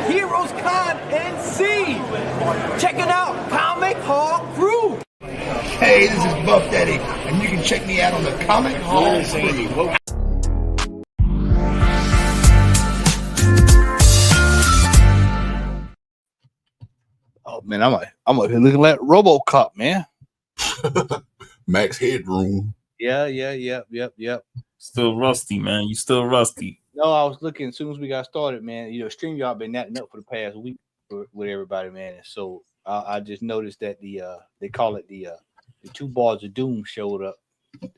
Heroes Con NC. Checking out Comic Hall Crew. Hey, this is Buff Daddy, and you can check me out on the Comic Hall Crew. Oh man, I'm up here looking like RoboCop, man. Max Headroom. Yep. Still rusty, man. You still rusty. No, I was looking as soon as we got started, man. You know, StreamYard been natting up for the past week with everybody, man. And so I just noticed that they call it the two bars of doom showed up to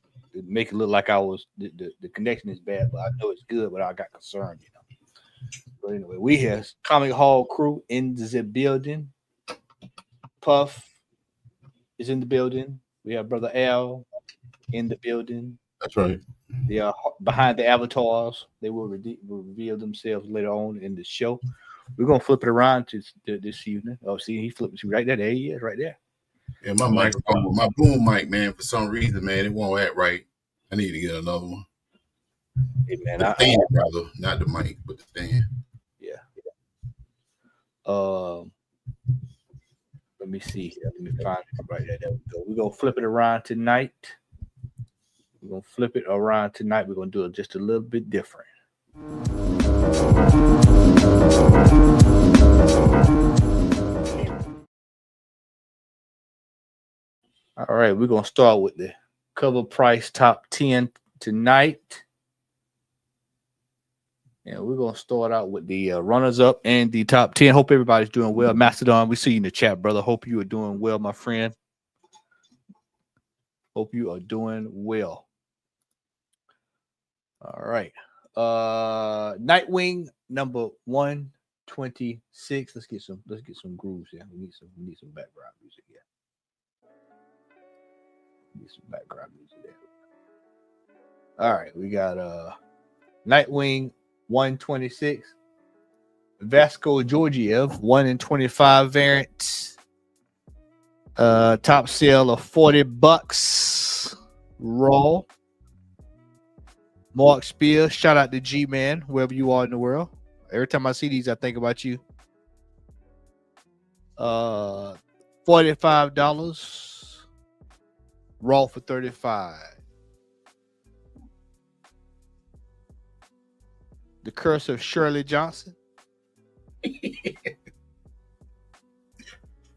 make it look like I was the connection is bad, but I know it's good, but I got concerned, you know. But anyway, we have Comic Hall Crew in the building. Puff is in the building. We have Brother Al in the building. That's right. They are behind the avatars. They will reveal themselves later on in the show. We're gonna flip it around to this evening. Oh, see, he flipped right there. There he is, right there. Yeah, my microphone, my boom mic, man. For some reason, man, it won't act right. I need to get another one. Hey, man, the stand, rather, not the mic, but the stand. Yeah. Let me see here. Let me find it right there. There we go. We're gonna flip it around tonight. We're gonna flip it around tonight. We're gonna do it just a little bit different. All right, we're gonna start with the cover price top 10 tonight. And we're gonna start out with the runners up and the top 10. Hope everybody's doing well. Mastodon, we see you in the chat, brother. Hope you are doing well, my friend. Hope you are doing well. All right. Nightwing number 126. Let's get some grooves here. We need some background music here. Need some background music there. All right, we got Nightwing 126. Vasco Georgiev 1 in 25 variant. Top sale of $40. Raw. Mark Spear, shout out to G-Man, wherever you are in the world. Every time I see these, I think about you. $45. Raw for $35. The Curse of Shirley Johnson.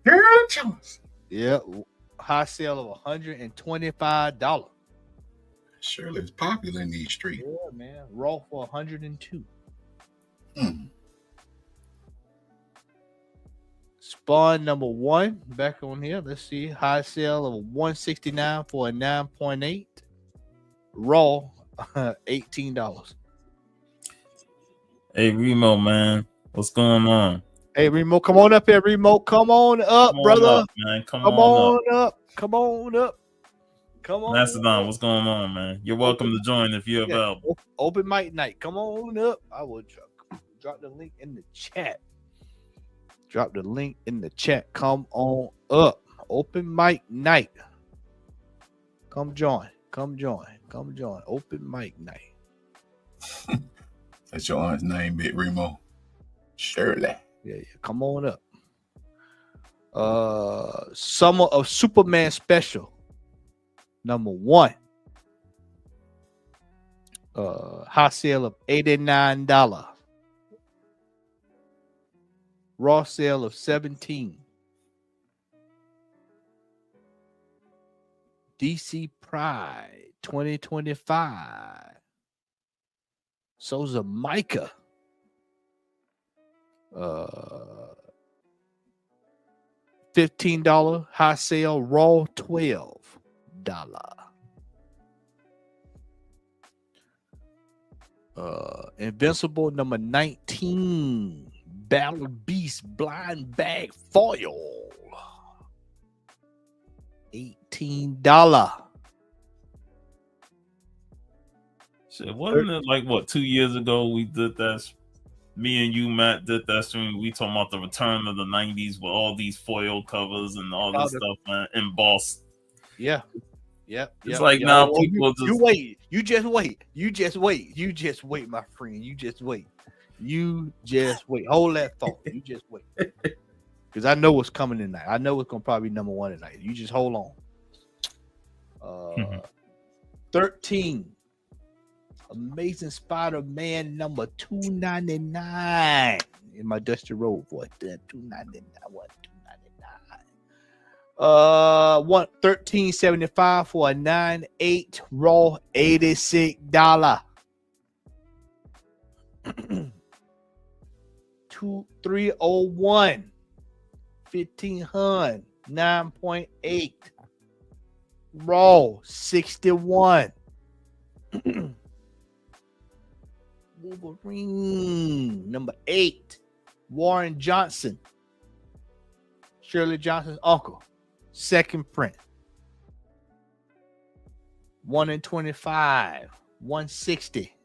Shirley Johnson. Yeah, high sale of $125. Shirley's popular in these streets. Yeah, man. Raw for $102. Spawn number 1 back on here. Let's see. High sale of $169 for a 9.8. Raw $18. Hey, Remo, man. What's going on? Hey, Remo, come on up here, Remo. Come on up, brother. Up, man. Come on up. Come on up. Come on. Mastodon, what's going on, man? You're welcome to join if you're available. Open mic night. Come on up. I will drop the link in the chat. Drop the link in the chat. Come on up. Open mic night. Come join. Come join. Come join. Open mic night. That's your aunt's name, Big Remo. Shirley. Yeah. Come on up. Summer of Superman special. Number 1. High sale of $89. Raw sale of $17. DC Pride 2025. Souza Micah. $15 high sale, raw $12. Invincible number 19. Battle Beast blind bag foil. $18. Shit, wasn't it like 2 years ago we did that? Me and you, Matt, did that stream. We talking about the return of the 90s with all these foil covers and all this stuff, man, embossed. Yeah. It's like now people you wait. You just wait. You just wait, my friend. You just wait. You just wait. Hold that thought. You just wait. Because I know what's coming tonight. I know it's gonna probably be number one tonight. You just hold on. 13. Amazing Spider-Man number 299 in my Dusty Road voice. 299. What? 299. 1375 for a 9.8 raw $86. 2301 1500 9.8 raw 61. Wolverine number 8 Warren Johnson, Shirley Johnson's uncle, second print, 1 in 25 160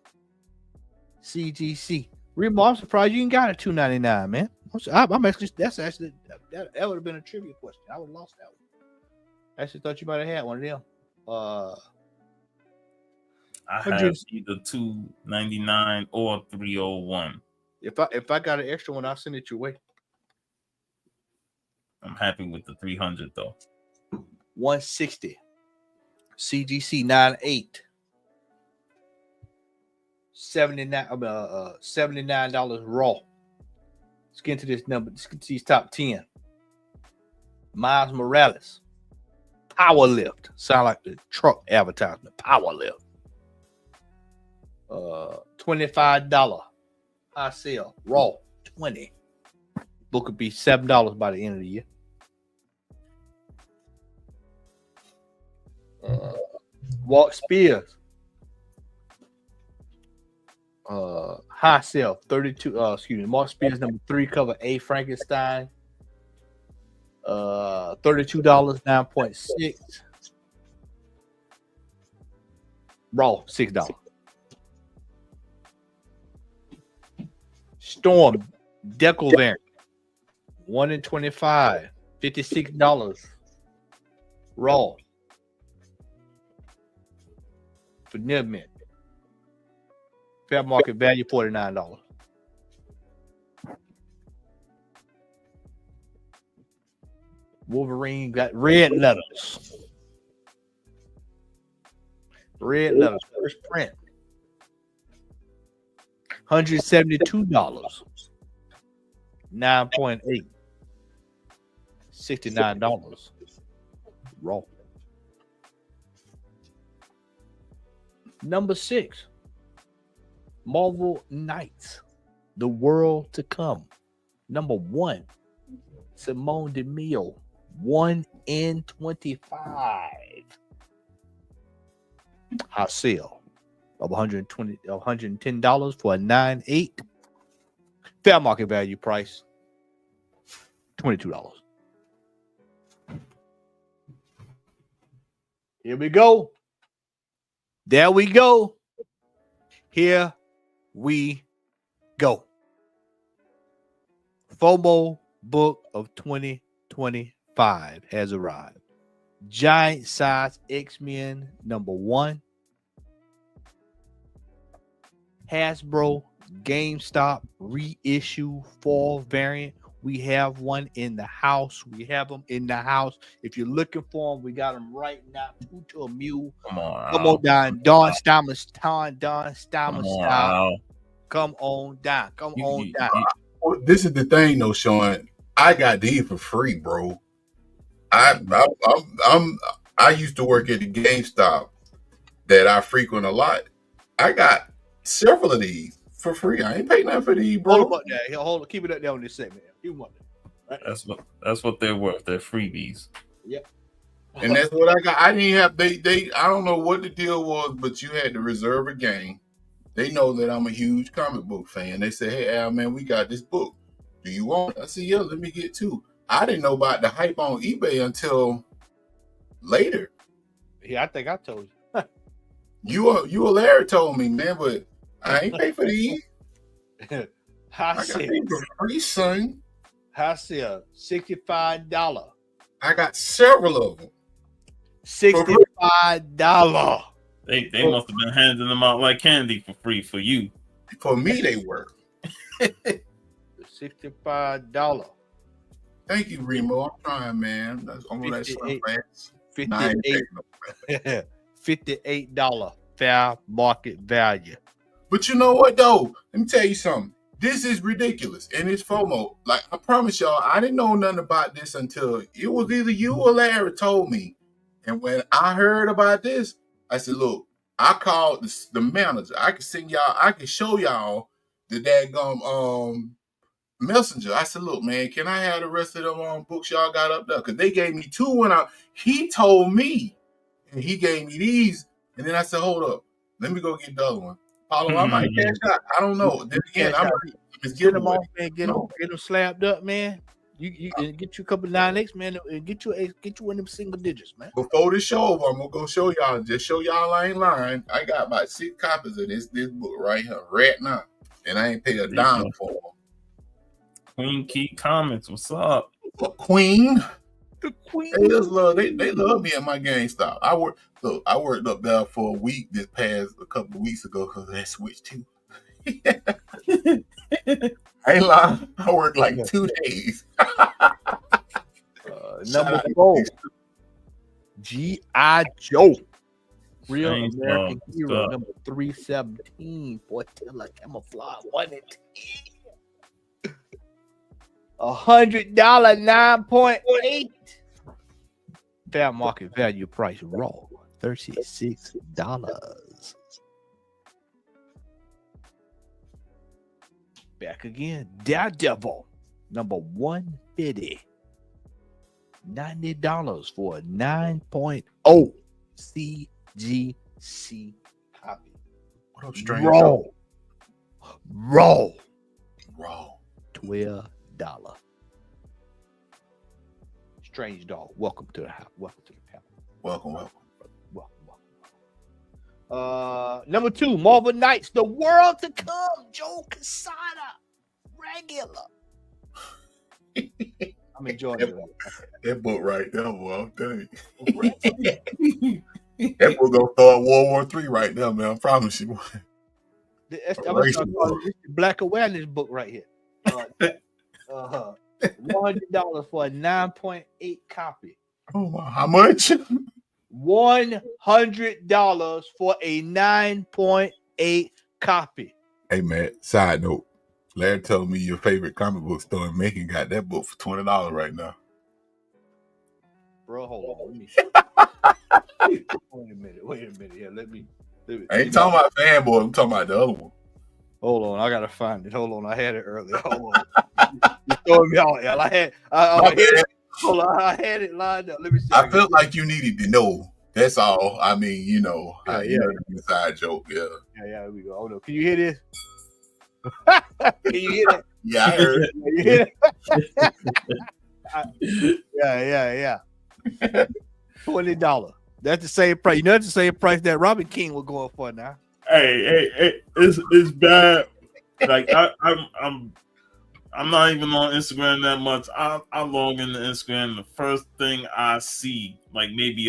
CGC. Remo, I'm surprised you ain't got a 299, man. I'm actually that would have been a trivia question. I would have lost that one. I actually thought you might have had one of them. I have either 299 or 301. If I got an extra one, I'll send it your way. I'm happy with the 300 though. 160 CGC 98. $79 raw. Let's get into this number. Let's get to these top 10. Miles Morales, Power Lift. Sound like the truck advertisement. Power Lift. $25 high sale. Raw 20. Book would be $7 by the end of the year. Walt Spears. High sale 32. Mark Spears number 3 cover A Frankenstein. $32 9.6. Raw $6. Storm Deckle variant 1 in 25 $56. Raw for nib mint. Fair market value $49. Wolverine got red letters. Red letters. First print. $172. 9.8. $69. Raw. Number 6. Marvel Knights, The World to Come. Number 1, Simone DeMille, 1 in 25. Hot sale of $110 for a 9.8. Fair market value price, $22. Here we go. There we go. Here we go. FOMO book of 2025 has arrived. Giant size X-Men number 1. Hasbro GameStop reissue fall variant. We have one in the house. We have them in the house. If you're looking for them, we got them right now. To a mule. Come on down. Don Stammer style. Come on down. Come on down. This is the thing, though, Sean. I got these for free, bro. I used to work at the GameStop that I frequent a lot. I got several of these for free. I ain't paying nothing for these, bro. Hold on, hold on. Keep it up there on this segment. You want it, right? That's what they're worth. They're freebies. Yep. And that's what I got. I didn't have they I don't know what the deal was, but you had to reserve a game. They know that I'm a huge comic book fan. They said, "Hey Al, man, we got this book. Do you want it?" I said, "Yeah, let me get 2." I didn't know about the hype on eBay until later. Yeah, I think I told you. You or Larry told me, man, but I ain't pay for these. you. I got these for free, son. High sale, $65. I got several of them. $65. They must have been handing them out like candy for free for you. For me, they were. $65. Thank you, Remo. I'm trying, man. I'm on that stuff 58. fast. Nah, I ain't taking no- $58 fair market value. But you know what though? Let me tell you something. This is ridiculous, and it's FOMO. Like I promise y'all, I didn't know nothing about this until it was either you or Larry told me. And when I heard about this, I said, "Look, I called the manager. I can send y'all. I can show y'all the daggum messenger." I said, "Look, man, can I have the rest of them books y'all got up there? Because they gave me two when he told me, and he gave me these, and then I said, hold up, let me go get the other one. Paulo, I might cash out. I don't know. Then again, I'm Get them off, man. Get them slapped up, man. You and get you a couple 9X, man, and get you one of them single digits, man. Before the show over, I'm gonna go show y'all. Just show y'all I ain't lying. I got about 6 copies of this book right here, right now, and I ain't paid a dime for them. Queen Key Comics, what's up? Queen. The Queen. They just love me at my GameStop. I worked up there for a week a couple of weeks ago because I switched too. I ain't lying. I worked like 2 days. Number 4, G.I. Joe. Real Thanks, American bro. Hero, Stop. number 317. Fortilla Camouflage 1 and 10. $100, 9.8. Fair market value price raw, $36. Back again, Daredevil, number 150. $90 for a 9.0 CGC copy. What up, strange? Raw. $12. Strange dog. Welcome to the house. Welcome to the panel. Welcome. Number 2, Marvel Knights, The World to Come, Joe Quesada, regular. I'm enjoying it. That book right there, boy. I'm telling you. That book gonna start World War III right now, man. I promise you. That's the Black Awareness book right here. $100 for a 9.8 copy. Oh my, how much? $100 for a 9.8 copy. Hey man, side note. Larry told me your favorite comic book store in Macon got that book for $20 right now. Bro, hold on. Let me Wait a minute. Yeah, let me I ain't talking about Fanboy. I'm talking about the other one. Hold on, I gotta find it. Hold on, I had it earlier. Hold on. You're throwing me out, L. I had it lined up. Let me see. I felt like you needed to know. That's all. I mean, you know, Yeah, you know the side joke. Yeah. Yeah, there we go. Hold on. Can you hear this? Can you hear that? Yeah, I heard. Can you hear that? Yeah. $20. That's the same price. You know, that's the same price that Robin King was going for now. Hey, it's bad. Like I'm not even on Instagram that much. I log into Instagram. The first thing I see, like maybe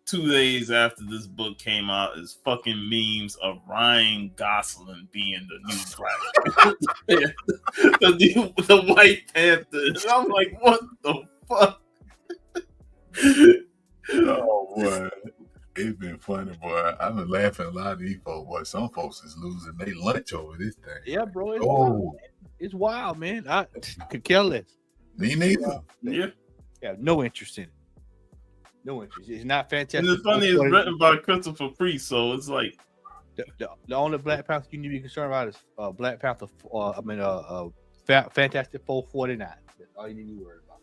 2 days after this book came out, is fucking memes of Ryan Gosling being the new Black, the White Panther. And I'm like, what the fuck? Oh boy, it's been funny, boy. I've been laughing a lot of these folks. Boy, some folks is losing their lunch over this thing. Yeah, bro. Oh, It's wild, man. I could care less. me neither. Yeah. Yeah, no interest in it. No interest. It's not fantastic. And it's funny, it's written by Christopher Priest, so it's like the only Black Panther you need to be concerned about is Black Panther. Fantastic 449. That's all you need to be worried about.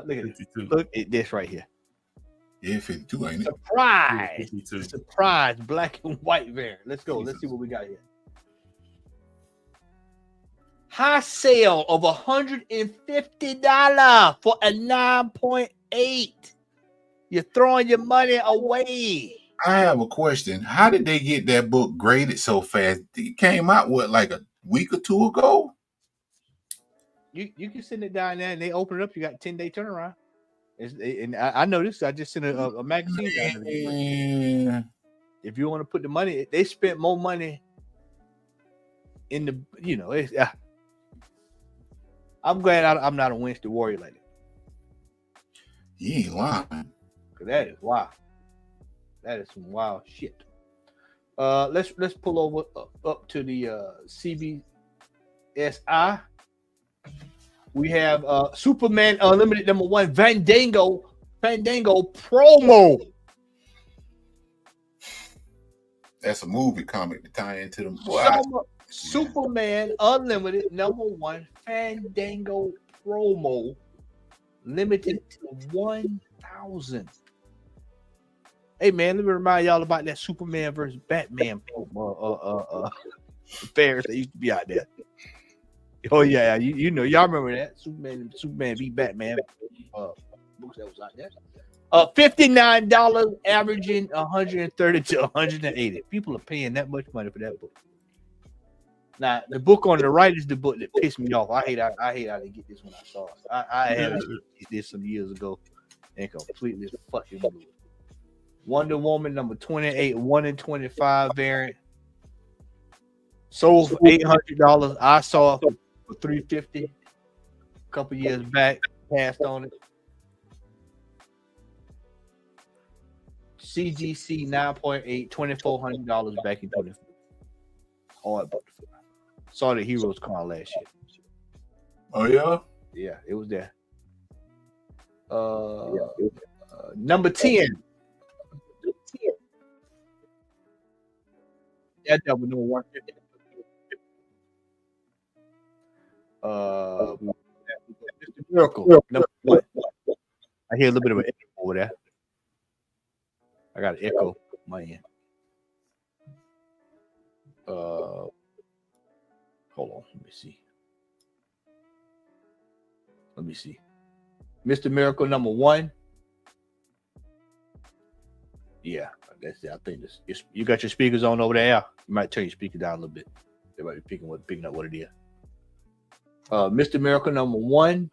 Look at 52. it. Look at this right here. Yeah, 52, ain't it? Surprise! 52. Surprise! Black and white variant. Let's go. Let's see what we got here. High sale of $150 for a 9.8. You're throwing your money away. I have a question. How did they get that book graded so fast? It came out, like a week or two ago? You can send it down there and they open it up. You got 10-day turnaround. And I know this. I just sent a magazine down there. Man. If you want to put the money, they spent more money in the it's, I'm glad I'm not a Wednesday Warrior like that. You ain't lying. Cause that is wild. That is some wild shit. Let's pull over up to the CBSI. We have Superman Unlimited #1 Fandango promo. That's a movie comic to tie into them. Superman Unlimited #1 Fandango promo, limited to 1,000. Hey man, let me remind y'all about that Superman versus Batman affairs that used to be out there. Oh yeah, you know y'all remember that Superman beat Batman books that was out there. $59, averaging 130 to 180. People are paying that much money for that book. Now the book on the right is the book that pissed me off. I hate how they get this when I saw it. I had this some years ago and completely fucking blew it. Wonder Woman #28, 1 in 25 variant. Sold for $800. I saw it for $350 a couple years back. Passed on it. CGC 9.8, $2,400 back in 2024. Hard but saw the Heroes Con last year. Oh yeah? Yeah, it was there. Number 10. That double number 150. Mr. Miracle. Number 1. I hear a little bit of an echo over there. I got an echo on my end. Hold on, let me see. Mr. Miracle #1. Yeah, that's it. I think this. You got your speakers on over there. You might turn your speaker down a little bit. They might be picking up what it is. Mr. Miracle #1.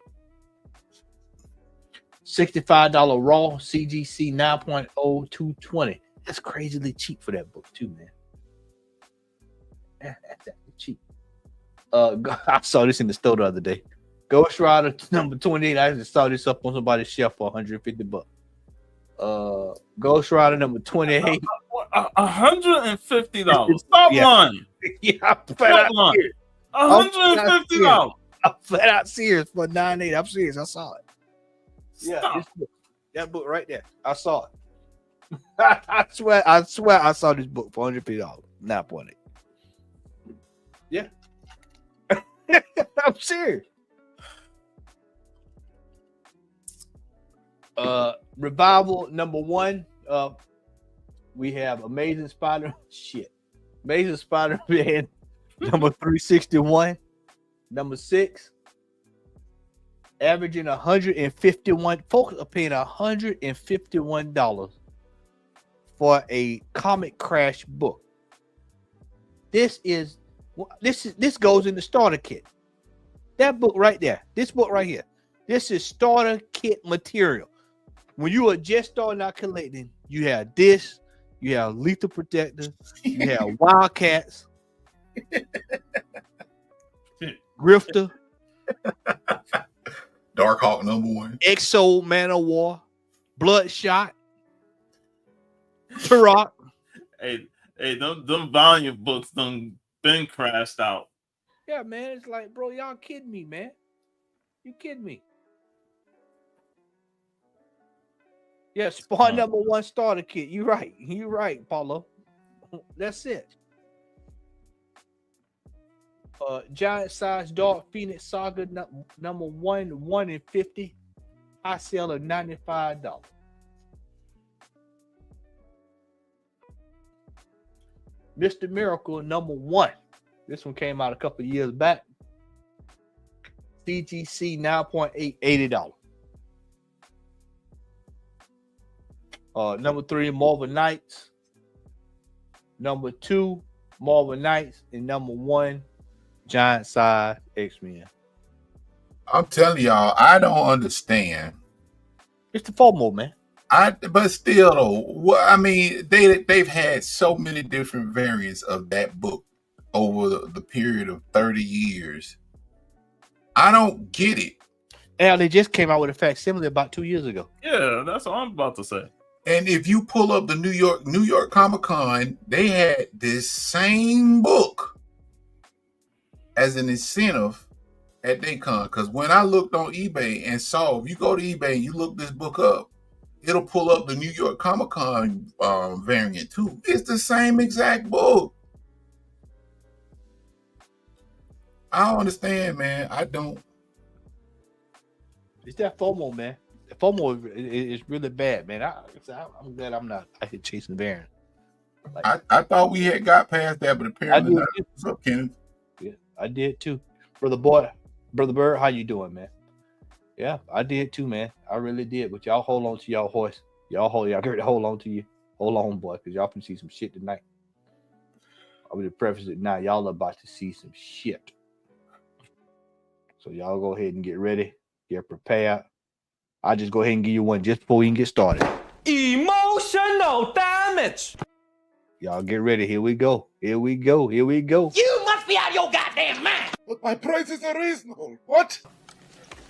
$65 raw CGC 9.0 220. That's crazily cheap for that book too, man. That's cheap. I saw this in the store the other day. Ghost Rider #28. I just saw this up on somebody's shelf for $150. Ghost Rider #28. $150. Stop lying. Yeah, I'm flat out serious. $150. I'm flat out serious for $9.80. I'm serious. I saw it. Yeah, that book right there. I saw it. I swear I saw this book for $150. 9.8. Yeah. I'm serious. Revival #1. We have Amazing Spider-Man #361. Number 6. Averaging 151. Folks are paying $151 for a Comic Crash book. This goes in the starter kit. That book right there. This book right here. This is starter kit material. When you are just starting out collecting, you have this, you have Lethal Protector, you have Wildcats, Grifter, Darkhawk #1, Exo Man of War, Bloodshot, Turok. Hey, them volume books done been crashed out. Yeah, man. It's like, bro, y'all kidding me, man. You kidding me? Yeah, Spawn #1 starter kit. You right, Paulo. That's it. Giant size Dark Phoenix Saga #1, 1 in 50. High sale of $95. Mr. Miracle #1. This one came out a couple years back. CGC 9.8, $80. Number 3, Marvel Knights. Number 2, Marvel Knights. And number 1, Giant size X-Men. I'm telling y'all, I don't understand. It's the FOMO, man. But still though, I mean, they've had so many different variants of that book. over the period of 30 years. I don't get it. Hell, they just came out with a facsimile about 2 years ago. Yeah, that's what I'm about to say. And if you pull up the New York Comic Con, they had this same book as an incentive at DayCon. Because when I looked on eBay and saw, if you go to eBay and you look this book up, it'll pull up the New York Comic Con variant too. It's the same exact book. I don't understand, man. I don't. It's that FOMO, man. The FOMO is really bad, man. I'm glad I'm not out here chasing variants. Like, I thought we had got past that, but apparently not. What's up, Kenneth? Yeah, I did too. Brother Bird, how you doing, man? Yeah, I did too, man. I really did. But y'all hold on to y'all horse. Y'all got to hold on to you. Hold on, boy, because y'all can see some shit tonight. I'm going to preface it now. Y'all are about to see some shit. So y'all go ahead and get ready. Get prepared. I'll just go ahead and give you one just before we can get started. Emotional damage. Y'all get ready. Here we go. Here we go. Here we go. You must be out of your goddamn mind. But my prices are reasonable. What?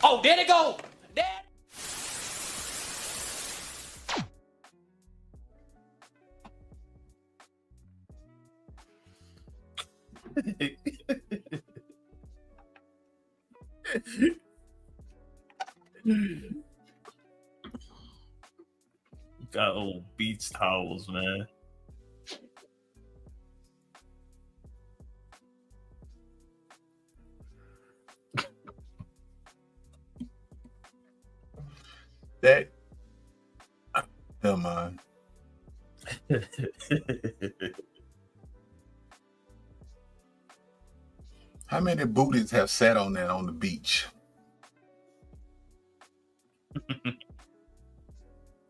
Oh, there they go. There. Got old beach towels, man. That. Never mind. How many booties have sat on that on the beach?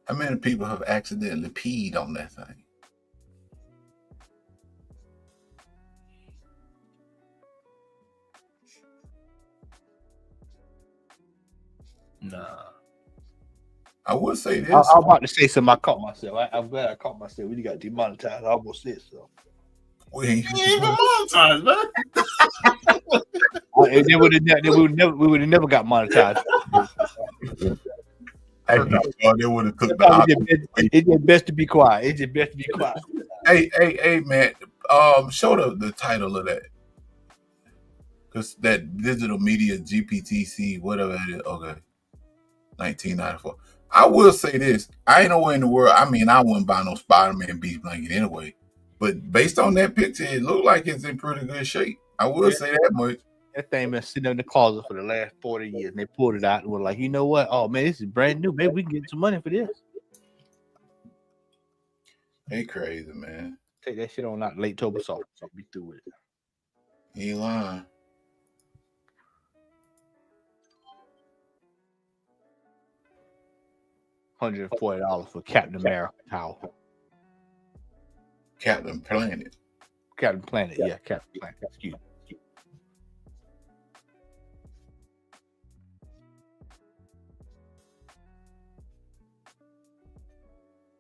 How many people have accidentally peed on that thing? Nah. I would say this. I was about to say something. I caught myself. I'm glad I caught myself. We got demonetized. I almost said so. We ain't Even monetized, man. We would have never got monetized. Hey, they would have took It's just best to be quiet. It's just best to be quiet. Hey, man. Show the title of that. Because that digital media GPTC, whatever it is. Okay. 1994. I will say this. I ain't nowhere in the world. I mean, I wouldn't buy no Spider-Man beach blanket anyway. But based on that picture, it looked like it's in pretty good shape. I will say that much. That thing been sitting in the closet for the last 40 years. And they pulled it out and were like, you know what? Oh, man, this is brand new. Maybe we can get some money for this. They crazy, man. Take that shit on out late October salt. So be through with it. He lying. $140 for Captain America towel. Captain Planet. Captain Planet, yeah, Captain Planet. Excuse me.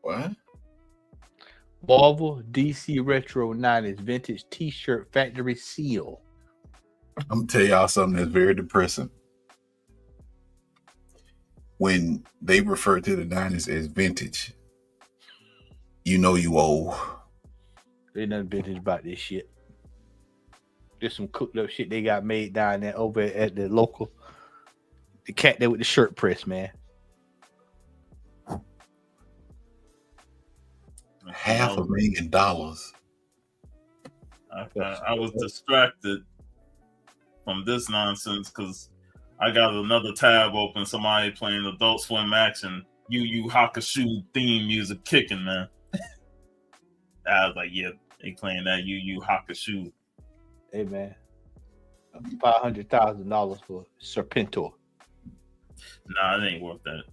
What? Marvel DC Retro 90s vintage T-shirt factory seal. I'm gonna tell y'all something that's very depressing. When they refer to the 90s as vintage, you know you old. Ain't nothing vintage about this shit. There's some cooked up shit they got made down there over at the local. The cat there with the shirt press, man. $500,000. I was distracted from this nonsense because I got another tab open. Somebody playing Adult Swim action. Yu Yu Hakusho theme music kicking, man. I was like, yeah, they playing that Yu Yu Hakusho. Hey, man. $500,000 for Serpentor. Nah, it ain't worth that.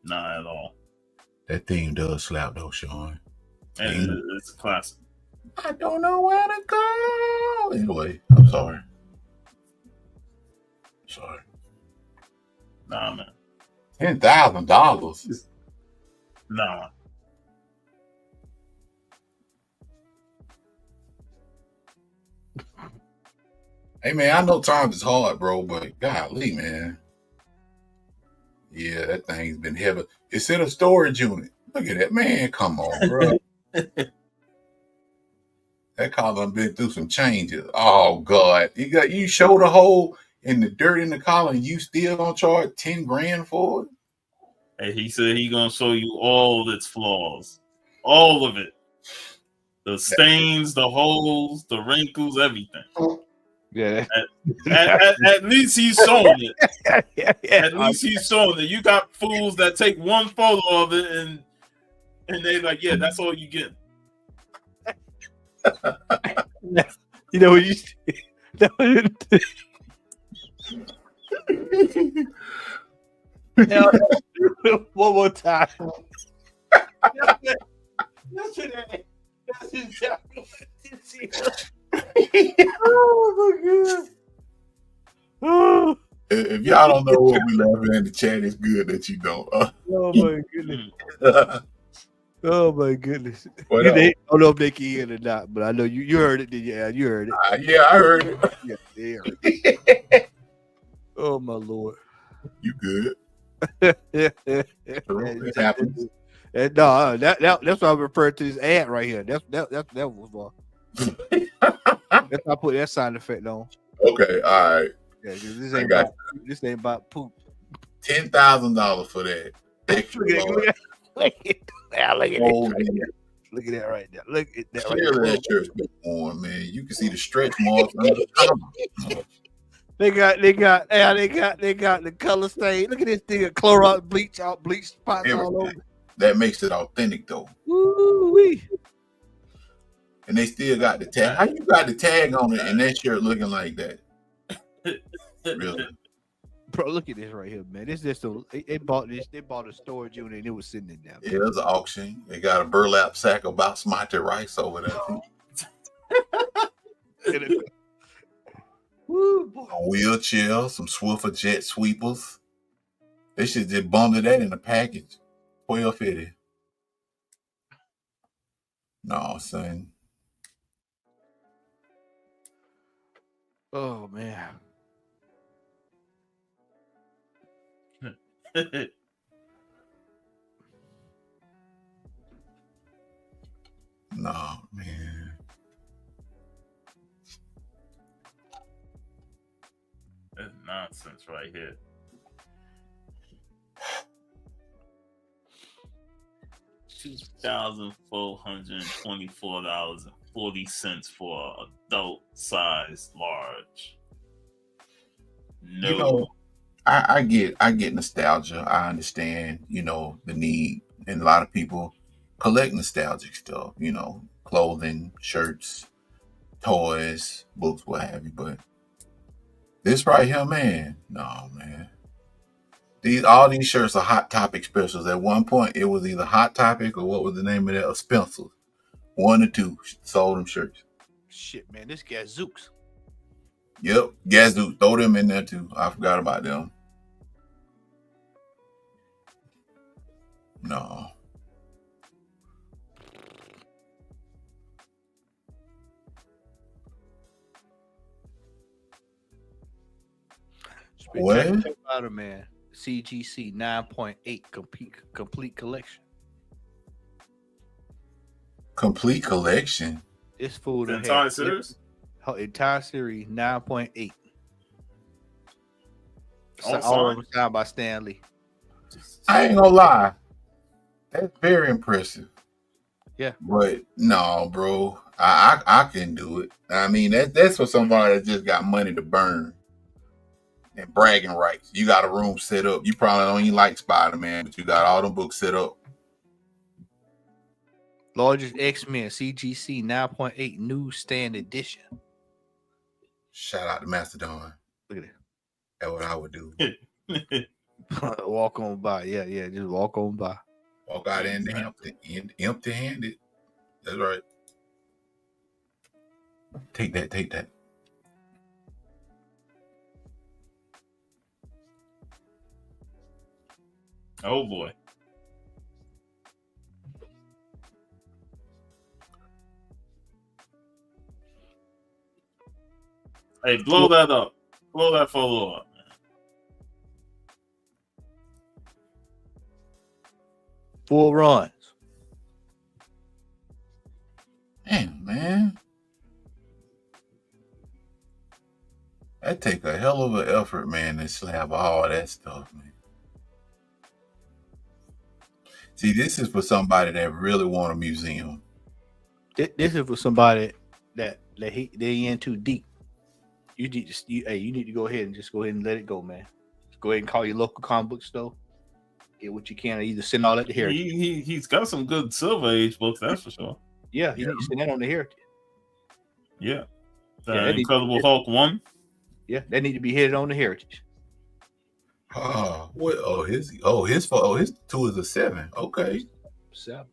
Nah, at all. That theme does slap though, Sean. And it's a classic. I don't know where to go. Anyway, I'm sorry. Sorry. Nah, man. $10,000. Nah. Hey man, I know times is hard, bro, but golly, man. Yeah, that thing's been heavy. It's in a storage unit. Look at that, man. Come on, bro. That car done been through some changes. Oh God. You showed a hole in the dirt in the collar and you still gonna charge 10 grand for it? And he said he gonna show you all its flaws. All of it. The stains, the holes, the wrinkles, everything. Yeah. At least he's showing it. yeah. At least he's showing it. You got fools that take one photo of it and they like, yeah, that's all you get. You know what you now, one more time. Oh my god. Oh, If y'all don't know what we laughing in the chat, it's good that you don't. oh my goodness. Oh my goodness. What I else? don't know if they can hear it or not, but I know you heard it. Yeah, you heard it. Yeah, I heard it. Yeah, they heard it. Oh my lord. You good? It happens. No, that's what I refer to this ad right here. That was wrong. That's why I put that sound effect on. Okay, all right. Yeah, 'cause got this ain't about poop. $10,000 for that. Extra Look at large. look at that right Oh, there. man. Look at that right there. Look at that right Clearly there. that shirt's been worn, man. You can see the stretch marks on the collar. They got the color stain. Look at this thing, Clorox bleach spots all over. That makes it authentic though. Woo-wee. And they still got the tag. How you got the tag on it and that shirt looking like that? Really? Bro, look at this right here, man. This just they bought this. They bought a storage unit and it was sitting in there. Yeah, it was an auction. They got a burlap sack of basmati rice over there. Woo, boy. A wheelchair, some Swiffer jet sweepers. They should just bundle that in a package. $12.50. No, son. Oh man. No, man. That's nonsense right here. $2,424.40 for an adult size large. No. You know, I get nostalgia. I understand, the need. And a lot of people collect nostalgic stuff, clothing, shirts, toys, books, what have you. But this right here, man, no, man. All these shirts are Hot Topic specials. At one point, it was either Hot Topic or what was the name of that? Or Spencer's. One or two sold them shirts. Shit, man, this guy Zooks. Yep, Gazoo, throw them in there too. I forgot about them. No. What? Spider-Man CGC 9.8 complete collection. Complete collection. This fool The done entire had series? her entire series 9.8. All All of signed? them signed by Stan Lee. I ain't gonna lie. That's very impressive. Yeah. But no, bro. I can do it. I mean, that's for somebody that just got money to burn. And bragging rights. You got a room set up. You probably don't even like Spider-Man, but you got all them books set up. Largest X-Men CGC 9.8 newsstand edition. Shout out to Mastodon. Look at it. That's what I would do. Walk on by. Yeah, just walk on by. Walk out in empty-handed. That's right. Take that. Oh boy. Hey, blow that up. Blow that photo up. Full runs. Damn, man. That take a hell of an effort, man, to slab all that stuff, man. See, this is for somebody that really want a museum. This is for somebody that they in too deep. You need to go ahead and let it go, man. Just go ahead and call your local comic book store. Get what you can, or either send all that to Heritage. He's got some good Silver Age books, that's for sure. Yeah, you need to send that on the Heritage. Yeah. Yeah, Incredible Hulk 1. Yeah, that need to be headed on the Heritage. His 2 is a 7. Okay. 7.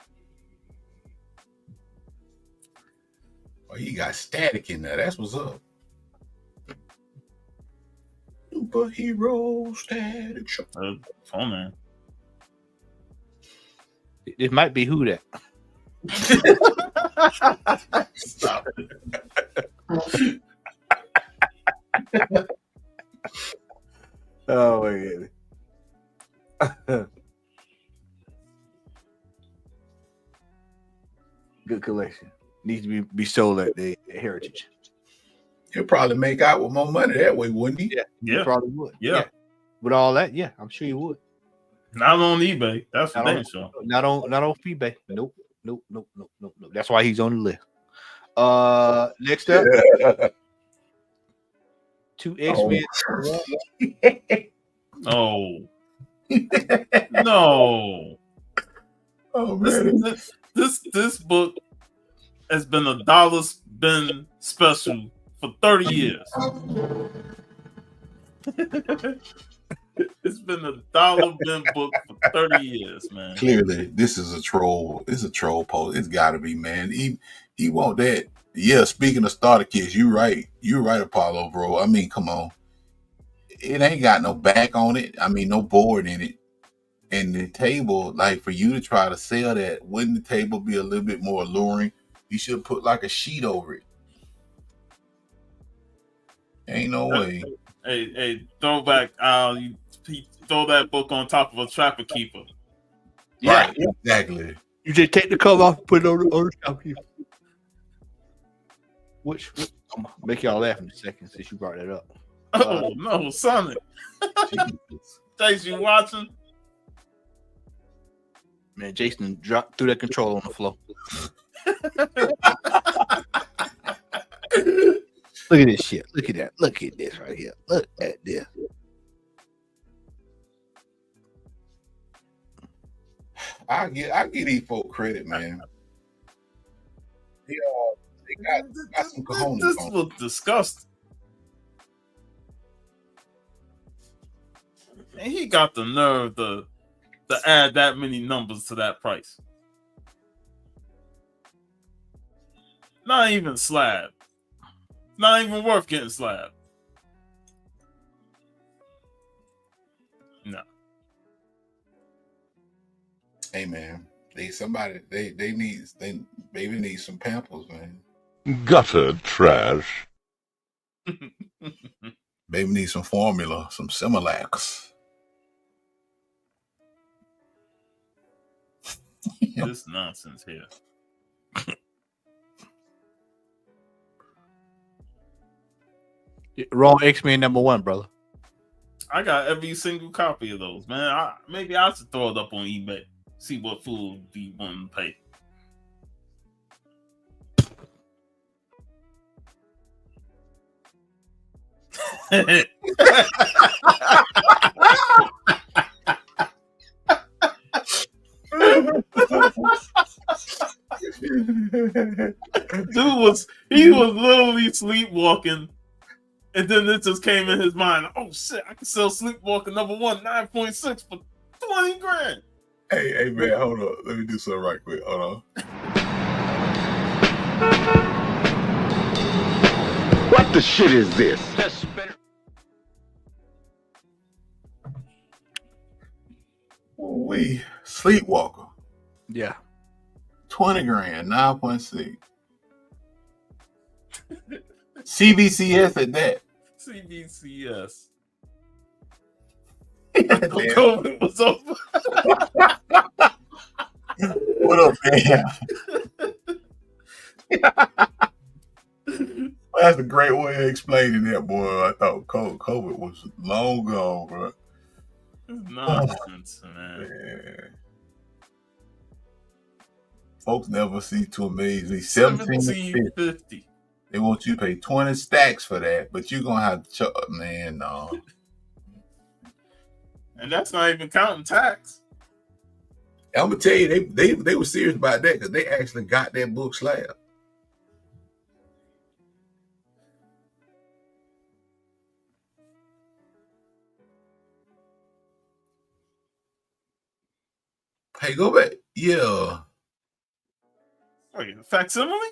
Oh, he got static in there. That's what's up. Superhero static show. Phone man. It might be who that. Stop it. Oh my god. Good collection. Needs to be sold at the Heritage. He'll probably make out with more money that way, wouldn't he? Yeah, you probably would. Yeah. With all that, yeah, I'm sure you would. Not on eBay. That's for damn sure. Not on eBay. Nope. That's why he's on the list. Next up, 2 X-Men. Oh. No. Oh man. This book has been a dollar spin special for 30 years. It's been a dollar bin book for 30 years, man. Clearly, this is a troll. It's a troll post. It's got to be, man. He want that. Yeah, speaking of starter kits, you're right. You're right, Apollo, bro. I mean, come on. It ain't got no back on it. I mean, no board in it. And the table, like for you to try to sell that, wouldn't the table be a little bit more alluring? You should put like a sheet over it. Ain't no way. Hey, throwback. You throw that book on top of a trapper keeper. Yeah, Right, exactly. you just take the cover off and put it on the top here. Which I'm gonna make y'all laugh in a second since you brought that up. Oh no, Sonic. Thanks, you watching? Man, Jason dropped through that control on the floor. Look at this shit. Look at that. Look at this right here. Look at this. I give these folk credit, man. They got some cojones. This on. looks disgusting. And he got the nerve to add that many numbers to that price. Not even slab. Not even worth getting slab. No. Hey man, baby needs some Pampers, man. Gutter trash. Baby needs some formula, some Similacs. This nonsense here. Wrong X-Men #1, brother. I got every single copy of those, man. Maybe I should throw it up on eBay. See what fool would be wanting to pay. He was literally sleepwalking, and then it just came in his mind. Oh shit! I can sell Sleepwalker #1 9.6 for $20,000. Hey man, hold on. Let me do something right quick. Hold on. What the shit is this? We Sleepwalker. Yeah. 20 grand, 9.6. CBCS at that. CBCS. Damn. COVID was over. What up, man? That's a great way of explaining that, boy. I thought COVID was long gone, bro. Nonsense, man. Man. Folks never see too amazing. 17.50. They want you to pay 20 stacks for that, but you're gonna have to man, no. And that's not even counting tax. I'm gonna tell you, they were serious about that because they actually got that book slab. Hey, go back. Yeah. Oh, yeah. Facsimile?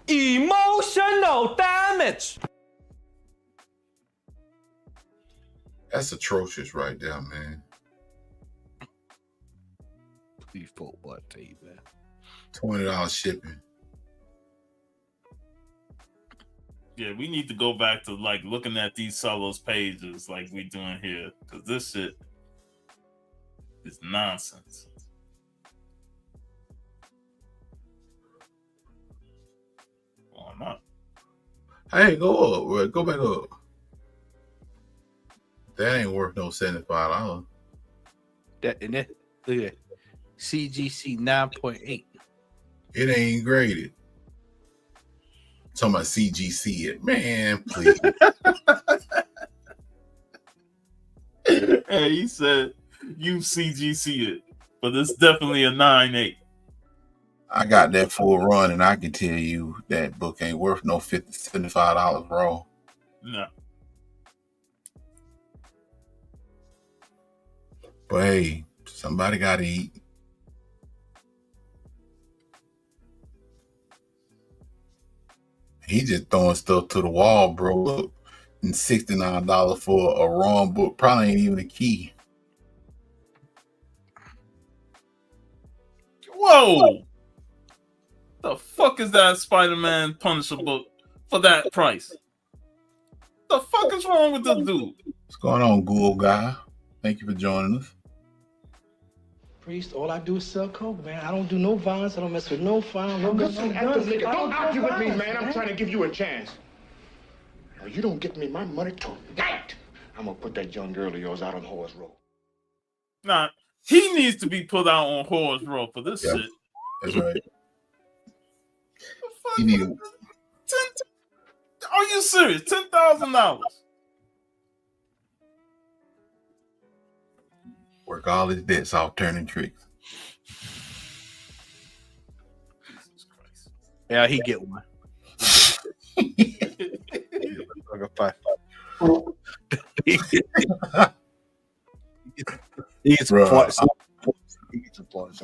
Emotional damage. That's atrocious right there, man. Default what tell you that. $20 shipping. Yeah, we need to go back to like looking at these sellers' pages like we doing here, because this shit is nonsense. Why not? Hey, go up, bro. Go back up. That ain't worth no $75. That and that look at that. CGC 9.8. It ain't graded. Talking about CGC it. Man, please. Hey, he said you CGC it, but it's definitely a 9.8. I got that full run, and I can tell you that book ain't worth no $75 raw. No. But hey, somebody got to eat. He just throwing stuff to the wall, bro. Look, and $69 for a wrong book probably ain't even a key. Whoa! The fuck is that Spider-Man Punisher book for that price? The fuck is wrong with this dude? What's going on, Google guy? Thank you for joining us. Priest, all I do is sell coke, man. I don't do no violence. I don't mess with no fire. No Listen, guns. nigga, don't argue with me, violence, man. I'm trying to give you a chance. Now, you don't get me my money tonight. I'm gonna put that young girl of yours out on Horse Road. Nah, he needs to be put out on Horse Road for this Yep. shit. That's right. The fuck? You need to Are you serious? $10,000. work all his debts off turning tricks. Jesus Christ. Yeah, he get one. He's a part. He's a part.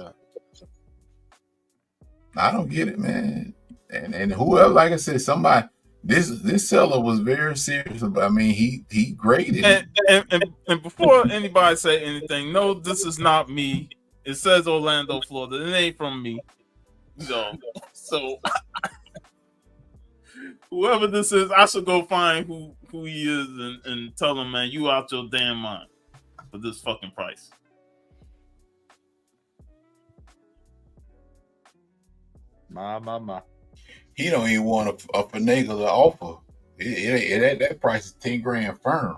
I don't get it, man. And whoever, like I said, somebody. This seller was very serious about. I mean, he graded it. And before anybody say anything, no, this is not me. It says Orlando, Florida. It ain't from me. So whoever this is, I should go find who he is and tell him, man, you out your damn mind for this fucking price. My. He don't even want a finagle to offer. That price is 10 grand firm.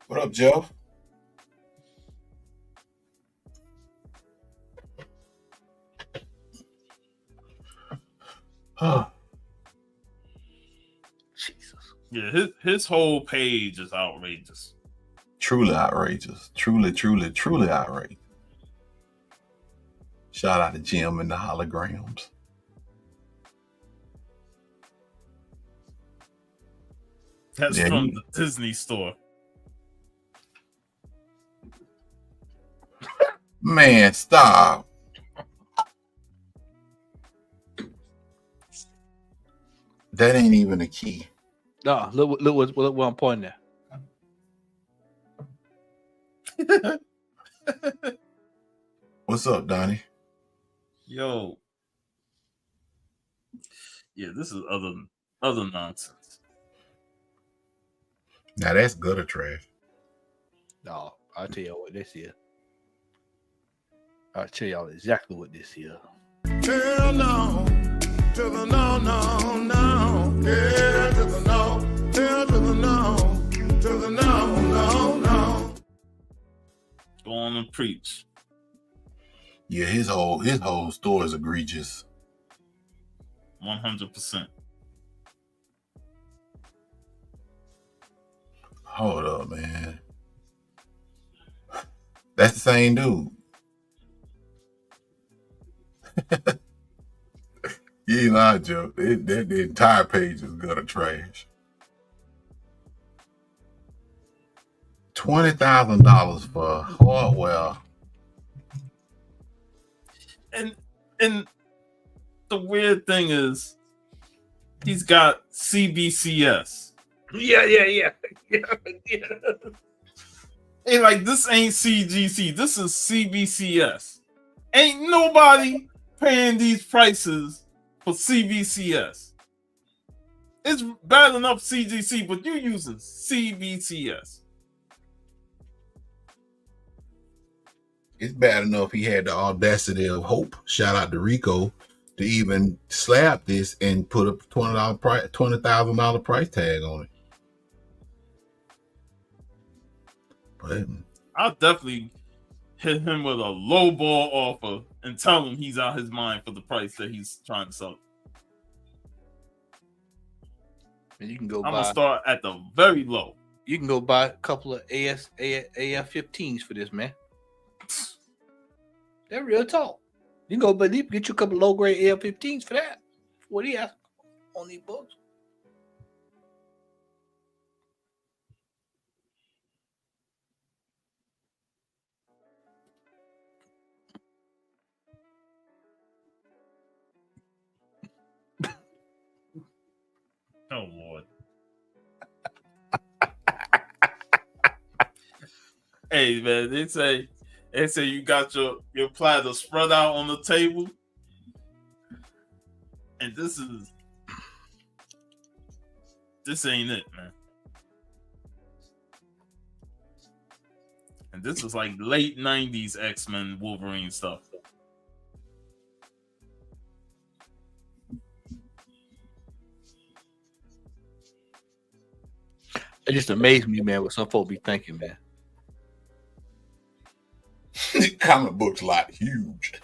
What up, Jeff? Jesus. Yeah, his whole page is outrageous. Truly outrageous. Truly outrageous. Shout out to Jim and the holograms. That's Yeah, from the Disney store. Man, stop. That ain't even a key. No, look what I'm pointing at. What's up, Donnie? Yo. Yeah, this is other nonsense. Now that's gutter trash. No, I'll tell you what this is. I'll tell y'all exactly what this is. Hell no, to the no, no, no. Yeah, to the no, hell to the no, to the no, no, no. Go on and preach. Yeah, his whole store is egregious. 100%. Hold up, man. That's the same dude. You ain't lying, Joe. The entire page is gutter trash. $20,000 for hardware. And the weird thing is, he's got CBCS. Yeah. Hey, like, this ain't CGC. This is CBCS. Ain't nobody paying these prices for CBCS. It's bad enough CGC, but you're using CBCS. It's bad enough he had the audacity of Hope, shout out to Rico, to even slap this and put a $20,000 price tag on it. But I'll definitely hit him with a low ball offer and tell him he's out his mind for the price that he's trying to sell. And you can go I'm buy. gonna start at the very low. You can go buy a couple of AF-15s for this, man. They're real talk. You can go, but you can get you a couple low grade AF-15s for that. What do you ask on these books? Oh Lord. Hey man, they say you got your platter spread out on the table. And this ain't it, man. And this is like late 90s X-Men Wolverine stuff. It just amazed me, man, what some folk be thinking, man. comic books lot huge.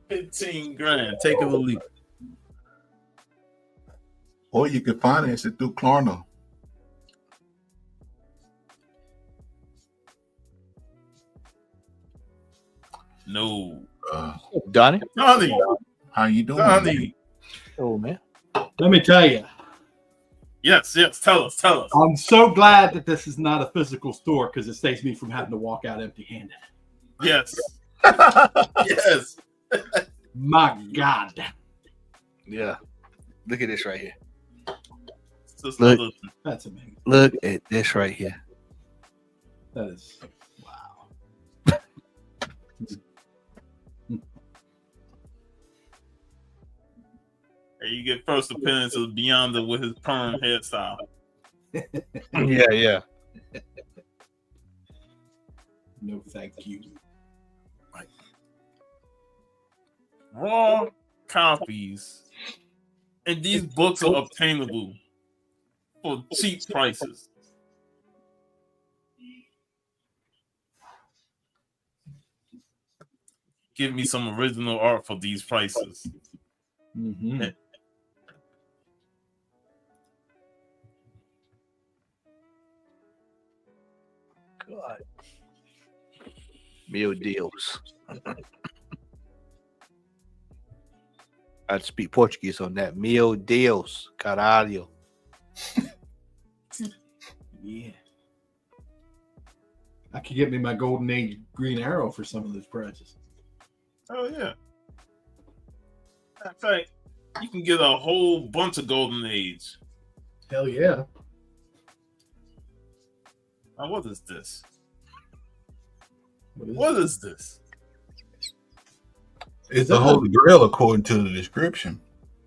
$15,000. Take it or leave it. Or you can finance it through Klarna. No. Donnie? Donnie. How you doing? Donnie. Oh, man. Let me tell you. Yes. Tell us. I'm so glad that this is not a physical store because it saves me from having to walk out empty-handed. Yes. Yes. My God. Yeah. Look at this right here. Look. That's amazing. Look at this right here. That is wow. Hey, you get first appearance of Beyonce with his perm hairstyle. Yeah. No, thank you. Raw copies, and these books are obtainable for cheap prices. Give me some original art for these prices. Mm-hmm. God. Meu Deus. I'd speak Portuguese on that. Meu Deus. Caralho. Yeah. I could get me my Golden Age Green Arrow for some of those prices. Oh yeah. In fact, you can get a whole bunch of Golden Age. Hell yeah. Now, what is this? What is this? It's a Holy Grail according to the description.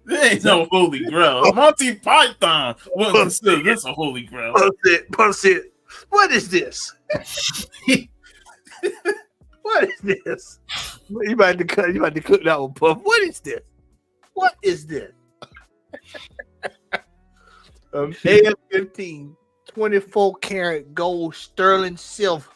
There ain't no Holy Grail. Monty Python wouldn't consider this a Holy Grail. Post it. What is this? What is this? You about to cook that one, Puff. What is this? What is this? AF-15 24 karat gold sterling silver.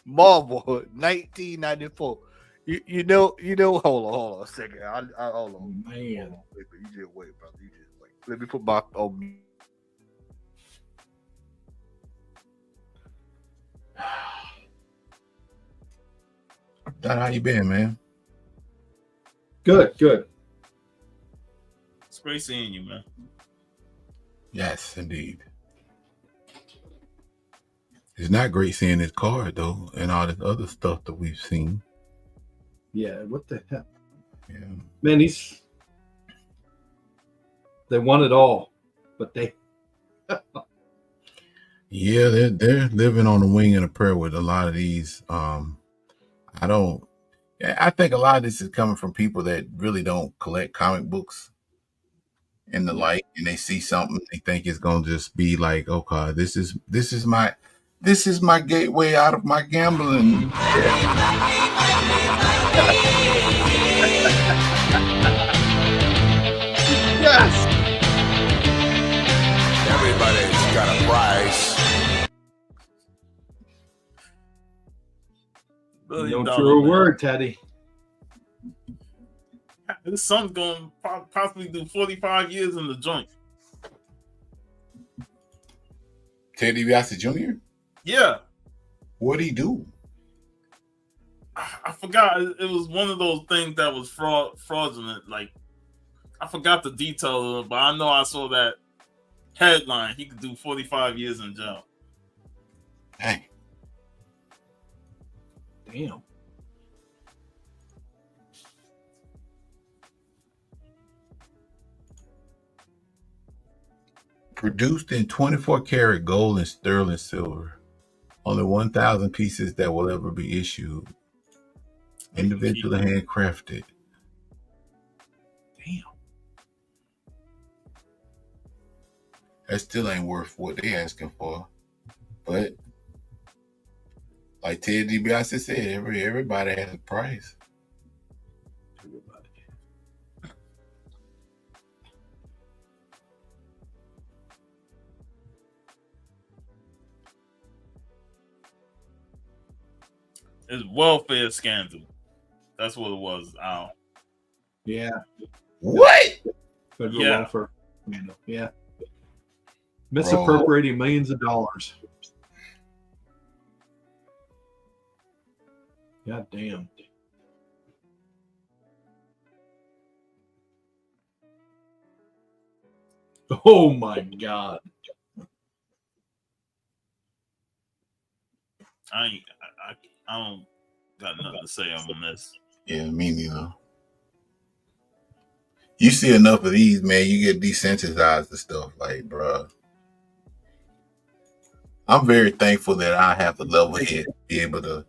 Marble, 1994. You know. Hold on a second. Hold on, Man. You just wait, brother. You just wait. Let me put my on. Dad, how you been, man? Good. It's great seeing you, man. Yes, indeed. It's not great seeing this card though, and all this other stuff that we've seen. Yeah, what the hell? Yeah. Man, they want it all, but they Yeah, they're living on the wing and a prayer with a lot of these. I think a lot of this is coming from people that really don't collect comic books and the like, and they see something they think it's gonna just be like, okay, this is my gateway out of my gambling. Yes. Everybody's got a price. $1 don't billion, throw a man. word, Teddy. His son's going to possibly do 45 years in the joint. Ted DiBiase Jr. Yeah. What'd he do? I forgot. It was one of those things that was fraudulent. Like, I forgot the detail of it, but I know I saw that headline. He could do 45 years in jail. Hey, Damn. produced in 24 karat gold and sterling silver. Only 1,000 pieces that will ever be issued. Individually handcrafted. Damn. That still ain't worth what they asking for. But like Ted DiBiase said, everybody has a price. It's welfare scandal. That's what it was, Al. Yeah. What? Federal Yeah. welfare. Yeah. Misappropriating millions of dollars. God damn. Oh my God. I don't got nothing to say on this. Yeah, me neither. You see enough of these, man, you get desensitized to stuff. Like, bruh. I'm very thankful that I have the level head to be able to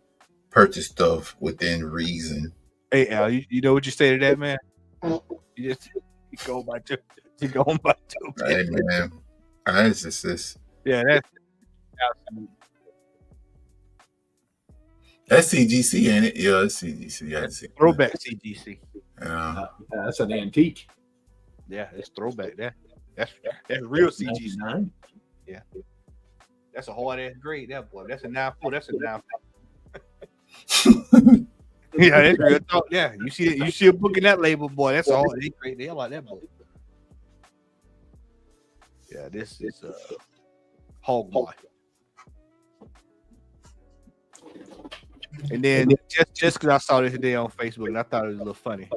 purchase stuff within reason. Hey Al, you know what you say to that, man? You go by two. You go by two. Hey, man. It's just this. Yeah, that's That's CGC, ain't it? Yeah, it's CGC. I see. throwback CGC. That's an antique. Yeah, it's throwback. That's real CGC. 99. Yeah, that's a hard ass grade, that boy. That's a 9.4. That's a 9.4. Yeah, that's real talk. Yeah, you see a book in that label, boy. That's all. They great. They like that book. Yeah, this is Hog Boy. And then just because I saw this today on Facebook, and I thought it was a little funny.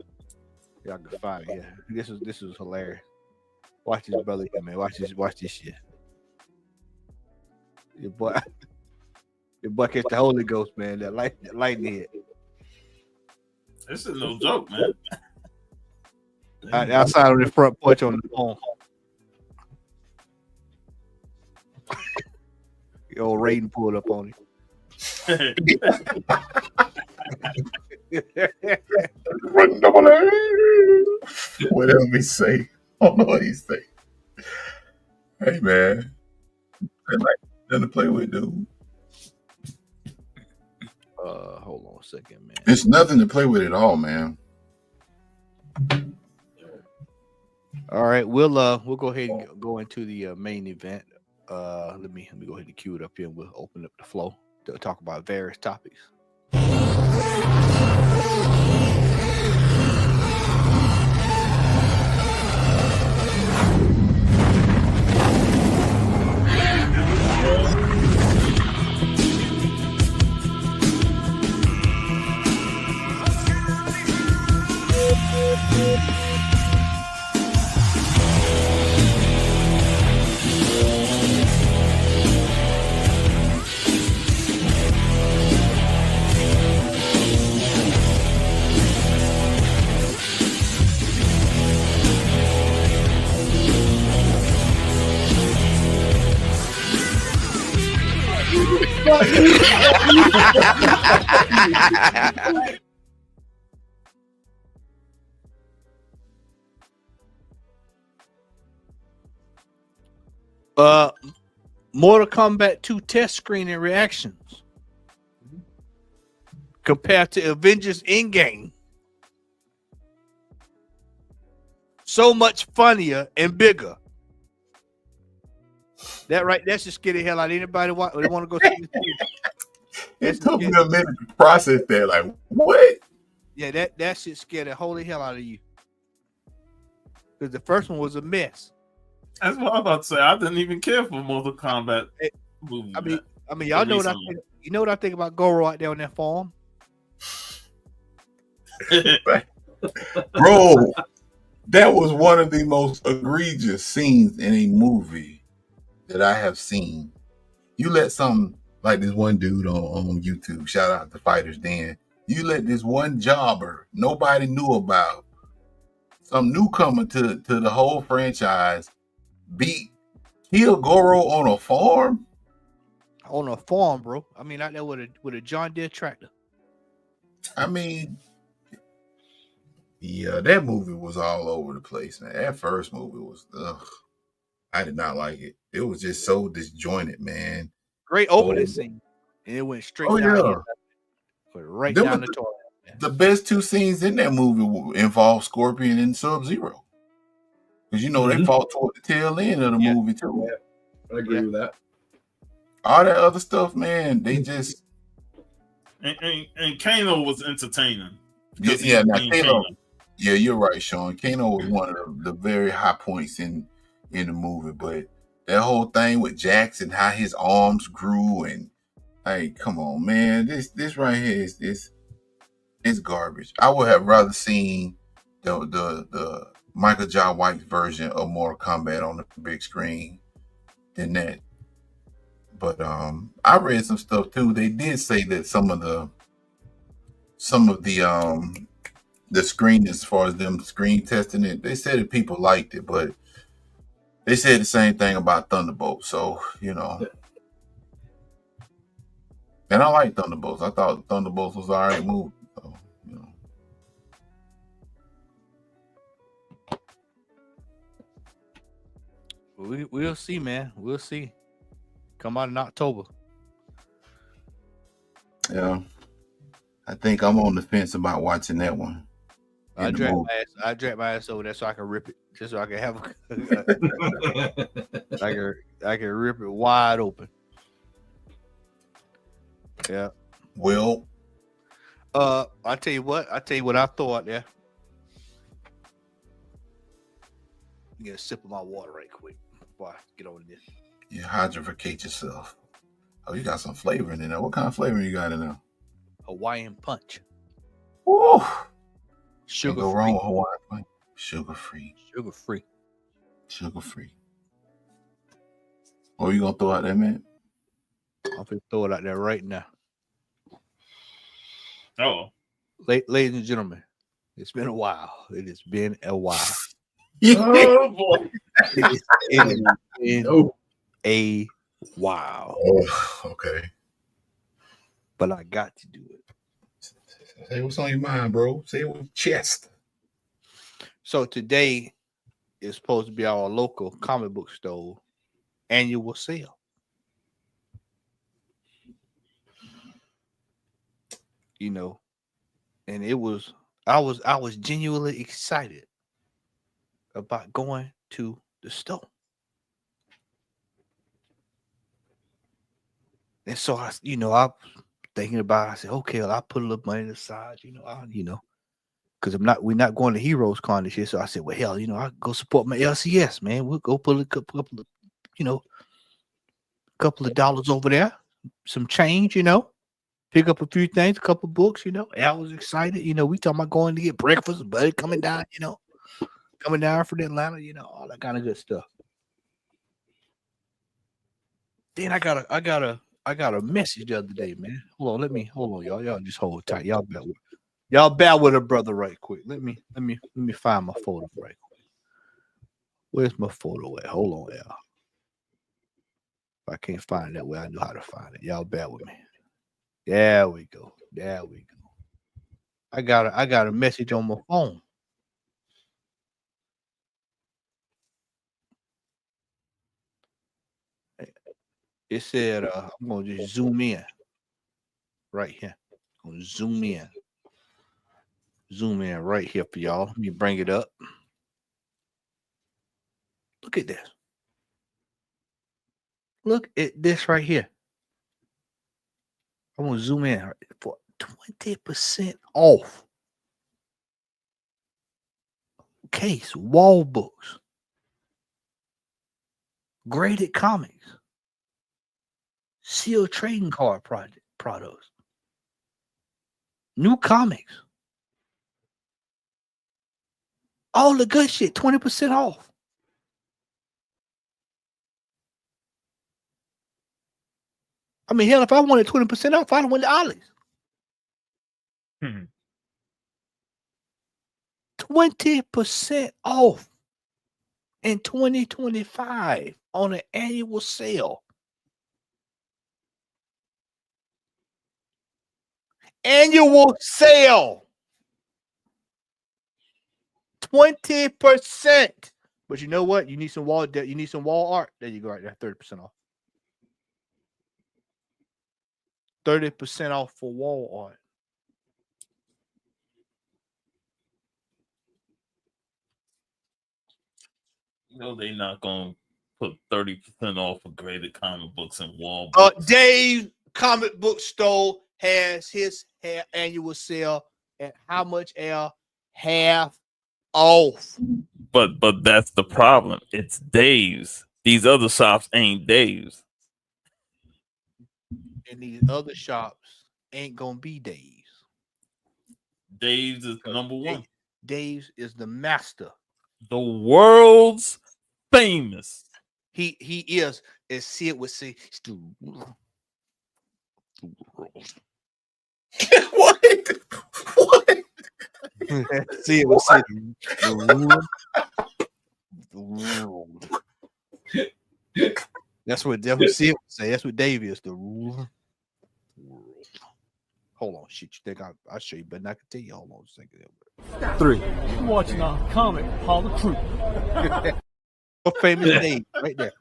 Y'all can find it. Yeah, this was hilarious. Watch this brother here, man. Watch this shit. Your boy catch the Holy Ghost, man. That lightning hit. This is no joke, man. Outside on the front porch on the phone. Old rating pulled up on him. Run double A. Whatever he say. I don't know what he say. Hey man. That's like nothing to play with, dude. Hold on a second, man. It's nothing to play with at all, man. All right, we'll go ahead and go into the main event. Let me go ahead and cue it up here, and we'll open up the flow to talk about various topics. Mortal Kombat 2 test screen and reactions compared to Avengers Endgame. So much funnier and bigger. That right, that should scare the hell out of anybody. They want to go see this movie. It took me a minute to process that. Like, what? Yeah, that shit scared the holy hell out of you. Because the first one was a mess. That's what I'm about to say. I didn't even care for Mortal Kombat movies. I mean, y'all know what I think. You know what I think about Goro out there on that farm? Bro, that was one of the most egregious scenes in a movie that I have seen. You let some, like this one dude on YouTube, shout out to Fighters Den, you let this one jobber nobody knew about, some newcomer to the whole franchise, kill Goro on a farm? On a farm, bro. I mean, out there with a John Deere tractor. I mean, yeah, that movie was all over the place, man. That first movie was, I did not like it. It was just so disjointed, man. Great opening scene. And it went straight down. Right down the toilet. The best two scenes in that movie involved Scorpion and Sub-Zero. Because, you know, they fought toward the tail end of the movie, too. Yeah, I agree with that. All that other stuff, man, they just... And Kano was entertaining. Yeah, Kano. Yeah, you're right, Sean. Kano was one of the very high points in the movie, but that whole thing with Jax and how his arms grew, and hey, come on, man, this right here is garbage. I would have rather seen the Michael Jai White version of Mortal Kombat on the big screen than that. But I read some stuff too. They did say that some of the screen, as far as them screen testing it, they said that people liked it, but they said the same thing about Thunderbolts. So, you know, and I like Thunderbolts. I thought Thunderbolts was all right movie. So, you know, we'll see, man. We'll see. Come out in October. Yeah, I think I'm on the fence about watching that one. I drag my ass over there so I can rip it, just so I can have I can rip it wide open. Yeah. Well, I tell you what I thought there. Get a sip of my water right quick before I get on this. You hydroficate yourself. Oh, you got some flavoring in there. What kind of flavor you got in there? Hawaiian punch. Woo! Sugar go free. wrong with Hawaiian punch. Sugar free. Sugar free. Sugar free. What are you gonna throw out there, man? I'm gonna throw it out there right now. Oh, ladies and gentlemen, it's been a while. It has been a while. Oh boy! Oh, It has been a Wow. Oh, okay. But I got to do it. Say what's on your mind, bro. Say it with your chest. So today is supposed to be our local comic book store annual sale. You know, and I was genuinely excited about going to the store. And so I was thinking about it. I said, okay, well, I put a little money aside, because we're not going to Heroes Con this year. So I said, well, hell, I go support my LCS, man. We'll go put a couple of dollars over there, some change, pick up a few things, a couple books, I was excited. We talking about going to get breakfast, buddy coming down, coming down from Atlanta, all that kind of good stuff. Then I got a message the other day, man. Hold on, y'all. Y'all just hold tight. Y'all bear with a brother right quick. Let me find my photo right quick. Where's my photo at? Hold on, y'all. If I can't find it that way, I know how to find it. Y'all bear with me. There we go. I got a message on my phone. It said, I'm gonna just zoom in right here. I'm gonna zoom in right here for y'all. Let me bring it up. Look at this. Look at this right here. I'm gonna zoom in for 20% off. Case wall books, graded comics, sealed trading card products, new comics, all the good shit, 20% off. I mean, hell, if I wanted 20% off, I'd have went to Ollie's. 20% off in 2025 on an annual sale. Annual sale. 20%. But you know what? You need some wall art. There you go, right there. 30% off. 30% off for wall art. They're not gonna put 30% off of graded comic books and wall books. Dave Comic Book Store has his annual sale at how much, Al? Half off. But that's the problem. It's Dave's. These other shops ain't Dave's. And these other shops ain't gonna be Dave's. Dave's is number one. Dave's is the master. The world's famous. He is, as Sid would say, it's the world. What? Sid would say the world. That's what Sid would say. That's what Dave is, the ruler. Hold on, shit. You think I'll show you, but I can tell you. Hold on a second. 3. You're watching our comic, Paul the Crew. Famous Dave, right there.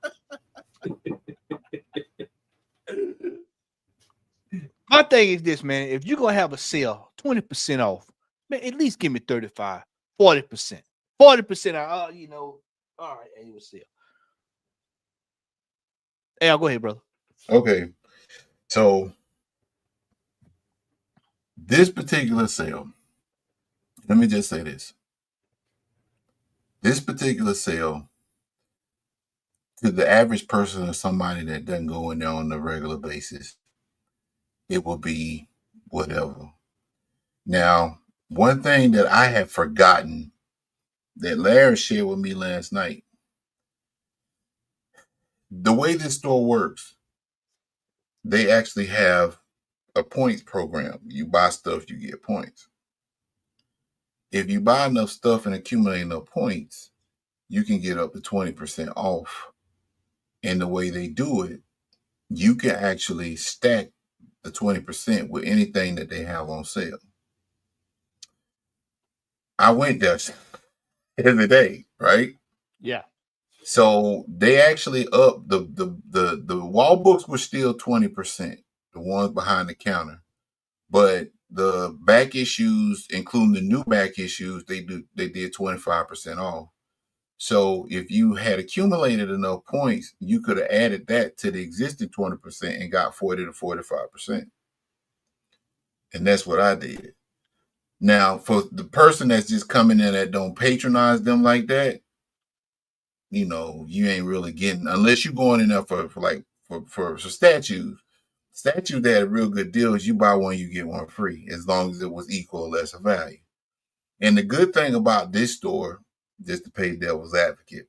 My thing is this, man. If you're gonna have a sale, 20% off, man, at least give me 35, 40%. 40% off, all right, annual sale. Hey, I'll go ahead, brother. Okay. So this particular sale, let me just say this. This particular sale, to the average person or somebody that doesn't go in there on a regular basis, it will be whatever. Now, one thing that I had forgotten that Larry shared with me last night, the way this store works, they actually have a points program. You buy stuff, you get points. If you buy enough stuff and accumulate enough points, you can get up to 20% off. And the way they do it you can actually stack the 20% with anything that they have on sale. I went there every day, right? Yeah. So they actually upped the wall books were still 20%, the ones behind the counter, but the back issues, including the new back issues, they did 25% off. So if you had accumulated enough points, you could have added that to the existing 20% and got 40 to 45%. And that's what I did. Now, for the person that's just coming in that don't patronize them like that, you know, you ain't really getting, unless you're going in there for statues. Statues that a real good deal is you buy one, you get one free, as long as it was equal or less of value. And the good thing about this store, just to pay devil's advocate,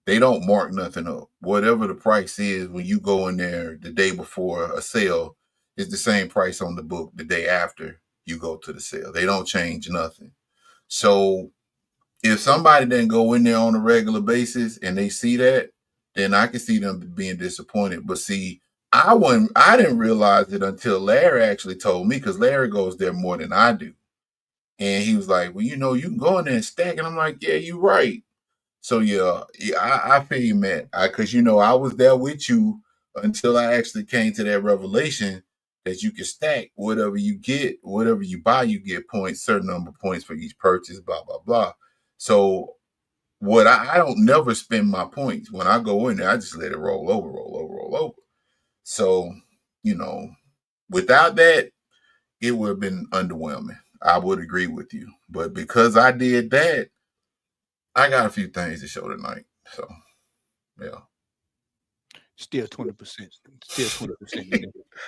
they don't mark nothing up. Whatever the price is when you go in there the day before a sale, it's the same price on the book the day after you go to the sale. They don't change nothing. So if somebody didn't go in there on a regular basis and they see that, then I can see them being disappointed. But see, I didn't realize it until Larry actually told me, because Larry goes there more than I do. And he was like, well, you know, you can go in there and stack. And I'm like, yeah, you're right. So yeah, I feel you, Matt. Because, you know, I was there with you until I actually came to that revelation that you can stack whatever you get, whatever you buy, you get points, certain number of points for each purchase, blah, blah, blah. So what I don't never spend my points. When I go in there, I just let it roll over. So, you know, without that, it would have been underwhelming. I would agree with you. But because I did that, I got a few things to show tonight. So, yeah. Still 20%. Still 20%.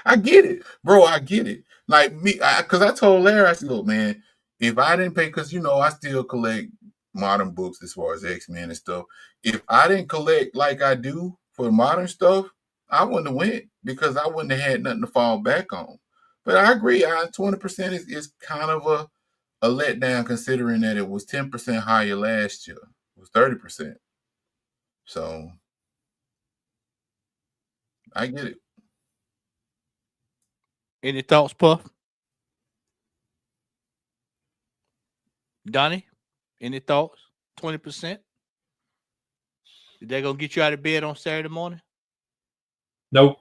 I get it, bro. I get it. Like me, because I told Larry, I said, look, man, if I didn't pay, because, you know, I still collect modern books as far as X-Men and stuff. If I didn't collect like I do for modern stuff, I wouldn't have went, because I wouldn't have had nothing to fall back on. But I agree, 20% is kind of a letdown, considering that it was 10% higher last year. It was 30%. So I get it. Any thoughts, Puff? Donnie, any thoughts? 20%? Is that gonna get you out of bed on Saturday morning? Nope.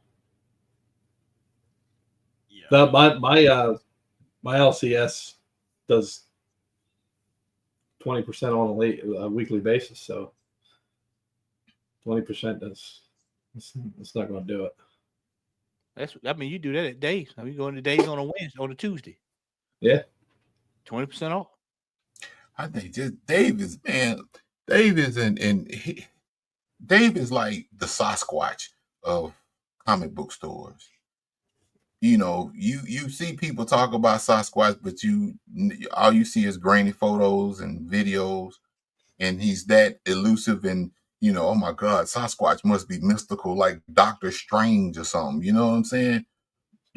Yeah. My LCS does 20% on a weekly basis, so 20% it's not going to do it. I mean, you do that at days. I mean, you go into days on a Wednesday, on a Tuesday. Yeah. 20% off. I think just Dave is Dave is like the Sasquatch of comic book stores. You know, you see people talk about Sasquatch, but all you see is grainy photos and videos, and he's that elusive, and you know, oh my God, Sasquatch must be mystical, like Doctor Strange or something. You know what I'm saying?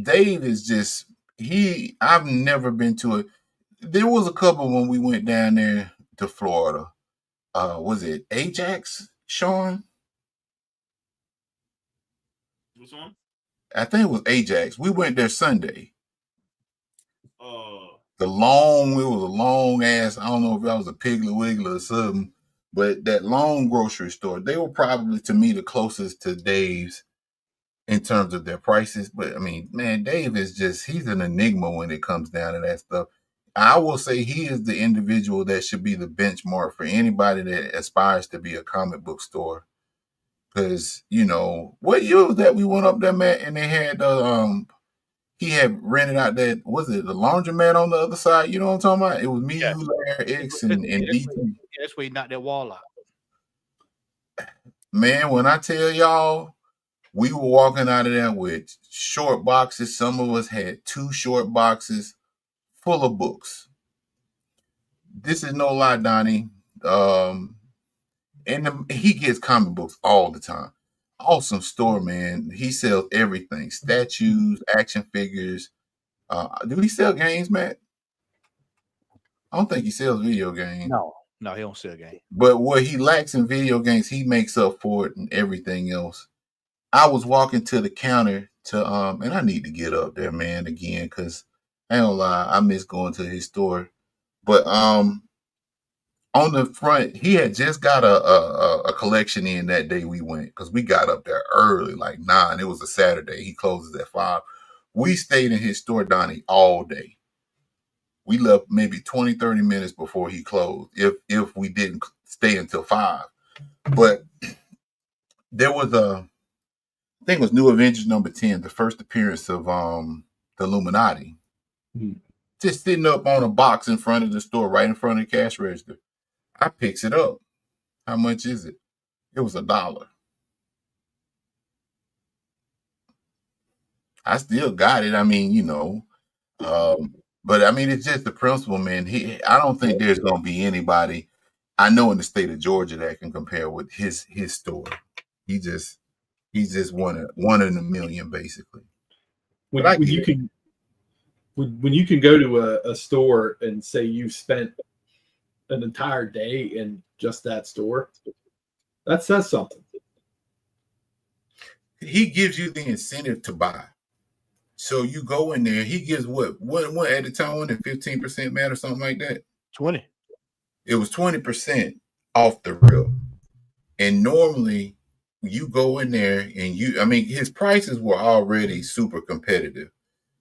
Dave is just I've never been to it. There was a couple when we went down there to Florida. Was it Ajax, Sean? Which one? I think it was Ajax. We went there Sunday. It was a long ass, I don't know if that was a Piggly Wiggly or something, but that long grocery store, they were probably, to me, the closest to Dave's in terms of their prices. But I mean, man, Dave is he's an enigma when it comes down to that stuff. I will say he is the individual that should be the benchmark for anybody that aspires to be a comic book store. Because, you know, what year was that we went up there, Matt, and they had he had rented out that, was it the laundromat on the other side? You know what I'm talking about? It was me, you, Larry, X, and DT. That's where he knocked that wall out. Man, when I tell y'all, we were walking out of there with short boxes. Some of us had 2 short boxes full of books. This is no lie, Donnie. And he gets comic books all the time. Awesome store, man. He sells everything: statues, action figures. Do he sell games, Matt? I don't think he sells video games. No, he don't sell games. But what he lacks in video games, he makes up for it in everything else. I was walking to the counter to and I need to get up there, man, again, because I ain't gonna lie, I miss going to his store. But on the front, he had just got a collection in that day we went, because we got up there early, like 9. It was a Saturday. He closes at 5. We stayed in his store, Donnie, all day. We left maybe 20, 30 minutes before he closed, if we didn't stay until 5. But there was I think it was New Avengers number 10, the first appearance of the Illuminati. Just sitting up on a box in front of the store, right in front of the cash register. I picks it up. How much is it? It was $1. I still got it. I mean, you know, but I mean, it's just the principle, man. I don't think there's gonna be anybody I know in the state of Georgia that can compare with his store. He's just one in a million, basically. When you can go to a store and say you spent an entire day in just that store, that says something. He gives you the incentive to buy. So you go in there, he gives what at the time, when the 15% man or something like that? 20. It was 20% off the rip. And normally you go in there and his prices were already super competitive.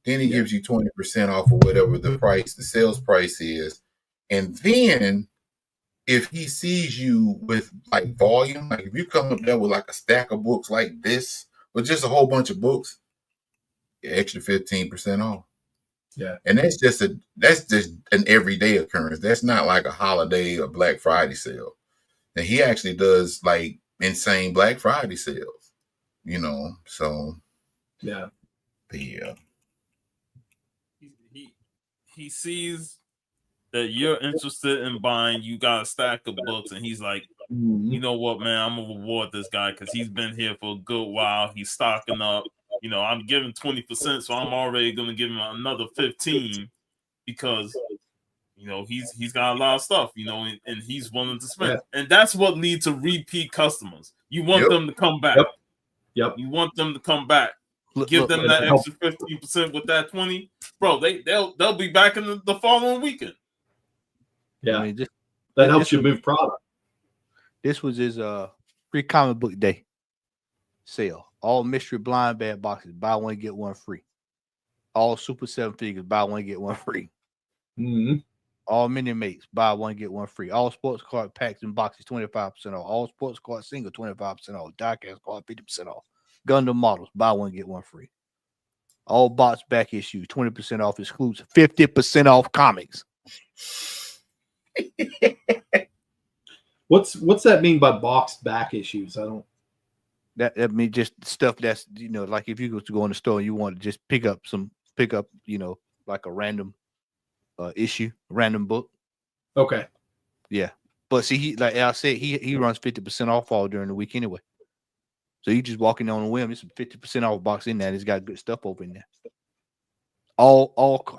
Then he gives you 20% off of whatever the sales price is. And then if he sees you with like volume, like if you come up there with like a stack of books like this, or just a whole bunch of books, extra 15% off. Yeah. And that's just an everyday occurrence. That's not like a holiday or Black Friday sale. And he actually does like insane Black Friday sales, you know. So yeah. He sees that you're interested in buying, you got a stack of books, and he's like, you know what, man, I'm gonna reward this guy because he's been here for a good while. He's stocking up. You know, I'm giving 20%, so I'm already gonna give him another 15 because you know he's got a lot of stuff, you know, and he's willing to spend. Yeah. And that's what leads to repeat customers. You want them to come back. Yep. You want them to come back. Give them that extra 15% with that 20, bro. They'll be back in the following weekend. Yeah, I mean, that helps you move product. This was his free comic book day sale. All mystery blind bag boxes, buy one get one free. All Super 7 figures, buy one get one free. Mm-hmm. All mini mates, buy one get one free. All sports card packs and boxes, 25% off. All sports card single, 25% off. Diecast card, 50% off. Gundam models, buy one get one free. All box back issues, 20% off exclusive, 50% off comics. What's that mean by box back issues? I don't. That means just stuff that's, you know, like if you go in the store and you want to just pick up, you know, like a random issue, random book. Okay. Yeah, but see, he, like I said, he runs 50% off all during the week anyway. So you just walking on a whim. It's a 50% off box in there. And it's got good stuff over in there. All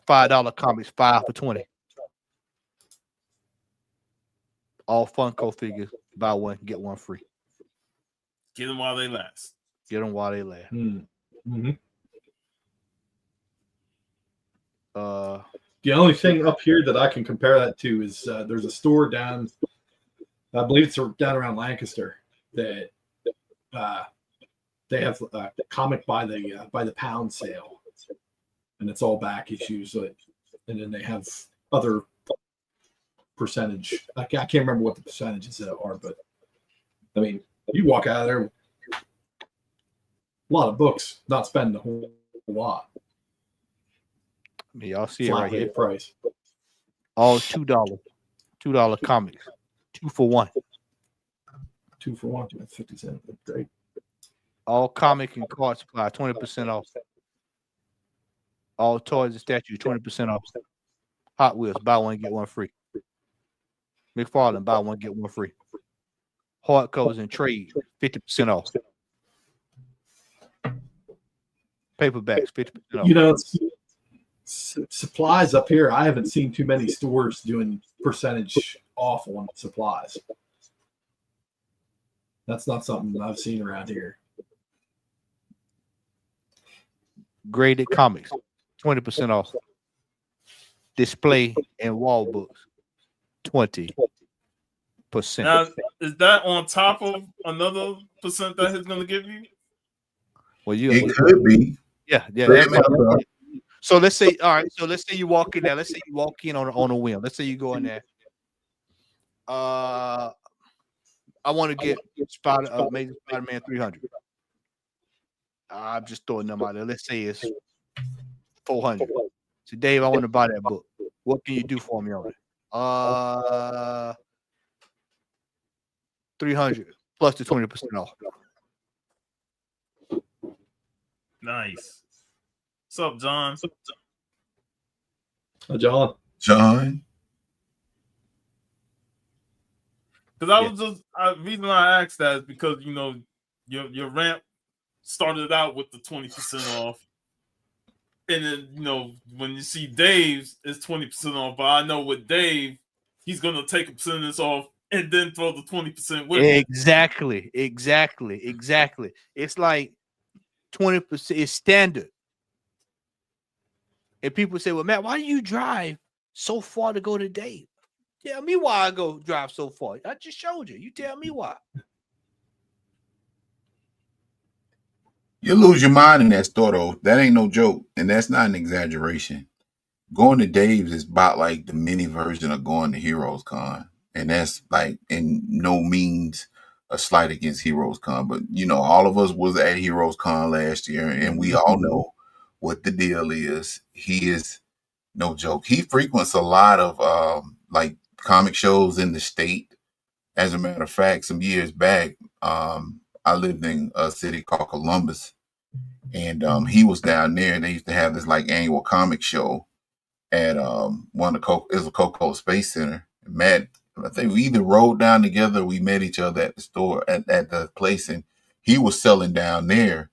$5 comics, 5 for $20. All Funko figures, buy one get one free. Get them while they last. Get them while they last. Mm-hmm. The only thing up here that I can compare that to is there's a store down, I believe it's down around Lancaster, that they have a comic by the pound sale, and it's all back issues, and then they have other percentage. I can't remember what the percentages are, but I mean, you walk out of there, a lot of books, not spending a whole lot. I mean, y'all see it right here. Price. All $2 comics, 2 for 1. 2 for 1, 50 cents. Great. All comic and card supply, 20% off. All toys and statues, 20% off. Hot Wheels, buy one get one free. McFarlane, buy one get one free. Hardcovers and trade, 50% off. Paperbacks, 50% off. You know, supplies up here, I haven't seen too many stores doing percentage off on supplies. That's not something that I've seen around here. graded comics, 20% off. Display and wall books, 20%. Now, is that on top of another percent that he's going to give you? Well, you It could be. yeah. Everybody- So let's say, all right. So let's say you walk in there. Let's say you walk in on a whim. Let's say you go in there. I want to get Amazing Spider-Man 300. I'm just throwing them out there. Let's say it's 400. So Dave, I want to buy that book. What can you do for me on it? 300 plus the 20% off. Nice. What's up, John? John. Because I was just reason I asked that is because your ramp started out with the 20% off, and then when you see Dave's, it's 20% off. But I know with Dave, he's gonna take a percentage off and then throw the 20% with it. Exactly. It's like 20% is standard. And people say, well, Matt, why do you drive so far to go to Dave? Tell me why I go drive so far. I just showed you. You tell me why. You lose your mind in that store, though. That ain't no joke, and that's not an exaggeration. Going to Dave's is about like the mini version of going to Heroes Con, and that's like in no means a slight against Heroes Con, but all of us was at Heroes Con last year, and we all know what the deal is. He is no joke. He frequents a lot of like comic shows in the state. As a matter of fact, some years back, I lived in a city called Columbus, and he was down there, and they used to have this like annual comic show at one of the Coca-Cola Space Center. Matt, I think we either rode down together or we met each other at the store at the place, and he was selling down there.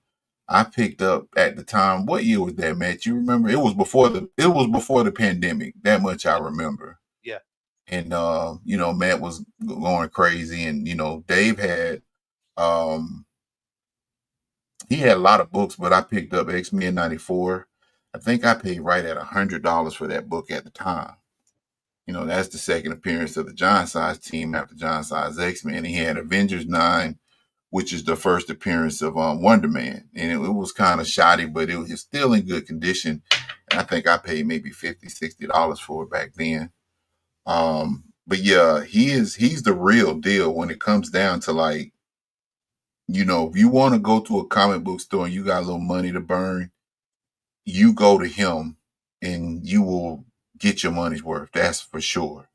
I picked up at the time. What year was that, Matt? You remember? It was before the pandemic. That much I remember. Yeah. And Matt was going crazy, and Dave had he had a lot of books, but I picked up X-Men 94. I think I paid right at $100 for that book at the time. That's the second appearance of the John Size team after John Size X-Men. He had Avengers 9, which is the first appearance of Wonder Man. And it was kind of shoddy, but it was still in good condition. And I think I paid maybe $50, $60 for it back then. But yeah, he's the real deal when it comes down to like, if you want to go to a comic book store and you got a little money to burn, you go to him and you will get your money's worth. That's for sure.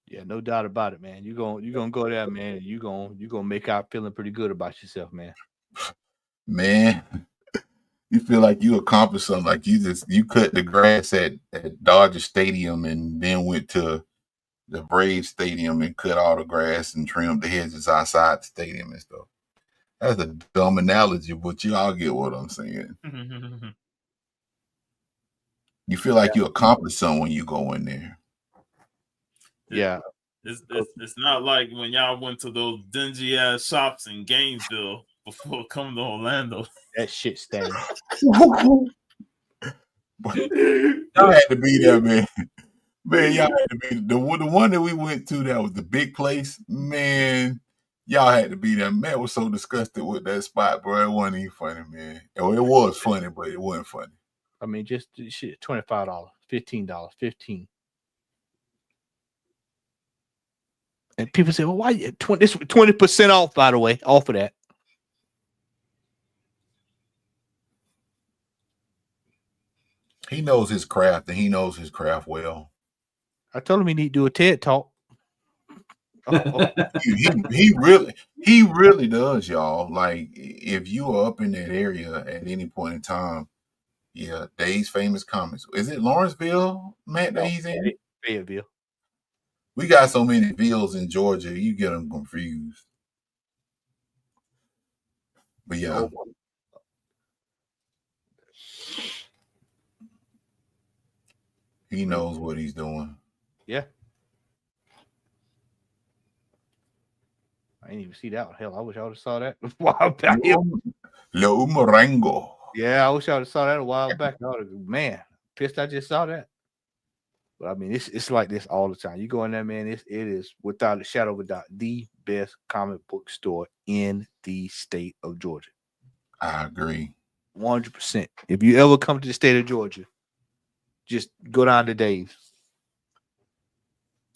Yeah, no doubt about it, man. You're gonna go there, man. You're gonna make out feeling pretty good about yourself, man. Man, you feel like you accomplished something. Like you cut the grass at Dodger Stadium and then went to the Braves Stadium and cut all the grass and trimmed the hedges outside the stadium and stuff. That's a dumb analogy, but you all get what I'm saying. You feel like you accomplished something when you go in there. Yeah. It's not like when y'all went to those dingy ass shops in Gainesville before coming to Orlando. That shit stank. Y'all had to be there, man. Man, y'all had to be the one that we went to. That was the big place, man. Y'all had to be there. Man was so disgusted with that spot, bro. It wasn't even funny, man. It was funny, but it wasn't funny. I mean, just shit, $25, $15, $15. And people say, well, why this 20% off, by the way, off of that. He knows his craft, and he knows his craft well. I told him he need to do a TED talk. He really does, y'all. Like, if you are up in that area at any point in time, yeah, Dave's Famous Comics. Is it Lawrenceville, Matt, that he's in? Fayetteville. We got so many villas in Georgia, you get them confused. But yeah. He knows what he's doing. Yeah. I didn't even see that one. Hell, I wish I would have saw that a while back. Lo Morango. Yeah, I wish I would have saw that a while back. Man, pissed I just saw that. But I mean, it's like this all the time. You go in there, man. It is without a shadow of a doubt the best comic book store in the state of Georgia. I agree. 100%. If you ever come to the state of Georgia, just go down to Dave's.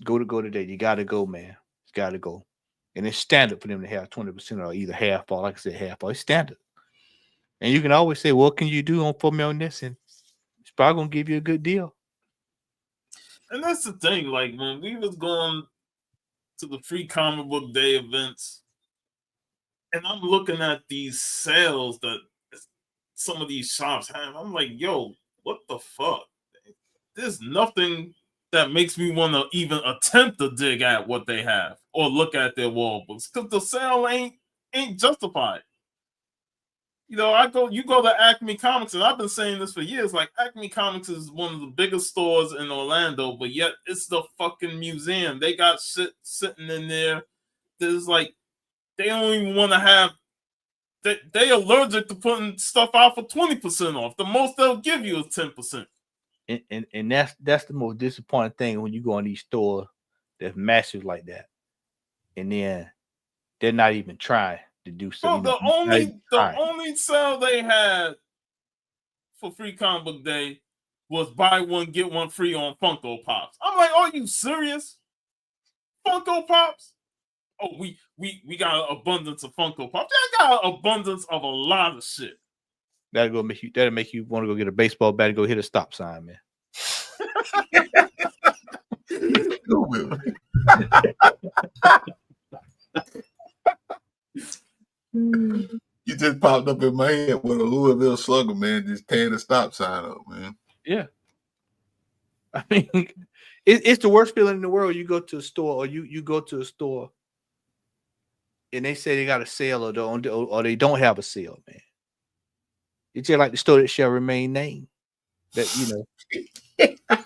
Go to Dave. You gotta go, man. You gotta go. And it's standard for them to have 20% or either half off. Like I said, half off. It's standard. And you can always say, what can you do for me on this? And it's probably gonna give you a good deal. And that's the thing, like when we was going to the free comic book day events, and I'm looking at these sales that some of these shops have, I'm like, yo, what the fuck? There's nothing that makes me want to even attempt to dig at what they have or look at their wall books because the sale ain't justified. You know, you go to Acme Comics, and I've been saying this for years. Like, Acme Comics is one of the biggest stores in Orlando, but yet it's the fucking museum. They got shit sitting in there. There's like, they don't even want to have. They allergic to putting stuff out for 20% off. The most they'll give you is 10%. And that's the most disappointing thing when you go in these stores that's massive like that, and then they're not even trying to do something. Bro, the only sale they had for free comic book day was buy one get one free on Funko Pops. I'm like, are you serious? Funko Pops? Oh, we got an abundance of Funko Pops. They got an abundance of a lot of shit. That'll make you want to go get a baseball bat and go hit a stop sign, man. You just popped up in my head with a Louisville Slugger, man, just tearing the stop sign up, man. Yeah. I mean, it's the worst feeling in the world. You go to a store or you go to a store and they say they got a sale or they don't have a sale, man. It's just like the store that shall remain named. That, you know.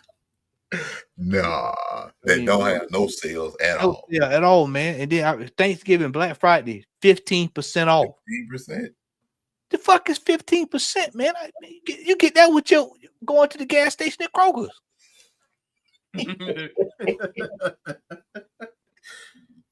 Nah, they don't have no sales at all. Yeah, at all, man. And then Thanksgiving, Black Friday, 15% off. 15%. The fuck is 15%, man? You get that with your going to the gas station at Kroger's.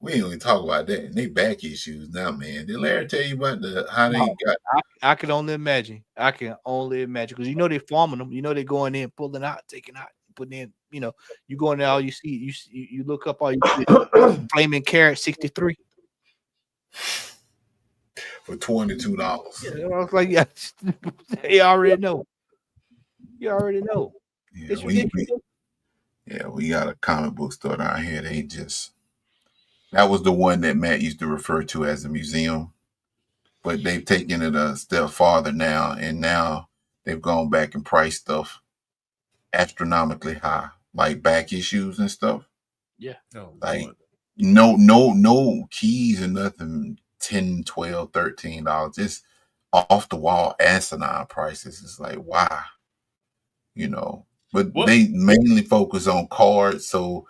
We ain't even talk about that. And they back issues now, man. Did Larry tell you about how they got? I can only imagine. Because you know they're farming them. You know they're going in, pulling out, taking out, putting in. You know, you go in there, all you see, you look up, all you see, flaming carrot 63 for $22. Yeah, I was like, yeah, they already know. You already know. Yeah, we got a comic book store down here. That was the one that Matt used to refer to as a museum, but they've taken it a step farther now, and now they've gone back and priced stuff astronomically high, like back issues and stuff. Yeah. Like no keys and nothing, $10, $12, $13. Just off the wall asinine prices. It's like, why? You know. But they mainly focus on cards, so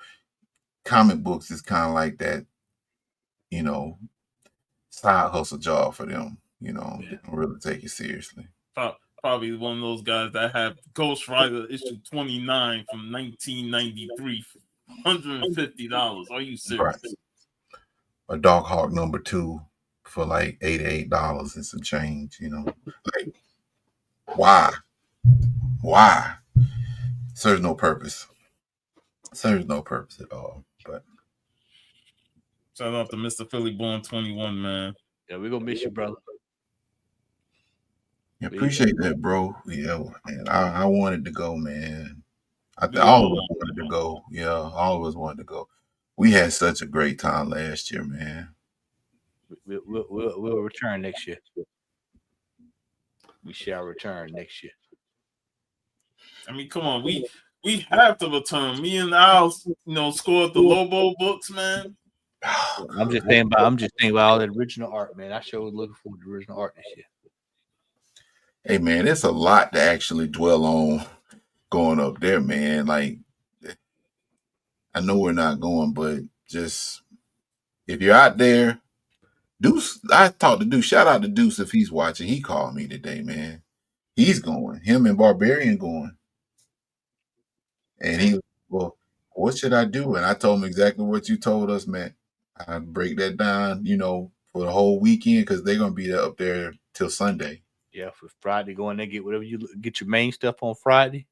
comic books is kind of like that, you know, side hustle job for them. You know, they don't really take it seriously. Probably one of those guys that have Ghost Rider issue 29 from 1993 for $150. Are you serious? Right. A Dark Hawk #2 for like $88 and some change, you know. Like, why? Serves no purpose. Serves no purpose at all. But shout out to Mr. Philly Born 21, man. Yeah, we're gonna miss you, brother. Yeah, appreciate that, bro. Yeah, and I wanted to go, man. All of us wanted to go. Yeah, all of us wanted to go. We had such a great time last year, man. We'll return next year. We shall return next year. I mean, come on, we have to return. Me and Al, scored the Lobo books, man. I'm just thinking about all the original art, man. I sure was looking forward to the original art this year. Hey, man, it's a lot to actually dwell on going up there, man. Like, I know we're not going, but just if you're out there, Deuce, I talked to Deuce. Shout out to Deuce if he's watching. He called me today, man. He's going. Him and Barbarian going. And he, well, what should I do? And I told him exactly what you told us, man. I break that down, for the whole weekend because they're gonna be up there till Sunday. Yeah, for Friday, go in there, get whatever get your main stuff on Friday.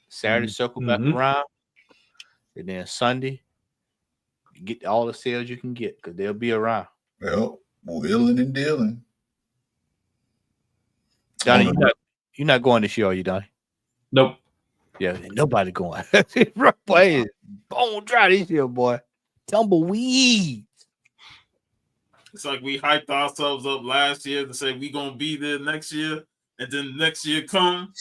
Saturday, circle back around, and then Sunday, get all the sales you can get because they'll be around. Well, wheeling and dealing. Donnie, you're not going this year, are you, Donnie? Nope. Yeah, ain't nobody going. Boy, is bone dry this year, boy. Tumbleweed. It's like we hyped ourselves up last year to say we gonna be there next year, and then next year come,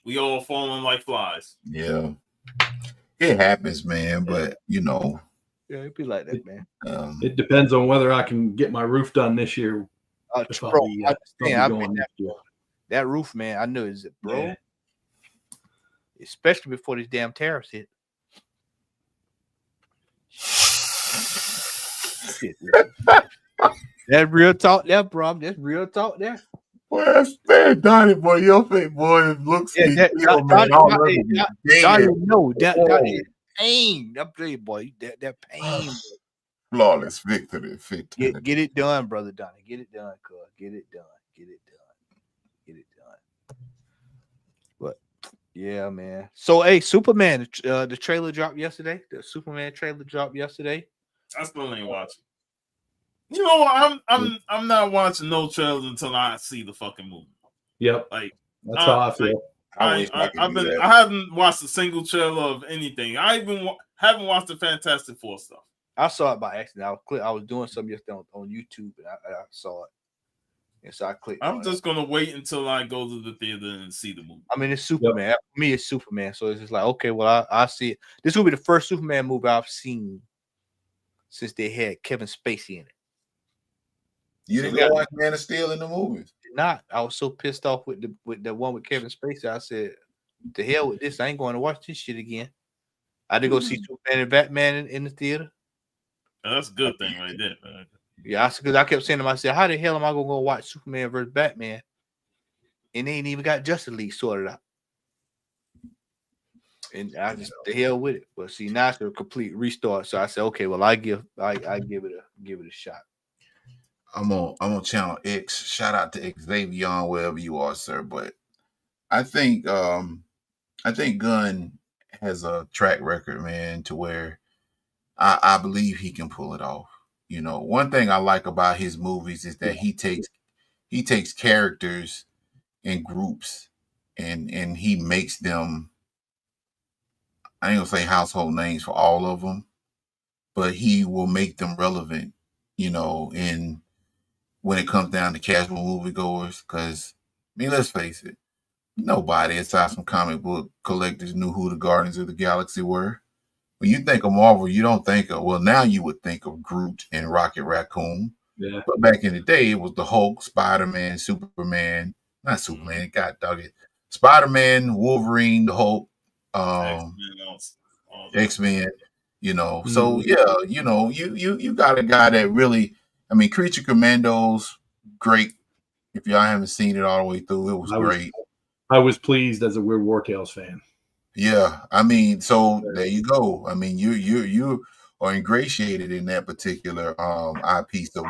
we all falling like flies. Yeah, it happens, man. But yeah, it'd be like that, man. It depends on whether I can get my roof done this year. Bro, that roof, man. I know is it, bro. Yeah. Especially before these damn tariffs hit. That real talk there, bro. That's real talk there. Well, man, Donnie, boy, your face, boy, it looks. Donnie know that is pain. I'm telling you, boy, that pain. Flawless victory. Get it done, brother Donnie. Get it done, cuz. Get it done. But yeah, man. So, hey, Superman, the trailer dropped yesterday. The Superman trailer dropped yesterday. I still ain't watching. You know what? I'm not watching no trailers until I see the fucking movie. Yep. Like that's how I feel. I haven't watched a single trailer of anything. I even haven't watched the Fantastic Four stuff. I saw it by accident. I was doing something yesterday on YouTube, and I saw it. And so I clicked. I'm just gonna wait until I go to the theater and see the movie. I mean, it's Superman. Yep. For me, it's Superman. So it's just like, okay, well, I see it. This will be the first Superman movie I've seen since they had Kevin Spacey in it. You didn't go watch Man of Steel in the movies? Not. I was so pissed off with the one with Kevin Spacey. I said, "To hell with this! I ain't going to watch this shit again." I had to go see Superman and Batman in the theater. That's a good thing right there, man. Yeah, because I kept saying to myself, "How the hell am I gonna go watch Superman versus Batman?" And they ain't even got Justice League sorted out. And I just the hell with it. But see, now it's a complete restart. So I said, okay, well, I give it a shot. I'm on Channel X. Shout out to Xavier, wherever you are, sir. But I think Gunn has a track record, man, to where I believe he can pull it off. One thing I like about his movies is that he takes characters and groups and he makes them, I ain't gonna say household names for all of them, but he will make them relevant, in when it comes down to casual moviegoers. Because, let's face it, nobody aside from comic book collectors knew who the Guardians of the Galaxy were. When you think of Marvel, you don't think of, well, now you would think of Groot and Rocket Raccoon. Yeah. But back in the day, it was the Hulk, Spider-Man, Superman, not Superman, God dog it, Spider-Man, Wolverine, the Hulk, X-Men, So yeah, you got a guy that really, Creature Commandos, great. If y'all haven't seen it all the way through, it was great. I was pleased as a Weird War Tales fan. Yeah, so there you go. You are ingratiated in that particular IP, so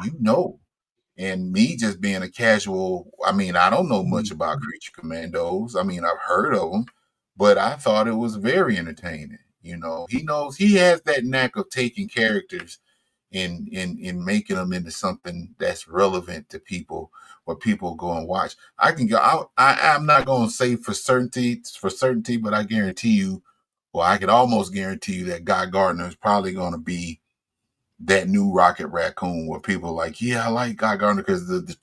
And me just being a casual, I don't know much about Creature Commandos. I've heard of them, but I thought it was very entertaining. He has that knack of taking characters and making them into something that's relevant to people, where people go and watch. I'm not going to say for certainty, but I guarantee you, I could almost guarantee you that Guy Gardner is probably going to be that new Rocket Raccoon, where people are like, yeah, I like Guy Gardner because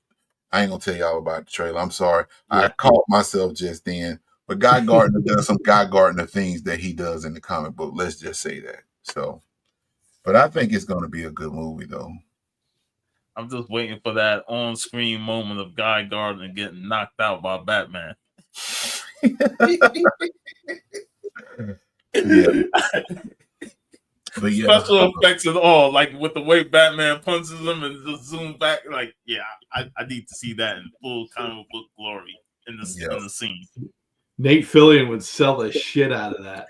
I ain't gonna tell y'all about the trailer. I'm sorry, I caught myself just then. But Guy Gardner does some Guy Gardner things that he does in the comic book. Let's just say that. So, but I think it's going to be a good movie, though. I'm just waiting for that on-screen moment of Guy Gardner getting knocked out by Batman. Yeah. But yeah, special effects and all, like with the way Batman punches him and just zoom back. Like, yeah, I need to see that in full comic book glory in the scene. Nate Fillion would sell the shit out of that.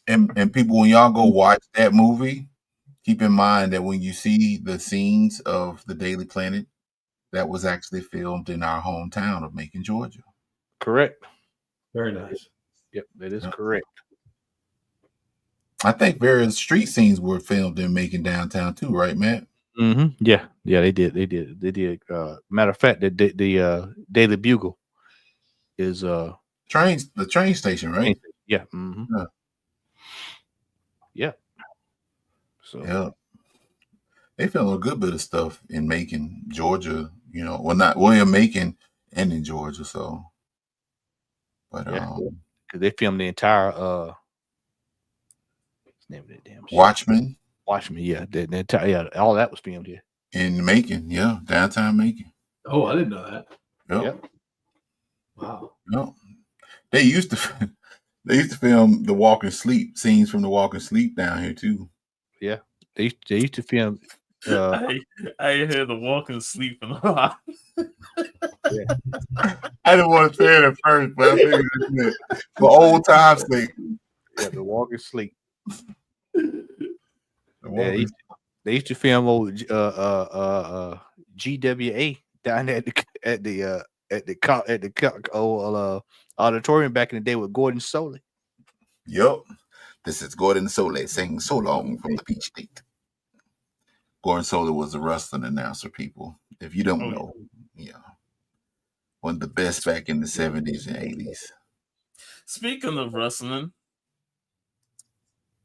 and people, when y'all go watch that movie, keep in mind that when you see the scenes of the Daily Planet, that was actually filmed in our hometown of Macon, Georgia. Correct. Very nice. Yep, that is correct. I think various street scenes were filmed in Macon downtown too, right, Matt? Mm-hmm. Yeah, they did. Matter of fact, the Daily Bugle is the train station, right? Yeah. Mm-hmm. Yeah. So yeah, they filmed a good bit of stuff in Macon, Georgia. You know, well, in Macon and in Georgia. So, but because they filmed the entire what's the name of that damn shit? Watchmen. Yeah, the entire all that was filmed here in Macon. Yeah, downtown Macon. Oh, I didn't know that. Yep. Wow. No, they used to film the Walk and Sleep scenes from the Walk and Sleep down here too. Yeah, they used to film. I hear the Walk and Sleep and a I didn't want to say it at first, but I figured it for old time's sake. Yeah, the Walk and Sleep. They used to film old GWA down at the auditorium back in the day with Gordon Soley. Yep, this is Gordon Soley singing "So Long" from the Peach State. Gordon Soley was a wrestling announcer. People, if you don't know, one of the best back in the 70s and 80s. Speaking of wrestling,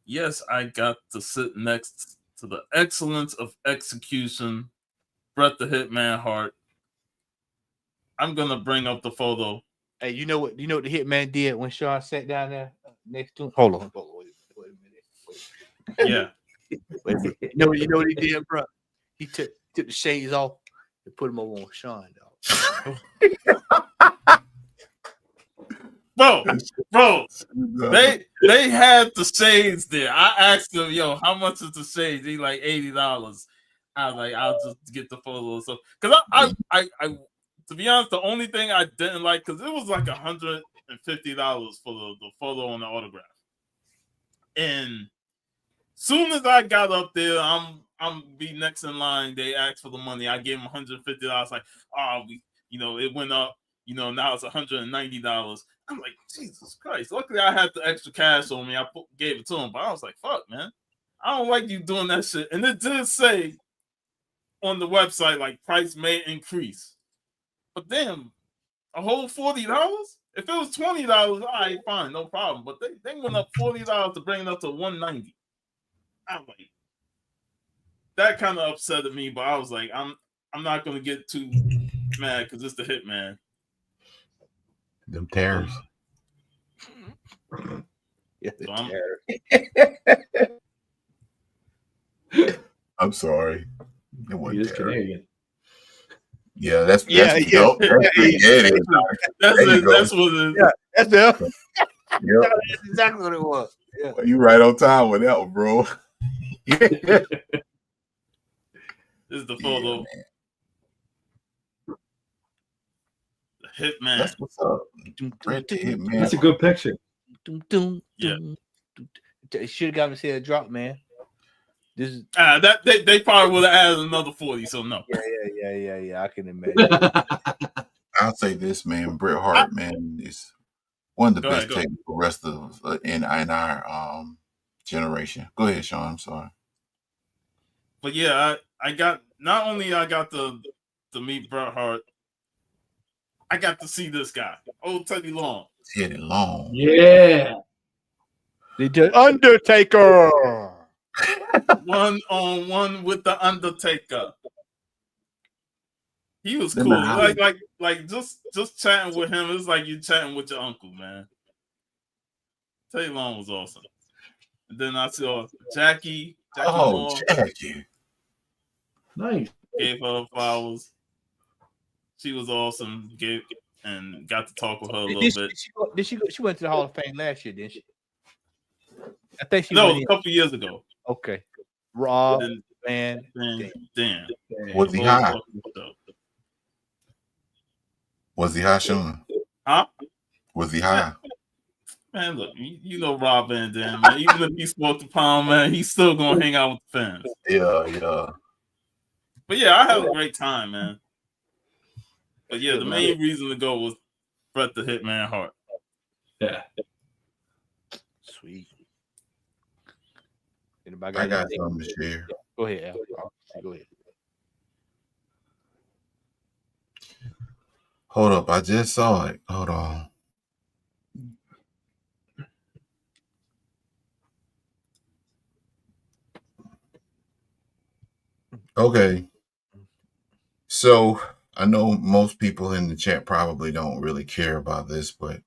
yes, I got to sit next to the excellence of execution, Bret the Hitman Hart. I'm gonna bring up the photo. Hey, you know what the Hitman did when Sean sat down there next to him? Hold on, wait a minute. Yeah. Wait a minute. You know what he did, bro? He took the shades off and put them over on Sean, dog. Bro, they had the shades there. I asked them, yo, how much is the shades? He like $80. I was like, I'll just get the photo. So, because I to be honest, the only thing I didn't like, because it was like $150 for the photo and the autograph. And soon as I got up there, I'm be next in line. They asked for the money. I gave them $150. Like, it went up. Now it's $190. I'm like, Jesus Christ. Luckily, I had the extra cash on me. I gave it to him, but I was like, fuck, man. I don't like you doing that shit. And it did say on the website, like, price may increase. But damn, a whole $40? If it was $20, all right, fine, no problem. But they went up $40 to bring it up to $190. I'm like, that kind of upset me, but I was like, I'm not gonna get too mad because it's the Hitman. Them tears. Yeah, I'm sorry. It wasn't Canadian. Yeah, that's yeah. That's what it is. Yeah, that's them. Yep. That's exactly what it was. Yeah. Well, you right on time with that one, bro. This is the photo. The Hitman. That's what's up. Bret the Hitman. That's a good picture. Yeah. Should have got me to see a drop, man. This is that they probably would have added another 40, so no. Yeah. I can imagine. I'll say this, man. Bret Hart, man, is one of the best technical wrestlers in our generation. Go ahead, Sean. I'm sorry. But yeah, I got not only I got to meet Bret Hart, I got to see this guy, old Teddy Long. Teddy Long. Yeah. The Undertaker. 1-on-1 with the Undertaker. He was cool. Like just chatting with him. It's like you chatting with your uncle, man. Teddy Long was awesome. And then I saw Jackie. Oh, Jackie. Nice. Gave her flowers. She was awesome. Got to talk with her a little bit. Did she go? She went to the Hall of Fame last year, didn't she? I think she No, went a in. couple years ago. Okay. Rob And Van then, Dam. damn. Was he Whole high? fucking show. Was he high, Sean? Huh? Was he high? Man, look, you know Rob Van Dam, man. Even if he smoked a pound, man, he's still gonna hang out with the fans. Yeah. But yeah, I had a great time, man. But yeah, the main reason to go was Bret the Hitman Hart. Yeah. Sweet. Anybody I got anything? something to share. Go ahead, Al. Go ahead. Hold up, I just saw it. Hold on. Okay. So I know most people in the chat probably don't really care about this, but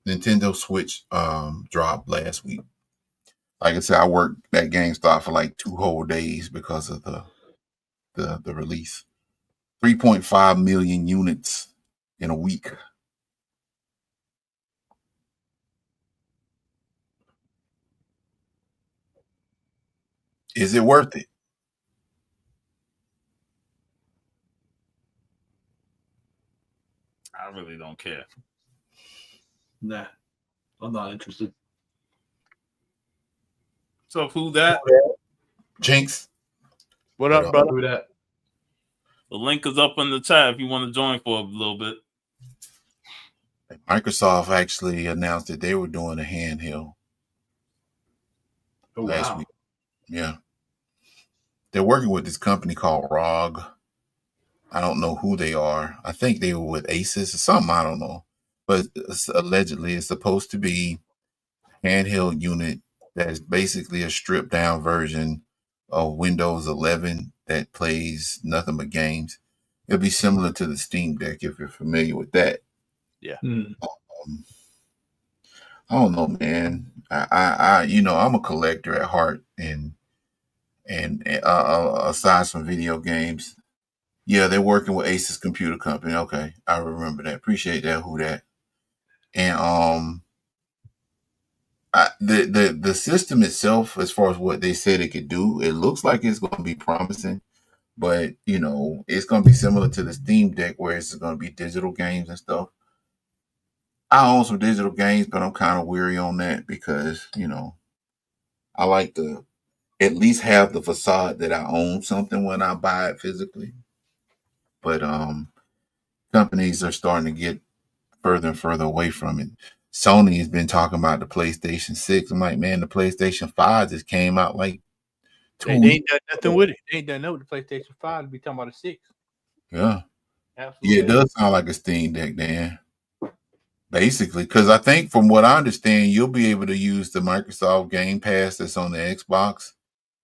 Nintendo Switch dropped last week. Like I said, I worked at GameStop for like 2 whole days because of the release. 3.5 million units in a week. Is it worth it? I really don't care. Nah, I'm not interested. So who that? Jinx. What up, brother? Who that? The link is up in the chat if you want to join for a little bit. Microsoft actually announced that they were doing a handheld last week. Yeah. They're working with this company called ROG. I don't know who they are. I think they were with Asus or something. I don't know. But allegedly, it's supposed to be a handheld unit that's basically a stripped down version of Windows 11 that plays nothing but games. It'll be similar to the Steam Deck if you're familiar with that. Yeah. I don't know, man. I I'm a collector at heart, and aside from video games, yeah, they're working with Asus Computer Company. Okay, I remember that. Appreciate that. Who that? And the system itself, as far as what they said it could do, it looks like it's going to be promising. But it's going to be similar to the Steam Deck, where it's going to be digital games and stuff. I own some digital games, but I'm kind of weary on that because I like to at least have the facade that I own something when I buy it physically. But companies are starting to get further and further away from it. Sony has been talking about the PlayStation 6. I'm like, man, the PlayStation 5 just came out like 2 They weeks. ain't done nothing with it. They ain't done nothing with the PlayStation 5 to be talking about a 6. Yeah. Absolutely. Yeah, it does sound like a Steam Deck, Dan. Basically, because I think from what I understand, you'll be able to use the Microsoft Game Pass that's on the Xbox,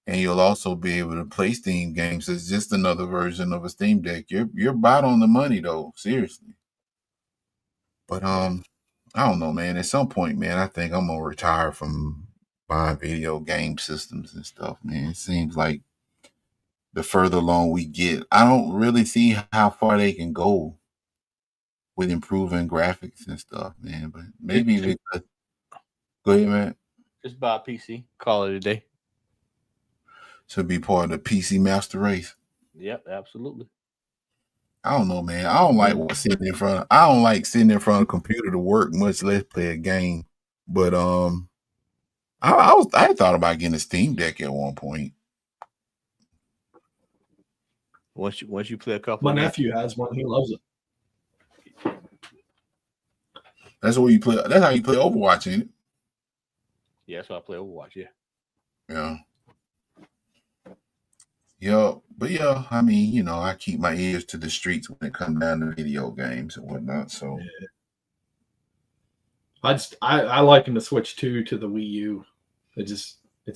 and you'll also be able to play Steam games. It's just another version of a Steam Deck. You're about on the money though, seriously. But I don't know, man. At some point, man, I think I'm gonna retire from buying video game systems and stuff, man. It seems like the further along we get, I don't really see how far they can go with improving graphics and stuff, man. But maybe we could. Go ahead, man. Just buy a PC. Call it a day. To be part of the PC master race. Yep, absolutely. I don't know, man. I don't like sitting in front of a computer to work, much less play a game. But I thought about getting a Steam Deck at one point. Once you play a couple. My nephew has one. He loves it. That's what you play. That's how you play Overwatch, ain't it? Yeah, that's why I play Overwatch. Yeah. Yeah. Yeah, but yeah, I mean, I keep my ears to the streets when it comes down to video games and whatnot. So I liken the Switch 2 to the Wii U. It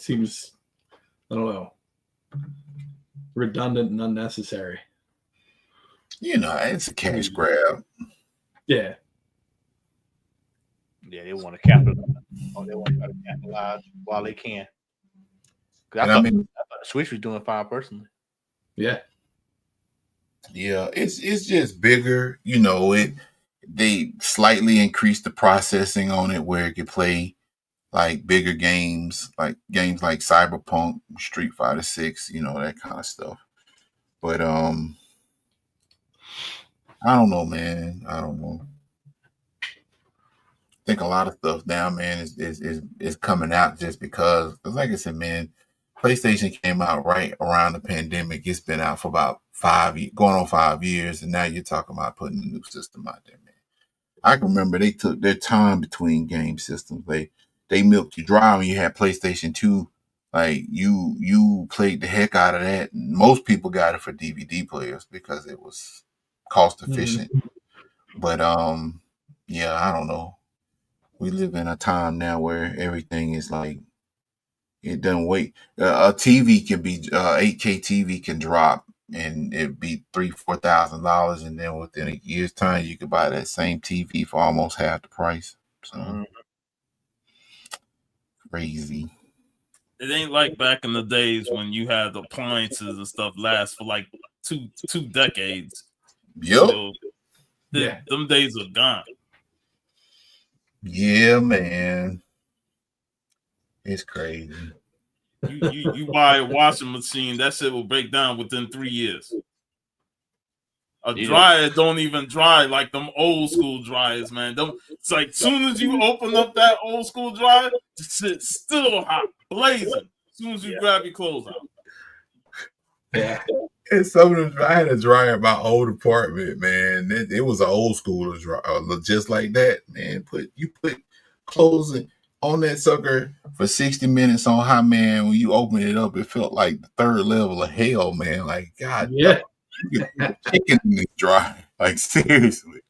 seems, I don't know, redundant and unnecessary. It's a cash grab. Yeah. Yeah, they want to capitalize. Or they want to try to capitalize while they can. I thought the Switch was doing fine personally. Yeah. Yeah, it's just bigger. They slightly increased the processing on it where it could play like bigger games like Cyberpunk, Street Fighter 6, that kind of stuff. But I don't know, man. I don't know. I think a lot of stuff now, man, is coming out just because, like I said, man, PlayStation came out right around the pandemic. It's been out for about 5 years, and now you're talking about putting a new system out there, man. I can remember they took their time between game systems. They milked you dry when you had PlayStation 2. Like you played the heck out of that. And most people got it for DVD players because it was cost efficient. But yeah, I don't know. We live in a time now where everything is like it doesn't wait. A TV can be 8K TV can drop and it'd be $3,000-$4,000, and then within a year's time you could buy that same TV for almost half the price. So crazy. It ain't like back in the days when you had appliances and stuff last for like two decades. Yep. So, them days are gone. Yeah, man. It's crazy. You buy a washing machine, that shit will break down within 3 years. A dryer don't even dry like them old school dryers, man. It's like soon as you open up that old school dryer, it's still hot, blazing. As soon as you grab your clothes out. Yeah. And some of them, I had a dryer in my old apartment, man. It was an old school dryer, just like that, man. You put clothes on that sucker for 60 minutes on high, man. When you open it up, it felt like the third level of hell, man. Like, God, yeah. You get chicken in this dryer. Like, seriously.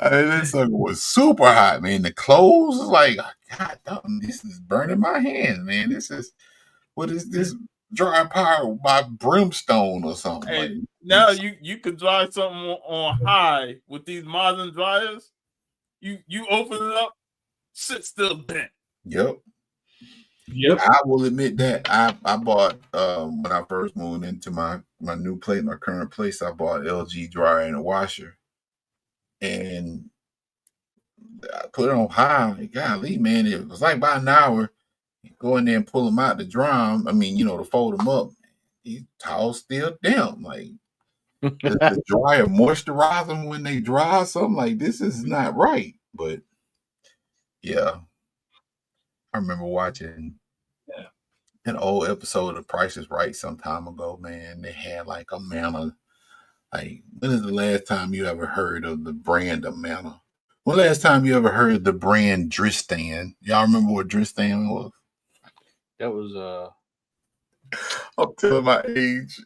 That sucker was super hot, man. The clothes was like, God, this is burning my hands, man. What is this? Dry power by brimstone or something. Hey, like, now you could dry something on high with these modern dryers. You open it up, shit still bent. Yep. I will admit that I bought when I first moved into my new place, my current place, I bought LG dryer and a washer, and I put it on high. Golly, man, it was like about an hour. Go in there and pull them out to dry them. I mean, to fold them up. These towels still damp. Like, the dryer moisturize them when they dry. Something like this is not right. But yeah, I remember watching an old episode of The Price is Right some time ago. Man, they had like a manna. Like, when is the last time you ever heard of the brand of manna? When last time you ever heard the brand Dristan? Y'all remember what Dristan was? That was I'm telling my age.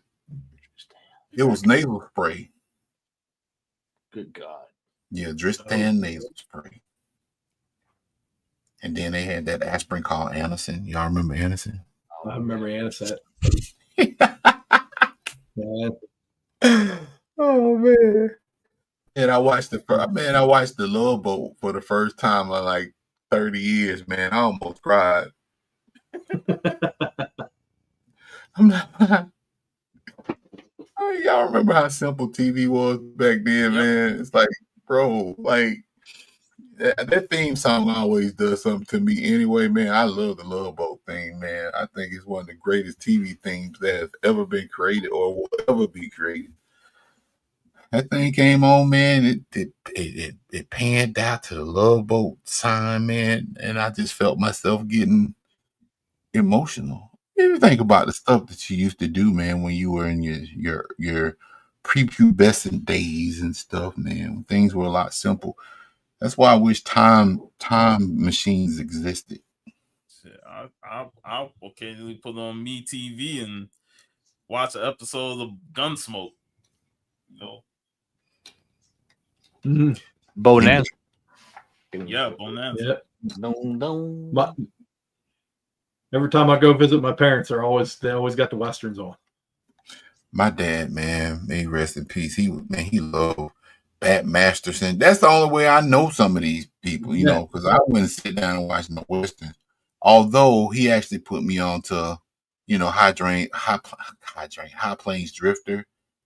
It was nasal spray. Good God. Yeah, Dristan nasal spray. And then they had that aspirin called Anacin. Y'all remember Anacin? I remember Anacin. Oh man. And I watched the Love Boat for the first time in like 30 years, man. I almost cried. I'm not. Y'all remember how simple TV was back then, man? It's like, bro, like that theme song always does something to me anyway, man. I love the Love Boat theme, man. I think it's one of the greatest TV themes that has ever been created or will ever be created. That thing came on, man. It panned out to the Love Boat sign, man, and I just felt myself getting emotional. You think about the stuff that you used to do, man, when you were in your prepubescent days and stuff, man. Things were a lot simple. That's why I wish time machines existed. I'll occasionally put on MeTV and watch an episode of Gunsmoke. Bonanza. Yeah, Bonanza. Yeah. Every time I go visit my parents, they always got the westerns on. My dad, man, may he rest in peace. He loved Bat Masterson. That's the only way I know some of these people, because I wouldn't sit down and watch no westerns. Although he actually put me on to, High Plains Drifter,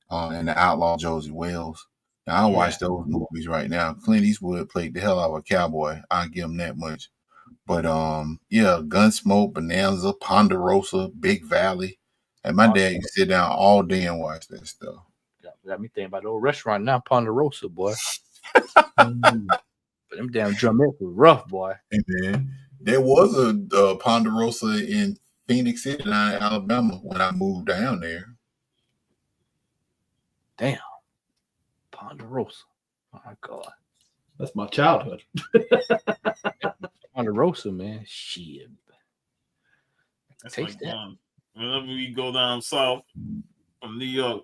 and the Outlaw Josie Wells. Now I watch those movies right now. Clint Eastwood played the hell out of a cowboy. I'll give him that much. But yeah, Gunsmoke, Bonanza, Ponderosa, Big Valley. And my dad used to sit down all day and watch that stuff. Got me thinking about the old restaurant now, Ponderosa, boy. Mm. But them damn drumettes was rough, boy. And then there was a Ponderosa in Phoenix City, down in Alabama, when I moved down there. Damn. Ponderosa. Oh my God. That's my childhood. Ponderosa, man. Shit. That's Taste like that. going. Whenever we go down south from New York,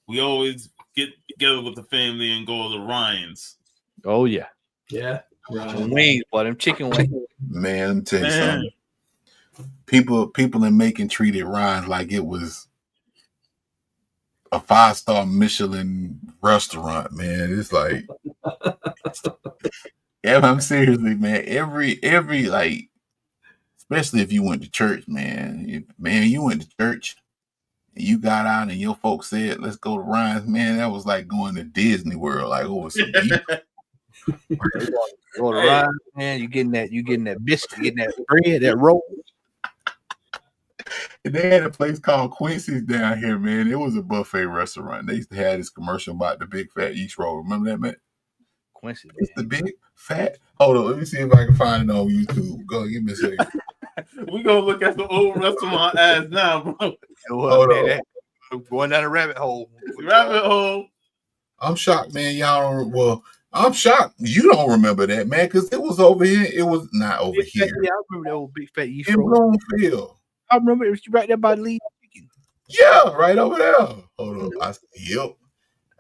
we always get together with the family and go to Ryan's. Oh yeah. Yeah. Them wings, boy. Them chicken wings. Man, let me tell you something. People in Macon treated Ryan's like it was a 5-star Michelin restaurant, man. It's like, yeah, I'm seriously, man. Every like, especially if you went to church, man. You went to church and you got out and your folks said, "Let's go to Ryan's," man. That was like going to Disney World, like over some beef. Go to Ryan's, man. You getting that biscuit, getting that bread, that roll. And they had a place called Quincy's down here, man. It was a buffet restaurant. They used to have this commercial about the big fat East Roll. Remember that, man? Quincy. It's the big fat. Hold on, let me see if I can find it on YouTube. Go, give me a second. We gonna look at the old restaurant ads now, bro. Hold on. Going down a rabbit hole. Rabbit hole. I'm shocked, man. Y'all don't. Well, I'm shocked you don't remember that, man, because it was over here. It was not over here. Yeah, I remember that old big fat East In Roll. Bloomfield. I remember it was right there by Lee Chicken. Yeah, right over there. Hold on. Yep.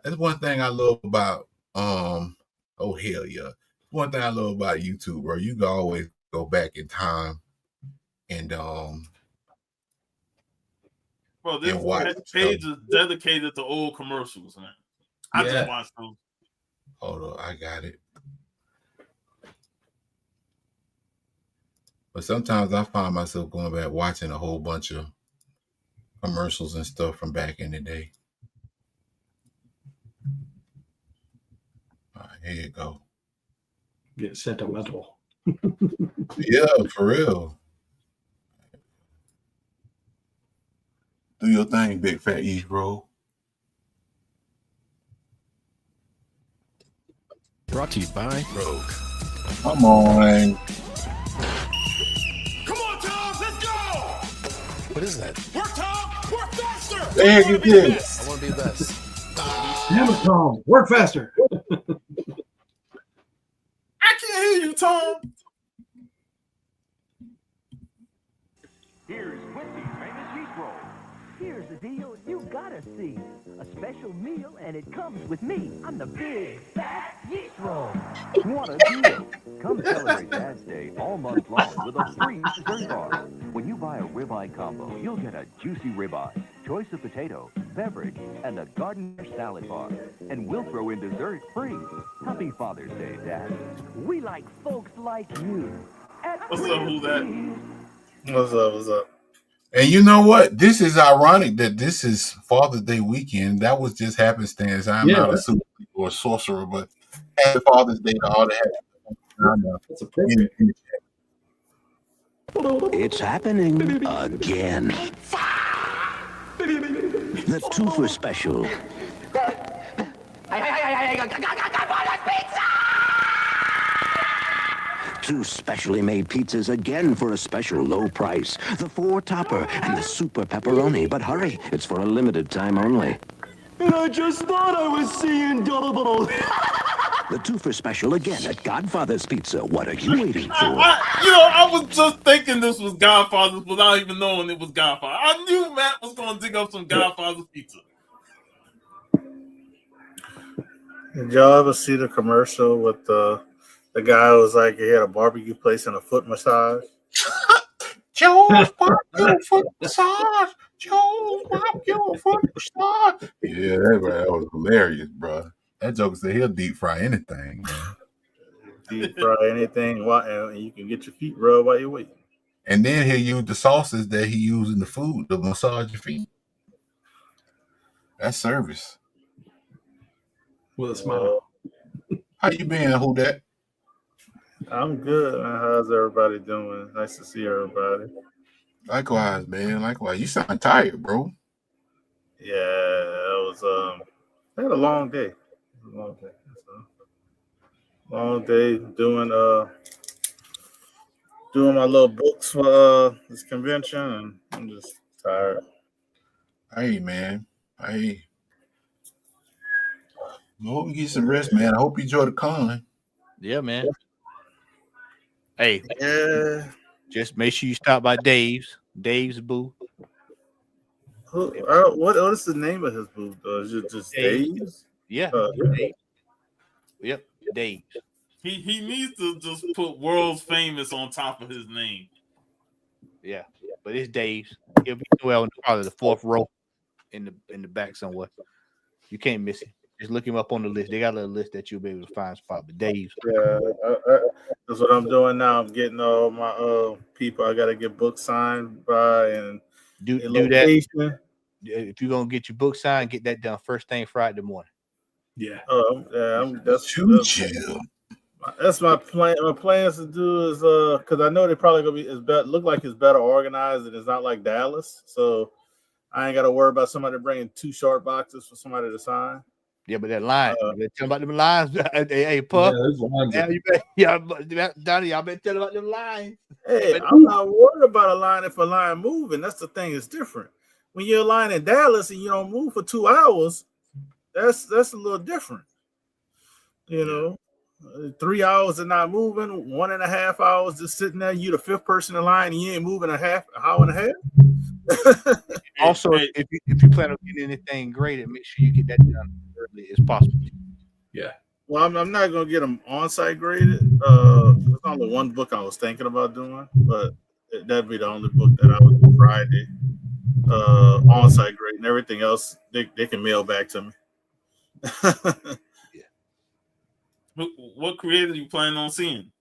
That's one thing I love about oh hell yeah. One thing I love about YouTube, bro. You can always go back in time and Bro, this and watch page is dedicated to old commercials, man. I Yeah. just watched those. Hold on, I got it. But sometimes I find myself going back watching a whole bunch of commercials and stuff from back in the day. All right, here you go. Get sentimental. Yeah, for real. Do your thing, big fat East Roll. Brought to you by Rogue. Come on. Come on, Tom, let's go! What is that? Work, Tom! Work faster! There you go. I want to be the best. Damn it, Tom. Work faster. I can't hear you, Tom. Here's Whitney's famous yeast roll. Here's the deal you gotta see. A special meal and it comes with me. I'm the big fat yeast roll. What a deal. Come celebrate Dad's Day all month long with a free dessert bar. When you buy a ribeye combo, you'll get a juicy ribeye, choice of potato, beverage, and a garden salad bar. And we'll throw in dessert free. Happy Father's Day, Dad. We like folks like you. What's up, who that? What's up? What's up? And you know what? This is ironic that this is Father's Day weekend. That was just happenstance. I'm not a super or a sorcerer, but happy Father's Day to all that. It's happening again. The twofer special. Two specially made pizzas again for a special low price. The 4-topper and the super pepperoni. But hurry, it's for a limited time only. And I just thought I was seeing double. The twofer special again at Godfather's Pizza. What are you waiting for? I was just thinking this was Godfather's without even knowing it was Godfather. I knew Matt was going to dig up some Godfather's pizza. Did y'all ever see the commercial with the guy who was like he had a barbecue place and a foot massage? Joe's barbecue foot massage. Joe's barbecue foot massage. Yeah, that was hilarious, bro. That joke said he'll deep fry anything, man. Deep fry anything, and you can get your feet rubbed while you're waiting. And then he'll use the sauces that he used in the food to massage your feet. That's service. With a smile. How you been? Who that? I'm good, man. How's everybody doing? Nice to see everybody. Likewise, man. Likewise. You sound tired, bro. Yeah, it was I had a long day. Long day doing my little books for this convention, and I'm just tired. Hey, man. Hey. I hope you get some rest, man. I hope you enjoy the con. Yeah, man. Hey, Yeah. just make sure you stop by Dave's booth. What is the name of his booth? Is it just Dave's? Yeah. Dave. Yep, Dave's. He needs to just put world's famous on top of his name. Yeah, but it's Dave's. He'll be probably the fourth row in the back somewhere. You can't miss it. Just look him up on the list. They got a little list that you'll be able to find spot. But Dave's. Yeah, that's what I'm doing now. I'm getting all my people I gotta get books signed by and do that. If you're gonna get your book signed, get that done first thing Friday morning. Yeah. That's my plan. My plans to do is because I know they probably gonna be look like it's better organized and it's not like Dallas, so I ain't got to worry about somebody bringing 2 short boxes for somebody to sign. Yeah, but that line, you better tell about them lines. Hey, Puff. Donnie, y'all better tell about them lines. Hey, I'm not worried about a line if a line moving. That's the thing. It's different. When you're a line in Dallas and you don't move for 2 hours, that's a little different. You know, 3 hours and not moving, 1.5 hours just sitting there. You the 5th person in line and you ain't moving an hour and a half. Also, if you plan on getting anything graded, make sure you get that done early as possible. Yeah. Well, I'm not gonna get them on-site graded. There's only one book I was thinking about doing, but that'd be the only book that I would do Friday. On-site grade and everything else they can mail back to me. What creator you planning on seeing?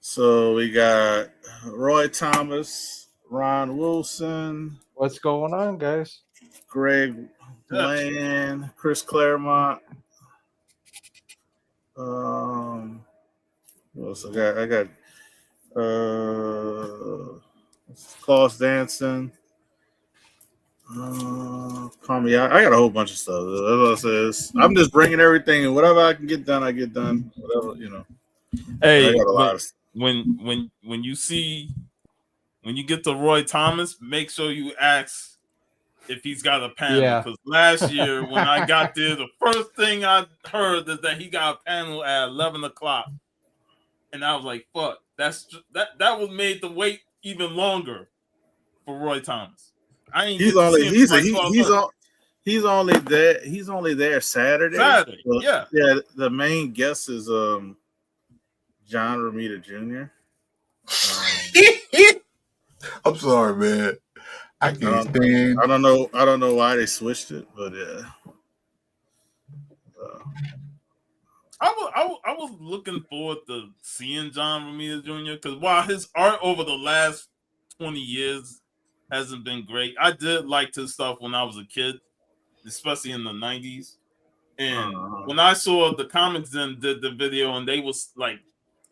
So we got Roy Thomas, Ron Wilson. What's going on, guys? Greg Land, Chris Claremont. What else I got? I got Klaus Danson. I got a whole bunch of stuff. I'm just bringing everything, and whatever I can get done, I get done. Whatever, you know. Hey, I got a lot of stuff. when you get to Roy Thomas, make sure you ask if he's got a panel. Because last year when I got there, the first thing I heard is that he got a panel at 11 o'clock, and I was like, "Fuck, that was made to wait even longer for Roy Thomas." He's only there Saturday. Saturday, So, yeah. The main guest is John Romita Jr. I'm sorry, man. I can't stand. I don't know why they switched it, but yeah. I was looking forward to seeing John Romita Jr. because while his art over the last 20 years hasn't been great, I did like his stuff when I was a kid, especially in the 90s. And when I saw the Comics Den did the video and they was like,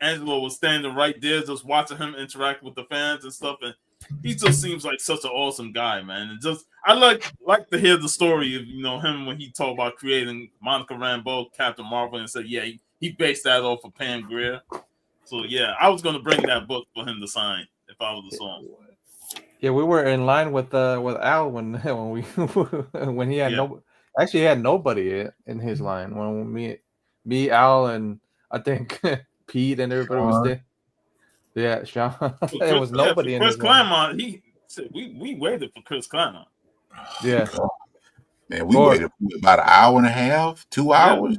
Angelo was standing right there just watching him interact with the fans and stuff, and he just seems like such an awesome guy, man. And just I like to hear the story of him when he talked about creating Monica Rambeau, Captain Marvel, and said he based that off of Pam Grier. So yeah, I was gonna bring that book for him to sign if I was the song. Yeah, we were in line with Al when he had he had nobody in his line when me Al and I think Pete and everybody was there. Yeah, Sean. There was nobody in Chris his line. Claremont. He said we waited for Chris Claremont. Yeah, man, we waited for about an hour and a half, 2 hours.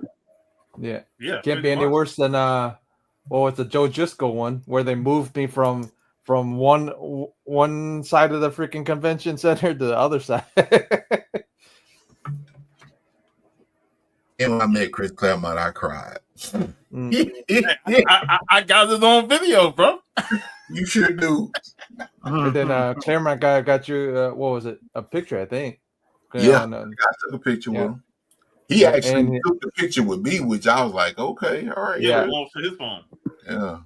Yeah, yeah. Can't be any worse than it's a Joe Gisco one where they moved me from one side of the freaking convention center to the other side. And when I met Chris Claremont, I cried. I got it on video, bro. You sure do. And then Claremont guy got you. What was it? A picture, I think. Yeah, I took a picture with him. He actually And- took the picture with me, which I was like, okay, all right. Yeah, Yeah. off his phone. Yeah.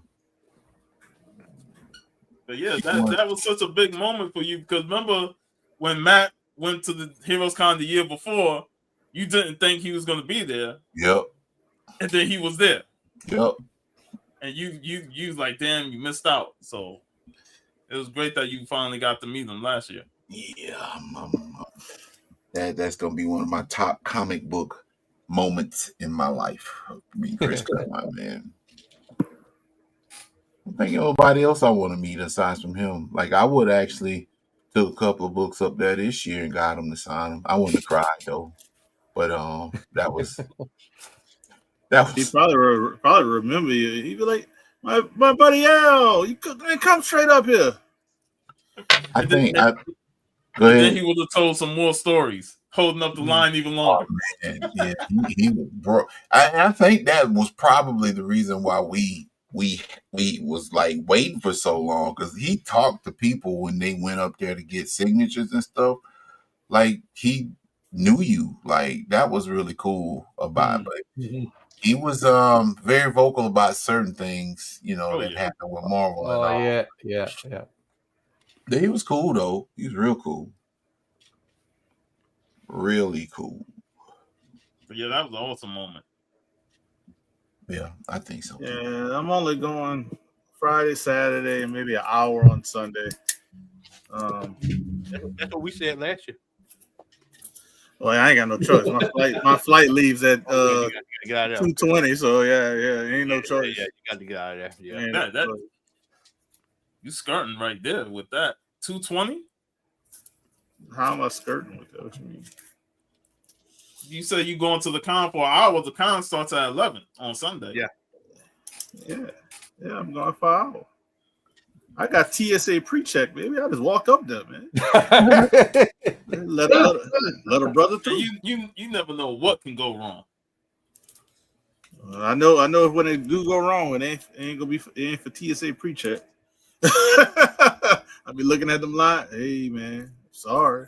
But yeah, that was such a big moment for you because remember when Matt went to the Heroes Con the year before, you didn't think he was going to be there, Yep. and then he was there, Yep. and you was like, damn, you missed out. So it was great that you finally got to meet him last year. Yeah. That's gonna be one of my top comic book moments in my life. Meet Chris Claremont, man. I think nobody else I want to meet aside from him. Like I would actually took a couple of books up there this year and got him to sign them. I wouldn't have cried though, but that was He probably remember you. He'd be like, my buddy Al, you come straight up here. I think And go ahead. then he would have told some more stories, holding up the line even longer. And yeah, he bro. I think that was probably the reason why we was like waiting for so long because he talked to people when they went up there to get signatures and stuff. Like he knew you. Like that was really cool about it. But he was very vocal about certain things, that happened with Marvel. Oh and all. yeah. He was cool though. He was real cool. Really cool. But yeah, that was an awesome moment. Yeah, I think so. Yeah, I'm only going Friday, Saturday, and maybe an hour on Sunday. That's what we said last year. Well, I ain't got no choice. My flight leaves at You gotta get out of there. 2:20. So yeah, ain't no choice. Yeah, you got to get out of there. Yeah. Ain't no That choice. you skirting right there with that 220. How am I skirting with that? What you mean? You say you going to the con for an hour. The con starts at 11 on Sunday. Yeah, I'm going for an hour. I got TSA pre-check, baby. I just walk up there, man. let a brother through. You never know what can go wrong. I know when they do go wrong, it ain't for TSA pre-check. I'll be looking at them like, hey man, sorry.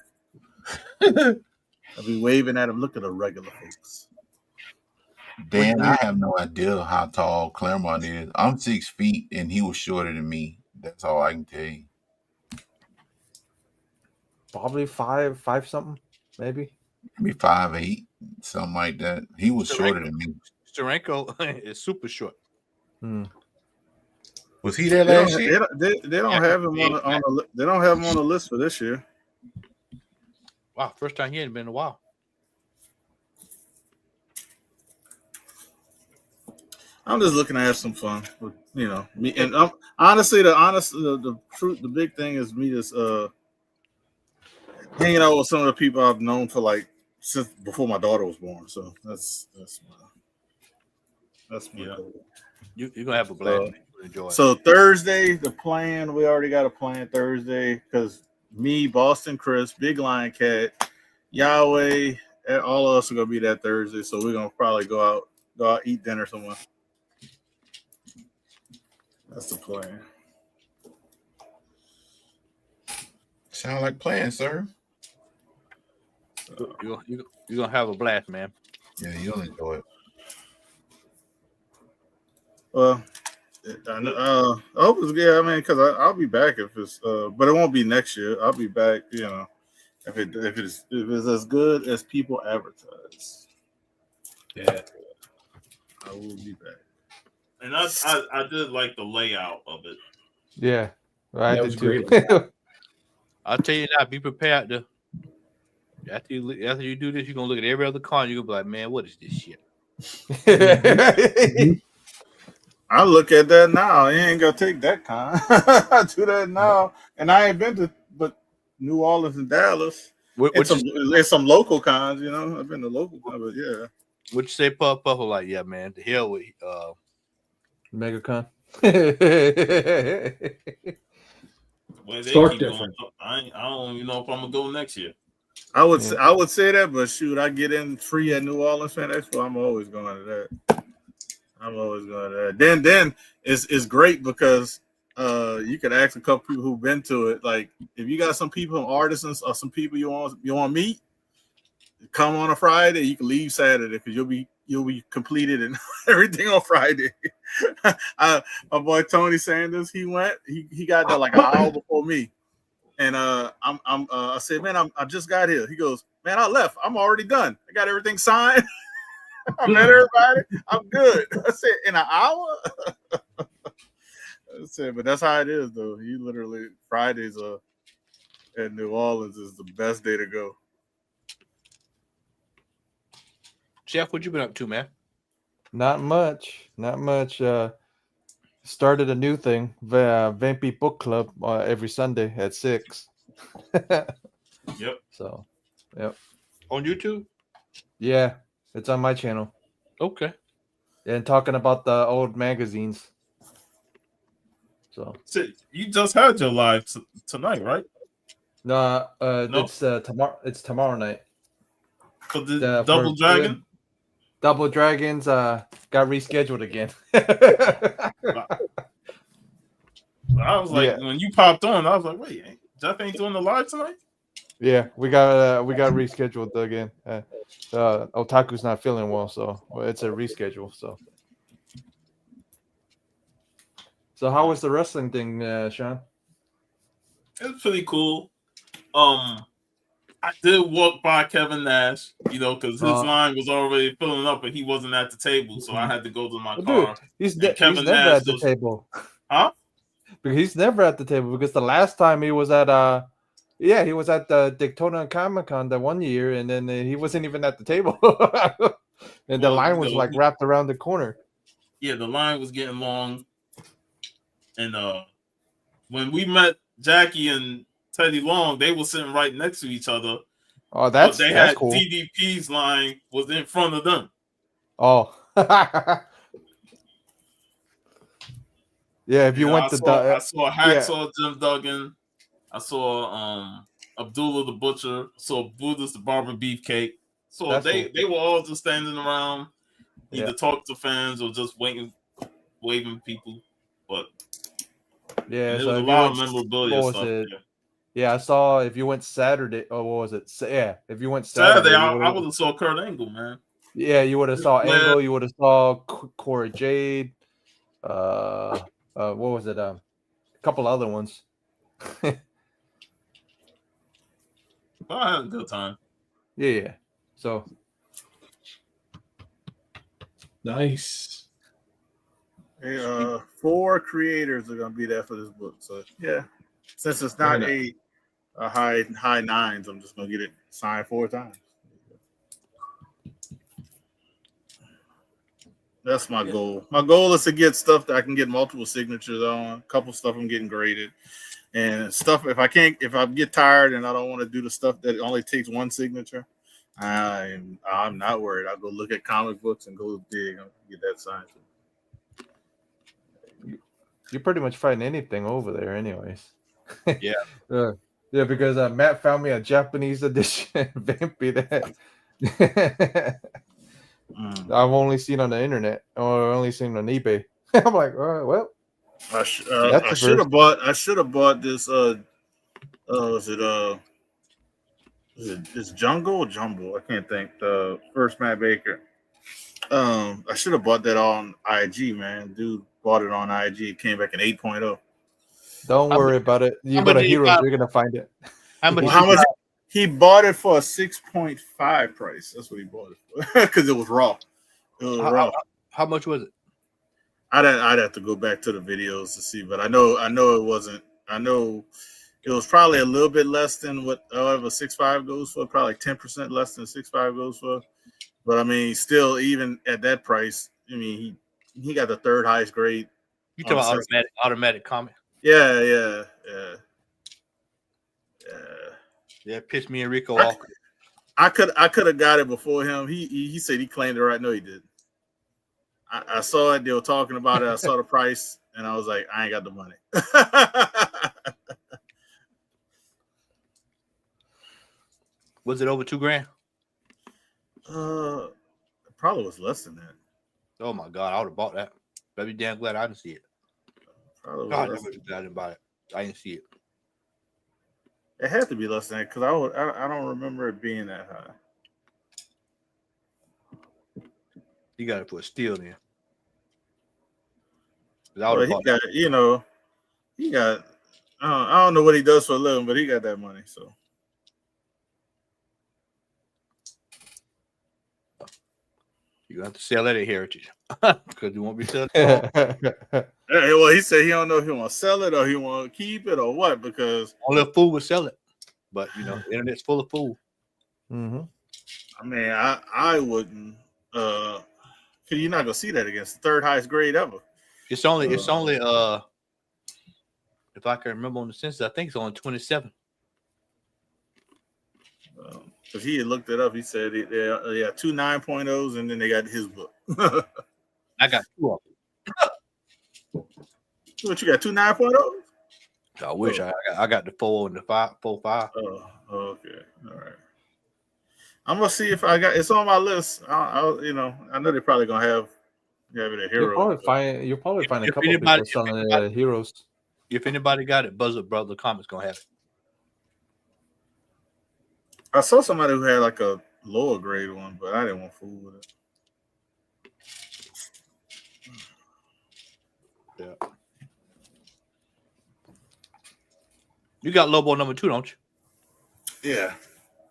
I'll be waving at them. Look at the regular folks. Dan, I have no idea how tall Claremont is. I'm 6 feet and he was shorter than me. That's all I can tell you. Probably five something, maybe. Maybe 5'8", something like that. He was shorter than me. Steranko is super short. Was he there last year? They don't have him they don't have him on the list for this year. Wow, first time he hadn't been in a while. I'm just looking to have some fun with, me. And honestly, the big thing is me just hanging out with some of the people I've known for like since before my daughter was born. So that's my goal. You're gonna have a blast. Enjoy. So Thursday, the plan, we already got a plan Thursday because me, Boston Chris, Big Lion Cat, Yahweh, all of us are gonna be that Thursday. So we're gonna probably go out, eat dinner somewhere. That's the plan. Sound like plan, sir. You're gonna have a blast, man. Yeah, you'll enjoy it. Well, I hope it's good. I mean, because I'll be back if it's, but it won't be next year. I'll be back. If it's as good as people advertise. Yeah, I will be back. And I did like the layout of it. Yeah, I That was did too. great. I'll tell you now. Be prepared to. After you do this, you're gonna look at every other con. You're gonna be like, man, what is this shit? I look at that now. You ain't gonna take that con. I do that now, and I ain't been to but New Orleans and Dallas. There's some local cons, I've been to local cons, but yeah. What you say, Puff? Like, yeah, man. The hell with MegaCon. Well, they Start keep different. going. I don't even know if I'm gonna go next year. I would say that, but shoot, I get in free at New Orleans Fan Expo. I'm always going to that. Then it's great because you can ask a couple people who've been to it. Like if you got some people, artisans, or some people you want to meet, come on a Friday. You can leave Saturday because you'll be completed and everything on Friday. My boy Tony Sanders, he got there like an hour before me, and I said, man, I just got here. He goes, man, I left. I'm already done. I got everything signed. I met everybody. I'm good. I said, in an hour. I said, but that's how it is, though. You literally Fridays in New Orleans is the best day to go. Jeff, what you been up to, man? Not much. Started a new thing, Vampy Book Club, every Sunday at 6. Yep. So, yep. On YouTube? Yeah, it's on my channel. Okay. And talking about the old magazines. So you just had your live tonight, right? No, No? it's tomorrow. It's tomorrow night. For the Double Dragon? Double Dragons got rescheduled again. I was like, when you popped on, I was like, wait, Jeff ain't doing the live tonight? Yeah, we got rescheduled again. Otaku's not feeling well, so it's a reschedule. So how was the wrestling thing, Sean? It was pretty cool. I did walk by Kevin Nash, because his line was already filling up, and he wasn't at the table, so I had to go to my car. Dude, he's Kevin never Nash at the table. Huh? Because he's never at the table. Because the last time he was at he was at the Daytona Comic-Con that one year, and then he wasn't even at the table. And the line was like wrapped around the corner. Yeah, the line was getting long. And when we met Jackie and Teddy Long, they were sitting right next to each other. Oh, that's cool. DDP's line was in front of them. Oh. Yeah, if you went I to saw Hacksaw Jim Duggan. I saw Abdullah the Butcher. Saw Buddhist the Barber Beefcake. So That's they cool. were all just standing around, either talk to fans or just waving people. But yeah, there so was a if lot of you went- memorabilia what was stuff. it? Yeah. Yeah, I saw if you went Saturday. Oh, what was it? Yeah, if you went Saturday, Saturday, you I would have saw Kurt Angle, man. Yeah, you would have saw Yeah. Angle. You would have saw Cora Jade. What was it? A couple other ones. But I had a good time. Yeah. So nice. Hey, 4 creators are gonna be there for this book. So yeah, since it's not Very a high 9s, I'm just gonna get it signed 4 times. That's my goal. My goal is to get stuff that I can get multiple signatures on. A couple stuff I'm getting graded, and stuff if I get tired and I don't want to do the stuff that only takes 1 signature, I'm not worried. I'll go look at comic books and go dig and get that signed. you pretty much find anything over there, anyways. Yeah. Yeah, because Matt found me a Japanese edition Vampy that I've only seen on the internet or only seen on eBay. I'm like, all right, well, I should have bought this. Is Jungle or Jumble? I can't think. The first Matt Baker. I should have bought that on IG, man. Dude bought it on IG. It came back in 8.0. Don't worry about it. You go to Heroes, you're gonna find it. How much? He bought it for a 6.5 price. That's what he bought it for because it was raw. It was raw. How much was it? I'd have to go back to the videos to see, but I know it wasn't. I know it was probably a little bit less than what however 6.5 goes for. Probably like 10% less than 6.5 goes for. But I mean, still, even at that price, I mean, he got the 3rd highest grade. You talking about automatic comment? Yeah. Yeah, pissed me and Rico off. I could have got it before him. He said he claimed it right. No, he didn't. I saw it. They were talking about it. I saw the price, and I was like, I ain't got the money. Was it over $2,000? It probably was less than that. Oh my god, I would have bought that. But I'd be damn glad I didn't see it. Probably God, less I didn't buy it. I didn't see it. It had to be less than that because I don't remember it being that high. You got to put steel in. Well, he got, he got. I don't know what he does for a living, but he got that money. So You have to sell that at Heritage because you won't be selling. Well, he said he don't know if he want to sell it or he want to keep it or what, because only a fool would sell it. But the internet's full of fools. Mm-hmm. I mean, I wouldn't. Cause you're not gonna see that against the third highest grade ever. It's only if I can remember on the census, I think it's only 27. Because he had looked it up. He said they got 2 9.0s and then they got his book. I got 2 of them. What you got? 2 9.0s? I wish I got the 4 and the 5. Oh, okay. All right. I'm gonna see if I got. It's on my list. I know they're probably gonna have it at Hero. You'll probably find a couple people selling it at Heroes. If anybody got it, Buzz Up Brother Comics gonna have it. I saw somebody who had like a lower grade one, but I didn't want to fool with it. Yeah. You got Lobo number 2, don't you? Yeah.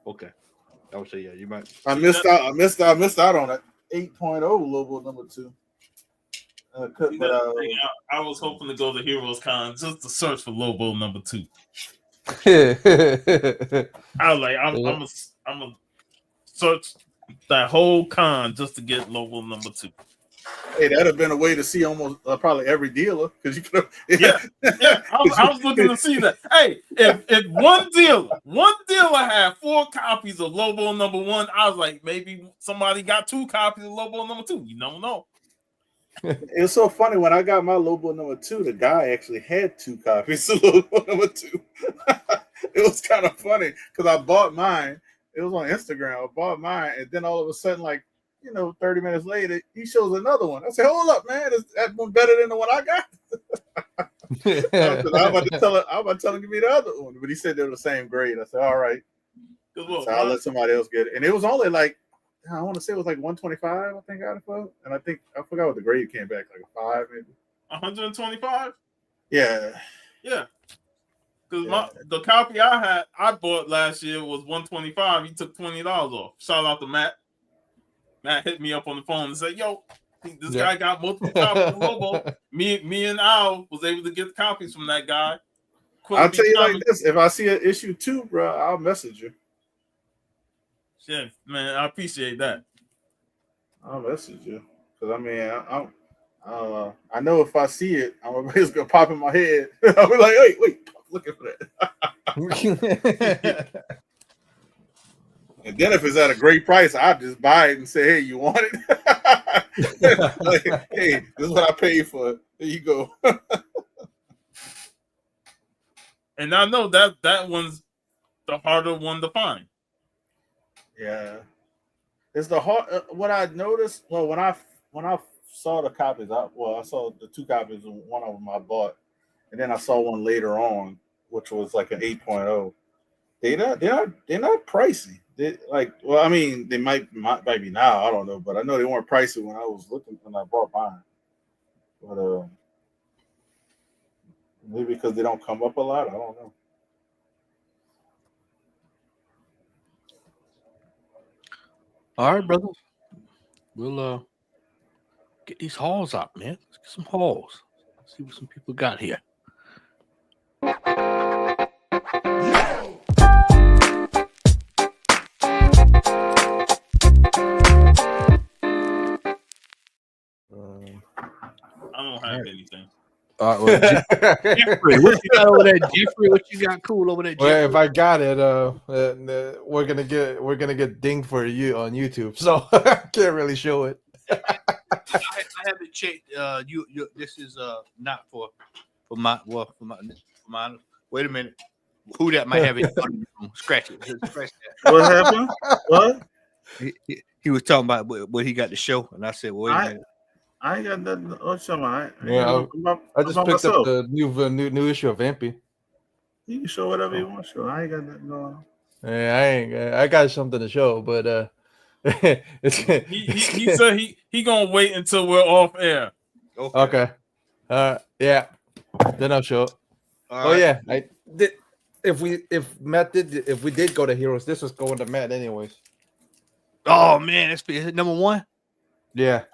Okay. I would say yeah. You might. I missed out on that 8.0 Lobo number 2. I was hoping to go to Heroes Con just to search for Lobo number 2. I was like, I'm gonna search that whole con just to get Lobo number 2. Hey, that'd have been a way to see almost probably every dealer, because you could. Yeah. I was looking to see that. Hey, if one dealer had 4 copies of Lobo number 1, I was like, maybe somebody got 2 copies of Lobo number 2. You don't know. It was so funny when I got my Lobo number 2. The guy actually had 2 copies of Lobo number 2. It was kind of funny because I bought mine. It was on Instagram. I bought mine, and then all of a sudden, 30 minutes later, he shows another one. I said, "Hold up, man! Is that one better than the one I got?" I was about to tell him to give me the other one, but he said they were the same grade. I said, "All right." So I'll let somebody else get it, and it was only I want to say it was 125. I think I got it for, and I forgot what the grade came back, a 5 maybe. 125. Yeah. Yeah. Because the copy I bought last year was 125. He took $20 off. Shout out to Matt. Matt hit me up on the phone and said, "Yo, this guy got multiple copies of Lobo." Me and Al was able to get copies from that guy. I'll tell you like this: if I see an issue 2, bro, I'll message you. Yeah, man, I appreciate that. I'll message you because I know if I see it, it's gonna pop in my head. I'll be like, "Hey, wait, looking for that." And then if it's at a great price, I'll just buy it and say, "Hey, you want it?" Hey, this is what I paid for it. There you go. And I know that one's the harder one to find. Yeah, it's the hard. What I noticed, when I saw the copies, I saw the 2 copies. One of them I bought, and then I saw one later on, which was like an 8.0. They're not pricey. They they might be now. I don't know, but I know they weren't pricey when I was looking when I bought mine. But maybe because they don't come up a lot. I don't know. All right, brother. We'll get these hauls out, man. Let's get some hauls. Let's see what some people got here. I don't have anything. All right, well, Jeffrey, what you got over there, Jeffrey? What you got cool over there, Jeffrey? Well, if I got it, we're gonna get dinged for you on YouTube, so I can't really show it. I haven't checked. This is not for my. Wait a minute. Who that might have it? Scratch it. Scratch that. What happened? What? He was talking about what he got to show, and I said, "Well, wait a minute." I ain't got nothing. What's on my? I just picked up the new issue of Vampy. You can show whatever you want to show. I ain't got nothing going on. Yeah, I got something to show, but He said he gonna wait until we're off air. Okay. Yeah. Then I'll show up. All Yeah, I did. If we did go to Heroes, this was going to Matt anyways. Oh man, is it number one? Yeah.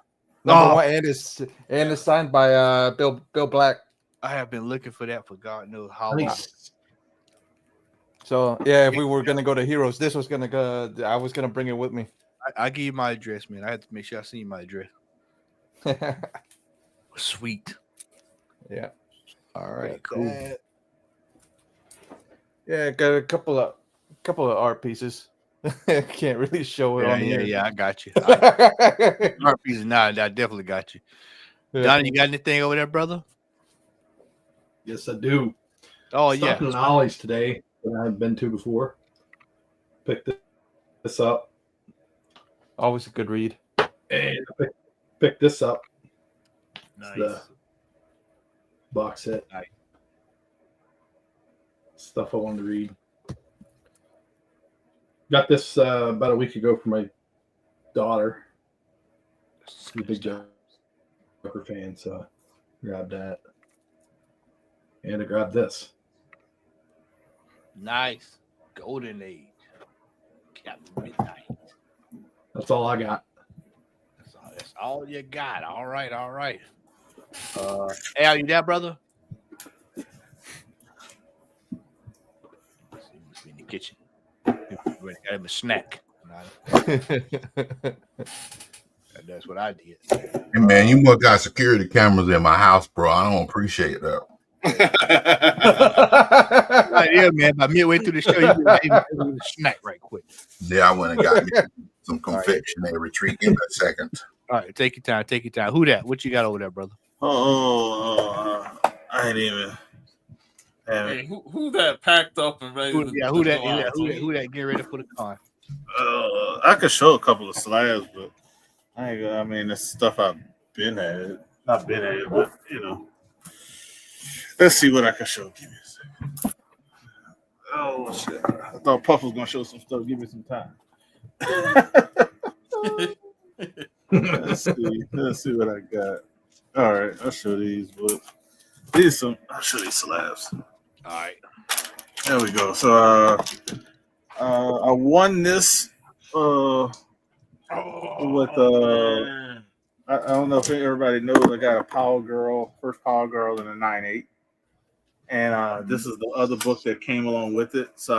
Number one, and it's signed by Bill Black. I have been looking for that for God knows how long. So yeah, if we were gonna go to Heroes, this was gonna go. I was gonna bring it with me. I give you my address, man. I have to make sure I see my address. Sweet. Yeah. All right. Cool. Yeah, got a couple of art pieces. Can't really show it on here. Yeah, I got you. Art pieces, I definitely got you. Yeah. Donnie, you got anything over there, brother? Yes, I do. Oh, Stopping yeah. in Ollie's today that I haven't been to before. Picked this up. Always a good read. And I picked this up. Nice. The box set. Nice. Stuff I wanted to read. Got this about a week ago for my daughter. She's a big Joker fan, so I grabbed that. And I grabbed this. Nice. Golden Age. Captain Midnight. That's all I got. That's all you got. All right. Al, you there, brother? He must be in the kitchen. Got him a snack. That's what I did. Hey man, you must got security cameras in my house, bro. I don't appreciate that. Right, yeah, man. By midway through the show, you gave me a snack right quick. Yeah, I went and got me some confectionery treat. Give me a second. All right, take your time. Who that? What you got over there, brother? I ain't even. Hey, who that packed up and ready? Who that getting ready for the con? I could show a couple of slabs, but I mean, it's stuff I've been at. Not been at it, but you know. Let's see what I can show. Give me a second. Oh shit! I thought Puff was gonna show some stuff. Give me some time. Let's see what I got. All right, I'll show these, but I'll show these slabs. All right. There we go. So I won this with I don't know if everybody knows I got a first Power Girl in a 9.8. And this is the other book that came along with it. So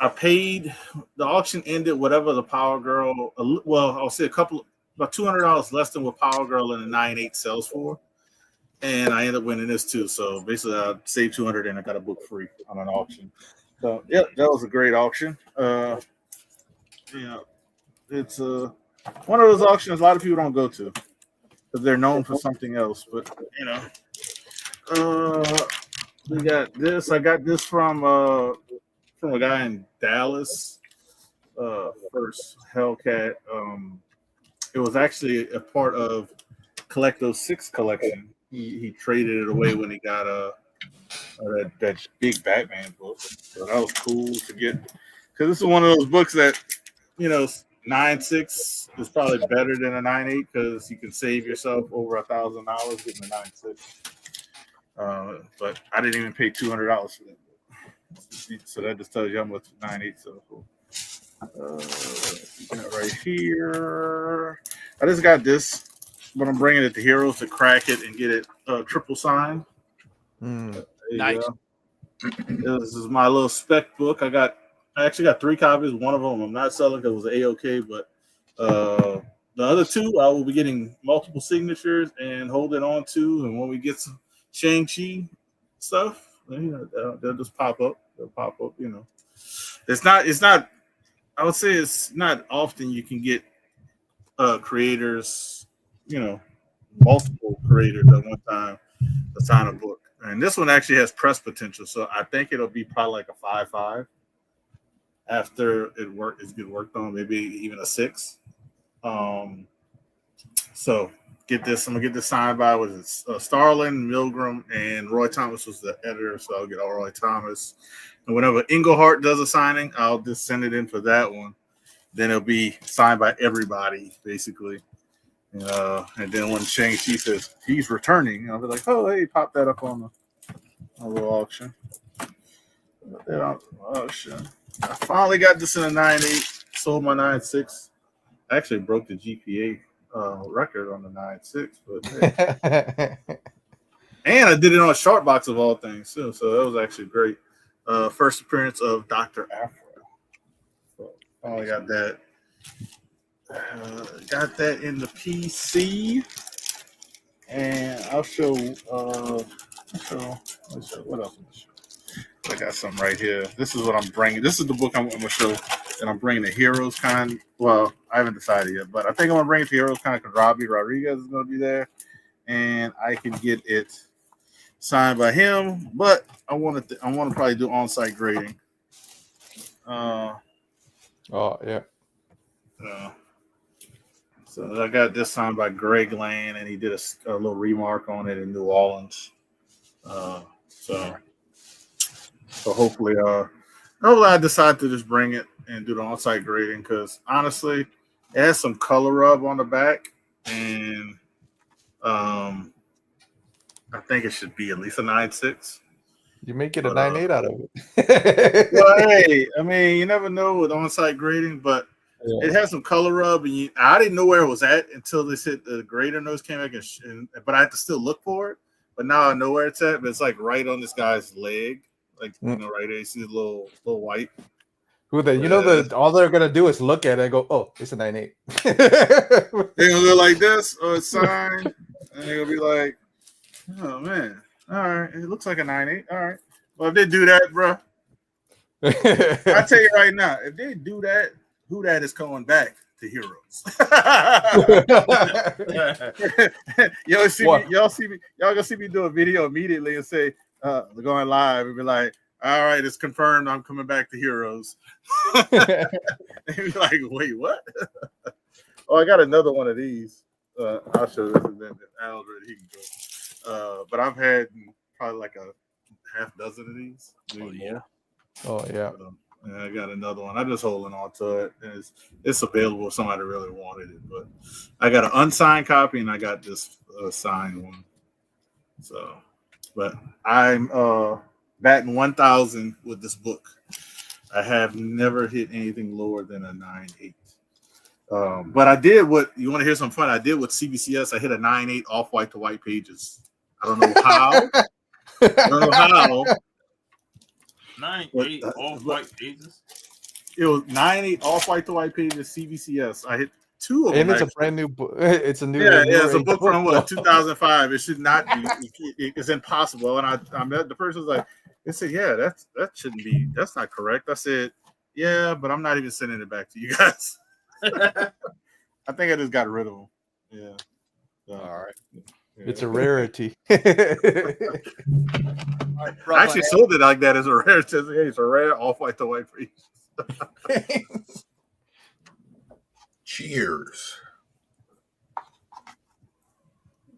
I paid, the auction ended whatever the Power Girl, I'll say about $200 less than what Power Girl in a 9.8 sells for. And I ended up winning this too. So basically I saved $200 and I got a book free on an auction. So yeah, that was a great auction. It's one of those auctions a lot of people don't go to because they're known for something else. But we got this. I got this from a guy in Dallas. First Hellcat. It was actually a part of Collecto 6 collection. He traded it away when he got that big Batman book. So that was cool to get, because this is one of those books that 9.6 is probably better than a 9.8 because you can save yourself over $1,000 getting a 9.6. But I didn't even pay $200 for that book. So that just tells you how much 9.8 sells for. Right here, I just got this, but I'm bringing it to Heroes to crack it and get it triple signed. Nice. This is my little spec book. I actually got 3 copies. One of them I'm not selling because it was A-OK, but the other 2 I will be getting multiple signatures and holding on to. And when we get some Shang-Chi stuff, they'll just pop up. They'll pop up. It's not. I would say it's not often you can get creators, multiple creators at one time to sign a book. And this one actually has press potential, so I think it'll be probably like a 5.5 after it's get worked on, maybe even a 6. So get this. I'm gonna get this signed by Starlin, Milgram, and Roy Thomas was the editor, so I'll get all Roy Thomas. And whenever Englehart does a signing, I'll just send it in for that one. then it'll be signed by everybody, basically. And then when Shang-Chi says he's returning, I'll be like, oh, hey, pop that up on the little auction. Auction. I finally got this in a 9.8. Sold my 9.6. I actually broke the GPA record on the 9.6, but hey. And I did it on a short box of all things too, so that was actually great. First appearance of Dr. Afro. So finally got that. Got that in the PC, and I'll show. Let's show what else? I got something right here. This is what I'm bringing. This is the book I'm going to show, and I'm bringing the Heroes Con. Well, I haven't decided yet, but I think I'm going to bring it to Heroes Con because Robbie Rodriguez is going to be there, and I can get it signed by him. But I want to probably do on-site grading. Oh yeah. So I got this signed by Greg Lane, and he did a little remark on it in New Orleans. So hopefully I decide to just bring it and do the on-site grading because honestly, it has some color rub on the back, and I think it should be at least a 9.6. You may get a 9.8 out of it. Well, hey, I mean, you never know with on-site grading, but it has some color rub, and I didn't know where it was at until they said the grader notes came back, but I had to still look for it. But now I know where it's at. But it's like right on this guy's leg, like right there. You see the little white. Who they? You know all they're gonna do is look at it and go, "Oh, it's a 9.8." They're gonna look like this, or it's signed, and they're gonna be like, "Oh man, all right, it looks like a 9.8. All right." Well, if they do that, bro, I tell you right now, if they do that, who that is coming back to Heroes? Y'all gonna see me do a video immediately and say, we're going live and be like, all right, it's confirmed I'm coming back to Heroes. And be like, wait, what? Oh, I got another one of these. I'll show this and then Al's ready, he can go. But I've had probably like a half dozen of these. Oh yeah. And I got another one. I'm just holding on to it. And it's available if somebody really wanted it. But I got an unsigned copy and I got this signed one. So, but I'm batting 1,000 with this book. I have never hit anything lower than a 9.8. But I did what you want to hear some fun. I did with CBCS. I hit a 9.8 off white to white pages. I don't know how. 9.8 off white pages. It was 9.8 off white to white pages CBCS. I hit 2 of them. And it's a brand new book. It's a new. Yeah, it's a book from 2005. It should not be. It's impossible. And I met the person's like, they said, yeah, that shouldn't be. That's not correct. I said, yeah, but I'm not even sending it back to you guys. I think I just got rid of them. Yeah. So, all right. Yeah. It's a rarity. I actually sold it like that as a rare. It's a rare off-white to white piece. Cheers. What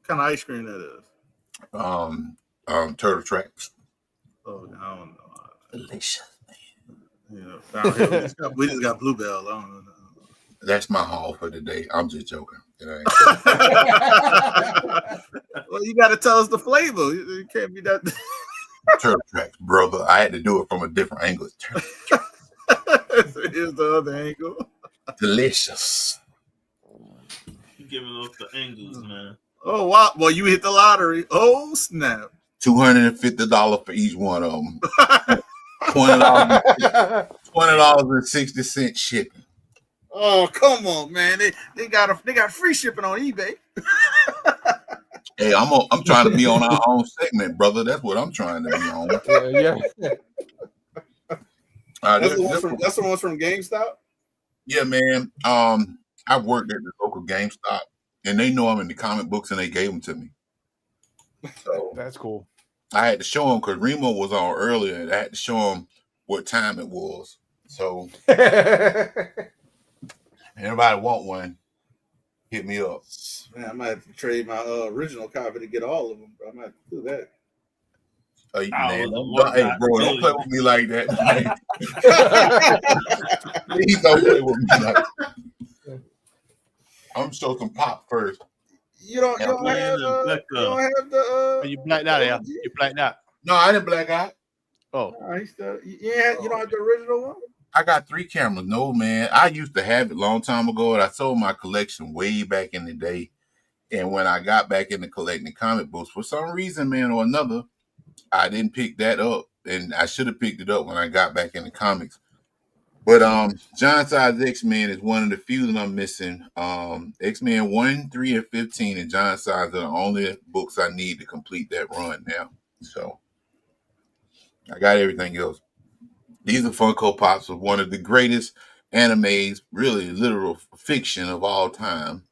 kind of ice cream that is? Turtle Tracks. Oh, I don't know. Delicious, man. Down here we just got Bluebell. I don't know. That's my haul for today. I'm just joking. Well, you got to tell us the flavor. You can't be that. Turtle Tracks, brother. I had to do it from a different angle. Here's the other angle. Delicious. You giving us the angles, man. Oh wow! Well, you hit the lottery. Oh snap! $250 for each one of them. $20.60 shipping. Oh come on, man! They got free shipping on eBay. Hey, I'm trying to be on our own segment, brother. That's what I'm trying to be on. That's the ones from GameStop. Yeah, man. I worked at the local GameStop, and they know I'm in the comic books, and they gave them to me. So that's cool. I had to show them because Remo was on earlier, and I had to show them what time it was. So anybody want one? Hit me up. Man, I might have to trade my original copy to get all of them. I might have to do that. Man, Hey, bro, don't play with me like that. Please don't play with me like that. I'm still some pop first. You don't have the. You blacked out, Al. You blacked out. No, I didn't black out. Oh, You don't have the original one. I got 3 cameras. No, man. I used to have it a long time ago, and I sold my collection way back in the day. And when I got back into collecting comic books, for some reason, man, or another, I didn't pick that up. And I should have picked it up when I got back into comics. But John Size X-Men is one of the few that I'm missing. X-Men 1, 3, and 15 and John Size are the only books I need to complete that run now. So I got everything else. These are Funko Pops of one of the greatest animes, really literal fiction of all time.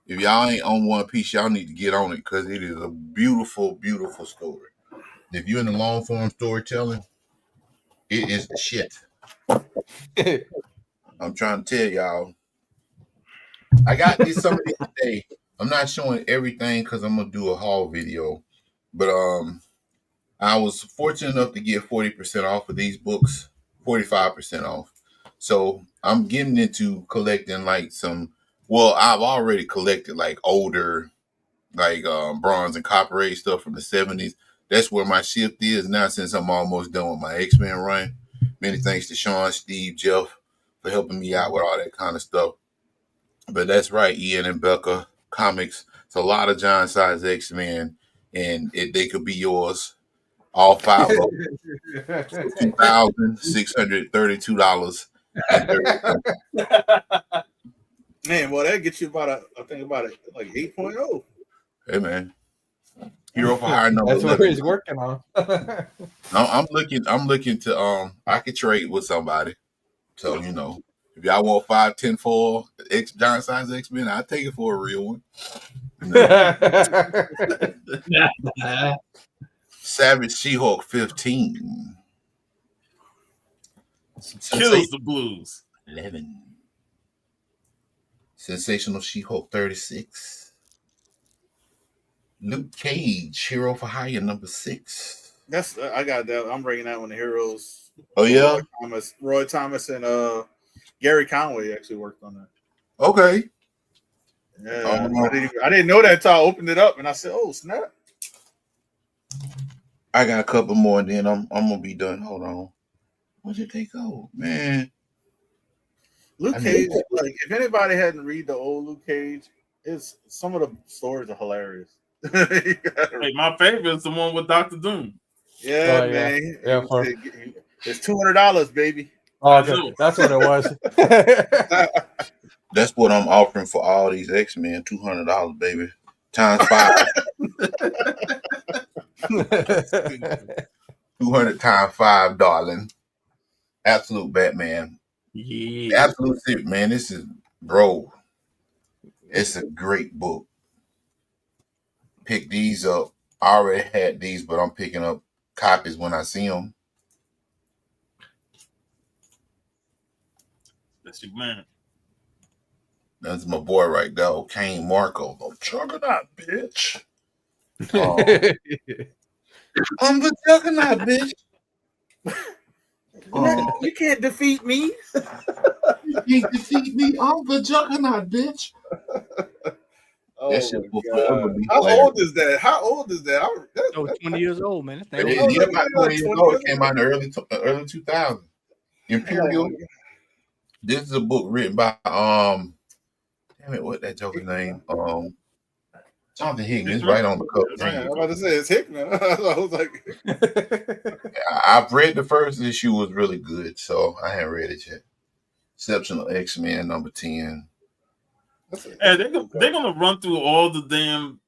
If y'all ain't on One Piece, y'all need to get on it because it is a beautiful, beautiful story. If you're in the long form storytelling, it is the shit. I'm trying to tell y'all. I got this something today. I'm not showing everything because I'm gonna do a haul video, but I was fortunate enough to get 40% off of these books, 45% off. So I'm getting into collecting like some. Well, I've already collected like older, like bronze and copper age stuff from the 70s. That's where my shift is now since I'm almost done with my X-Men run. Many thanks to Sean, Steve, Jeff for helping me out with all that kind of stuff. But that's right, Ian and Becca Comics. It's a lot of John Size X-Men, and they could be yours. All 5 of them. $2,632. Man, well, that gets you about like 8.0. Hey, man. Hero for Hire number That's 11. what he's working on. I'm looking to I could trade with somebody. So, you know, if y'all want 510 for John Size X-Men, I'll take it for a real one. You know? Savage She-Hulk 15. Kills the blues. 11. Sensational She-Hulk 36. Luke Cage, Hero for Hire number 6. That's I got that. I'm bringing that one to Heroes. Oh yeah, Roy Thomas and Gary Conway actually worked on that. Okay. Yeah, I didn't know that until I opened it up and I said, "Oh snap!" I got a couple more, and then I'm gonna be done. Hold on. Where did they go, man? Luke Cage. Like, if anybody hadn't read the old Luke Cage, some of the stories are hilarious. Hey, my favorite is the one with Dr. Doom. Yeah, man. Yeah, it's $200, baby. Oh, okay. That's what it was. That's what I'm offering for all these X-Men. $200, baby. Times 5. 200 times 5, darling. Absolute Batman. Yeah. Absolute shit, man. This is, bro. It's a great book. Pick these up. I already had these, but I'm picking up copies when I see them. That's your man. That's my boy right there, Kane Marco. The Juggernaut, bitch. I'm the Juggernaut, bitch. You can't defeat me. You can't defeat me. I'm the Juggernaut, bitch. Oh, that shit will forever be How hilarious. old is that? How old is that? Oh, 20 years old, man. That It thing is, about 20 years old. It came out in the early 2000s. Imperial. This is a book written by damn it, what that joker's name? Jonathan Hickman. It's right on the cover. I was about to say it's Hickman. I was like, I've read the first issue, was really good, so I haven't read it yet. Exceptional X-Men number 10. And they're gonna run through all the damn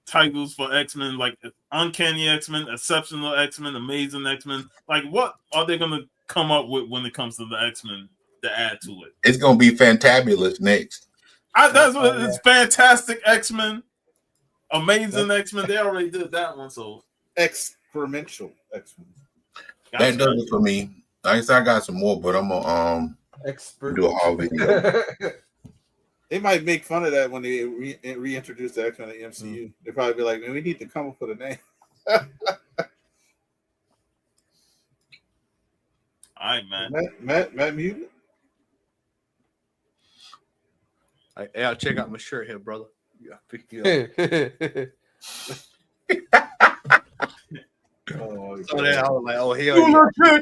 titles for X-Men, like Uncanny X-Men, Exceptional X-Men, Amazing X-Men. Like, what are they gonna come up with when it comes to the X-Men to add to it? It's gonna be Fantabulous next. That's what it's. Fantastic X-Men, Amazing X-Men. They already did that one, so experimental X-Men. That does it for me. I got some more, but I'm gonna do a whole video. They might make fun of that when they reintroduce the X-Men in the MCU. They probably be like, "Man, we need to come up with a name." right, man. Matt muted. Hey, I'll check out my shirt here, brother. Yeah, pick you up. So then I was like, oh hell yeah.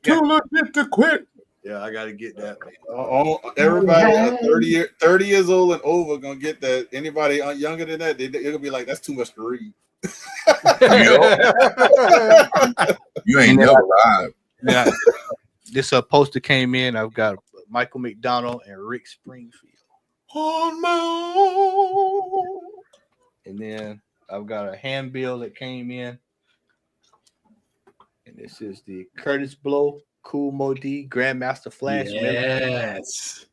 Too legit to quit. Yeah, I gotta get that. Everybody 30 years old and over gonna get that. Anybody younger than that, they're gonna be like, that's too much to read. You ain't never lied. Yeah, this poster came in. I've got Michael McDonald and Rick Springfield. On my own. And then I've got a handbill that came in. And this is the Curtis Blow, Cool Modi, Grandmaster Flash. Yes.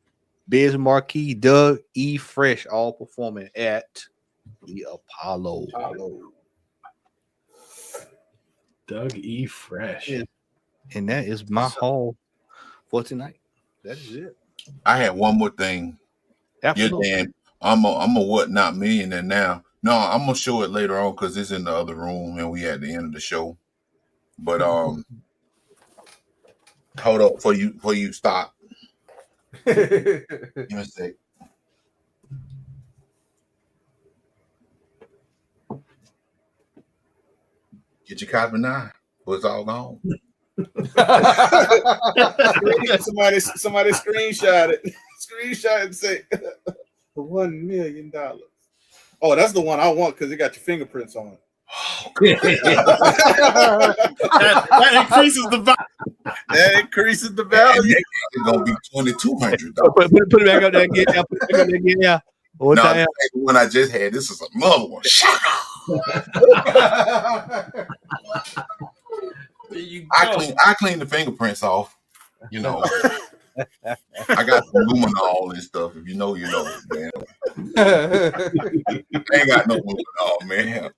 Biz Marquis, Doug E. Fresh, all performing at the Apollo. Doug E. Fresh. And that is my haul for tonight. That is it. I had one more thing. Absolutely. You're damn, I'm a whatnot millionaire now. No, I'm gonna show it later on because it's in the other room and we at the end of the show. But hold up for you stop. Give me a sec. Get your copy now. It's all gone. somebody screenshot it. Screenshot and say $1 million. Oh, that's the one I want because it got your fingerprints on it. that increases the value. That increases the value. It's gonna be $2,200. Put it back up there again. Put it back up there again. Yeah. No, the one I just had. This is another one. I clean the fingerprints off. You know. I got some luminol and stuff. If you know, you know, man. I ain't got no luminol, man.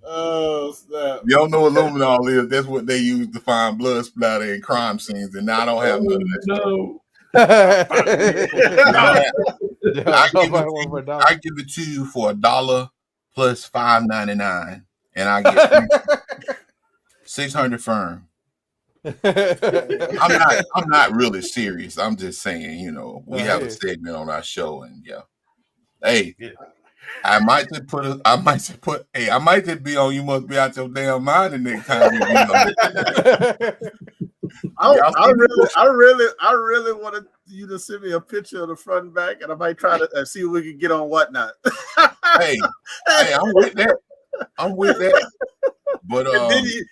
Oh, snap. You don't know what luminol is? That's what they use to find blood splatter in crime scenes, and now I don't have none of that stuff. I give it to you for $1 plus $5.99, and I get 600 firm. I'm not really serious. I'm just saying, you know, we have a segment on our show, and hey, I might just be on You Must Be Out Your Damn Mind the next time. I really wanted you to send me a picture of the front and back, and I might try to see if we can get on Whatnot. hey, I'm with that. But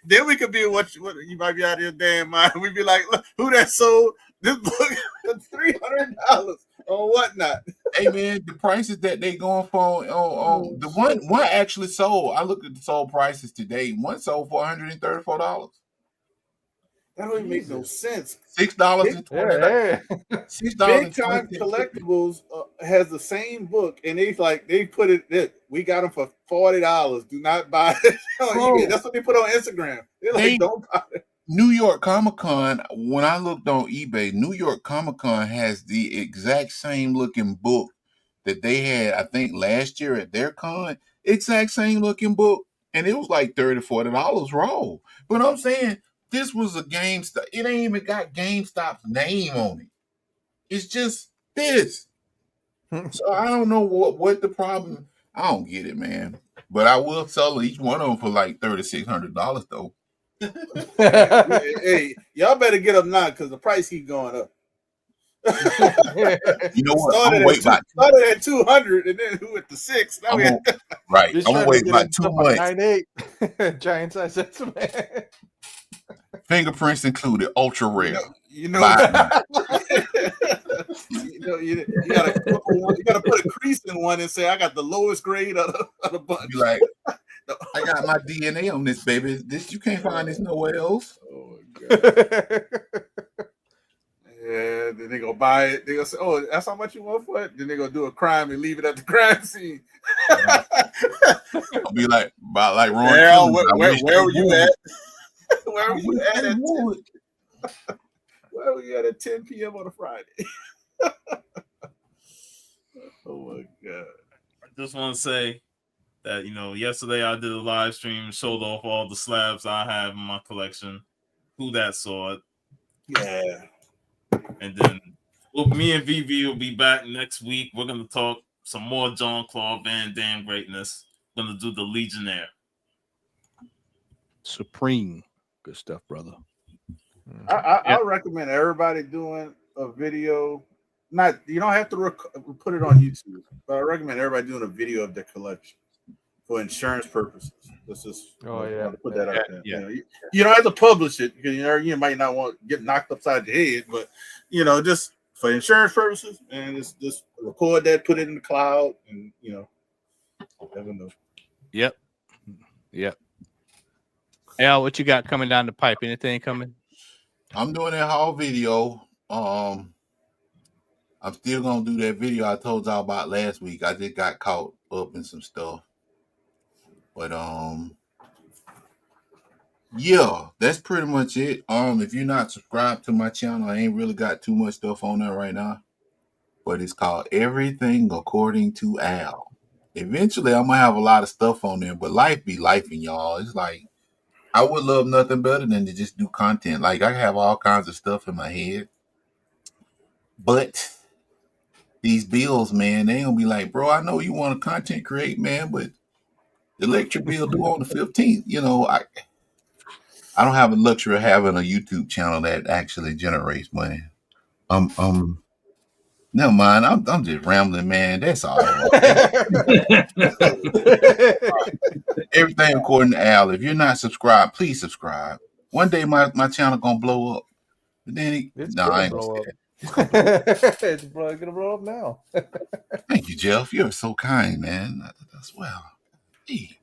then we could be what you might be out of your damn mind. We'd be like, look, who that sold this book for $300 on Whatnot? Hey man, the prices that they going for on the one actually sold. I looked at the sold prices today. One sold for $134. That don't even make no sense. $6.20. Big Time Collectibles has the same book, and they put it. We got them for $40. Do not buy it on eBay. That's what they put on Instagram. They're like, don't buy it. New York Comic Con. When I looked on eBay, New York Comic Con has the exact same looking book that they had, I think, last year at their con. Exact same looking book, and it was like $30, $40 raw. But I'm saying, this was a GameStop. It ain't even got GameStop's name on it. It's just this. So I don't know what the problem. I don't get it, man. But I will sell each one of them for like $3,600 though. Hey, y'all better get them now because the price keep going up. You know what? Started at 200 and then who at the 6. Now right. I'm gonna wait about 2 months. 9.8 giant size man. Fingerprints included, ultra rare. You gotta put a crease in one and say, I got the lowest grade of the bunch. Be like, I got my DNA on this, baby. This you can't find this nowhere else. Oh my god. Yeah, then they go buy it. They go say, "Oh, that's how much you want for it." Then they go do a crime and leave it at the crime scene. I'll be like, Ron. Where were you at? Where were you at? Where were you at 10 p.m. on a Friday? Oh my god! I just want to say, that yesterday I did a live stream, showed off all the slabs I have in my collection. Who that saw it? Yeah. And then me and VV will be back next week. We're gonna talk some more Jean-Claude Van Damme greatness. We're gonna do the Legionnaire. Supreme. Good stuff, brother. I recommend everybody doing a video. Not you don't have to put it on YouTube, but I recommend everybody doing a video of their collection for insurance purposes. This is put that out there. Yeah. You don't have to publish it because you might not want to get knocked upside the head, but just for insurance purposes, and just record that, put it in the cloud, and never know. Yep. Al, what you got coming down the pipe? Anything coming? I'm doing that whole video. I'm still gonna do that video I told y'all about last week. I just got caught up in some stuff. But yeah, that's pretty much it. If you're not subscribed to my channel, I ain't really got too much stuff on there right now. But it's called Everything According to Al. Eventually I'm gonna have a lot of stuff on there, but life be lifing, y'all. It's like I would love nothing better than to just do content. Like I have all kinds of stuff in my head. But these bills, man, they gonna be like, bro, I know you want to content create, man, but the electric bill due on the 15th. I don't have the luxury of having a YouTube channel that actually generates money. Never mind. I'm just rambling, man. That's all. Everything according to Al. If you're not subscribed, please subscribe. One day my channel gonna blow up. But then I ain't gonna say that. It's probably gonna blow up now. Thank you, Jeff. You're so kind, man. As well. Hey.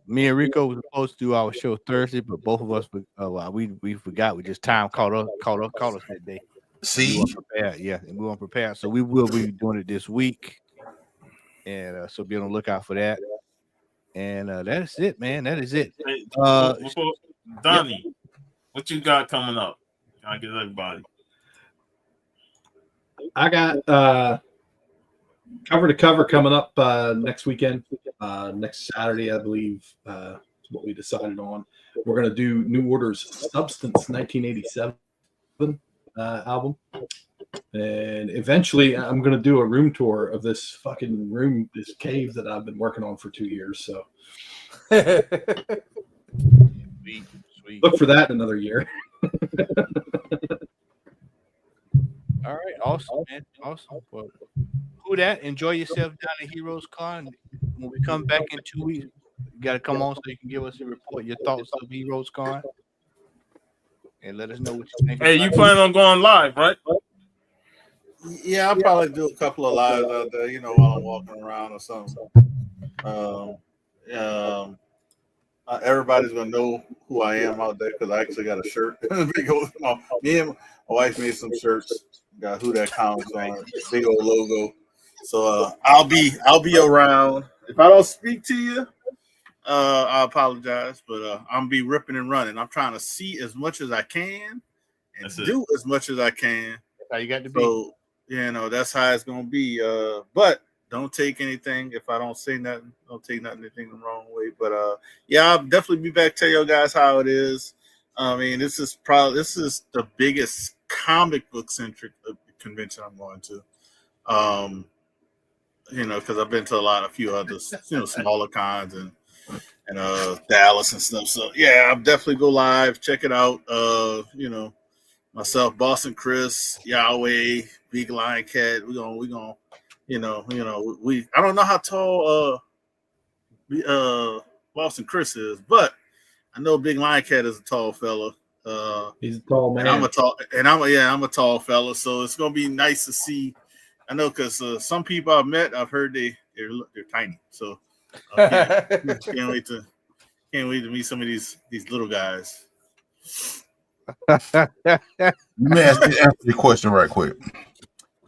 Me and Rico were supposed to do our show Thursday, but both of us we forgot. We just time caught us that day. See, we weren't prepared. So we will be doing it this week, and so be on the lookout for that. And that is it, man. That is it. Hey, Donnie, what you got coming up? I get everybody. I got cover to cover coming up next weekend. Next Saturday, I believe, is what we decided on. We're going to do New Order's Substance 1987 album. And eventually, I'm going to do a room tour of this fucking room, this cave that I've been working on for 2 years. So sweet. Look for that in another year. All right, awesome, man. Awesome. Well, who that? Enjoy yourself down at Heroes Con. When we come back in 2 weeks, you got to come on so you can give us a report, your thoughts of Heroes Con, and let us know what you think. Hey, you plan on going live, right? Yeah, I'll probably do a couple of lives out there, while I'm walking around or something. Everybody's gonna know who I am out there because I actually got a shirt. Me and my wife made some shirts. Got Who That Counts on, big old logo. So I'll be around. If I don't speak to you, I apologize, but I'm be ripping and running. I'm trying to see as much as I can and do as much as I can. That's how you got to be. So that's how it's gonna be. But don't take anything if I don't say nothing. Don't take anything the wrong way. But I'll definitely be back. Tell you guys how it is. I mean, this is the biggest comic book centric convention I'm going to. Because I've been to a few others, smaller cons and Dallas and stuff. So yeah, I'll definitely go live. Check it out. Myself, Boston Chris, Yahweh, Big Lion Cat. We gonna. I don't know how tall Boston Chris is, but I know Big Lion Cat is a tall fella. He's a tall man. I'm a tall fella. So it's gonna be nice to see. I know because some people I've met, I've heard they're tiny. So can't wait to meet some of these little guys. Let me answer your question right quick.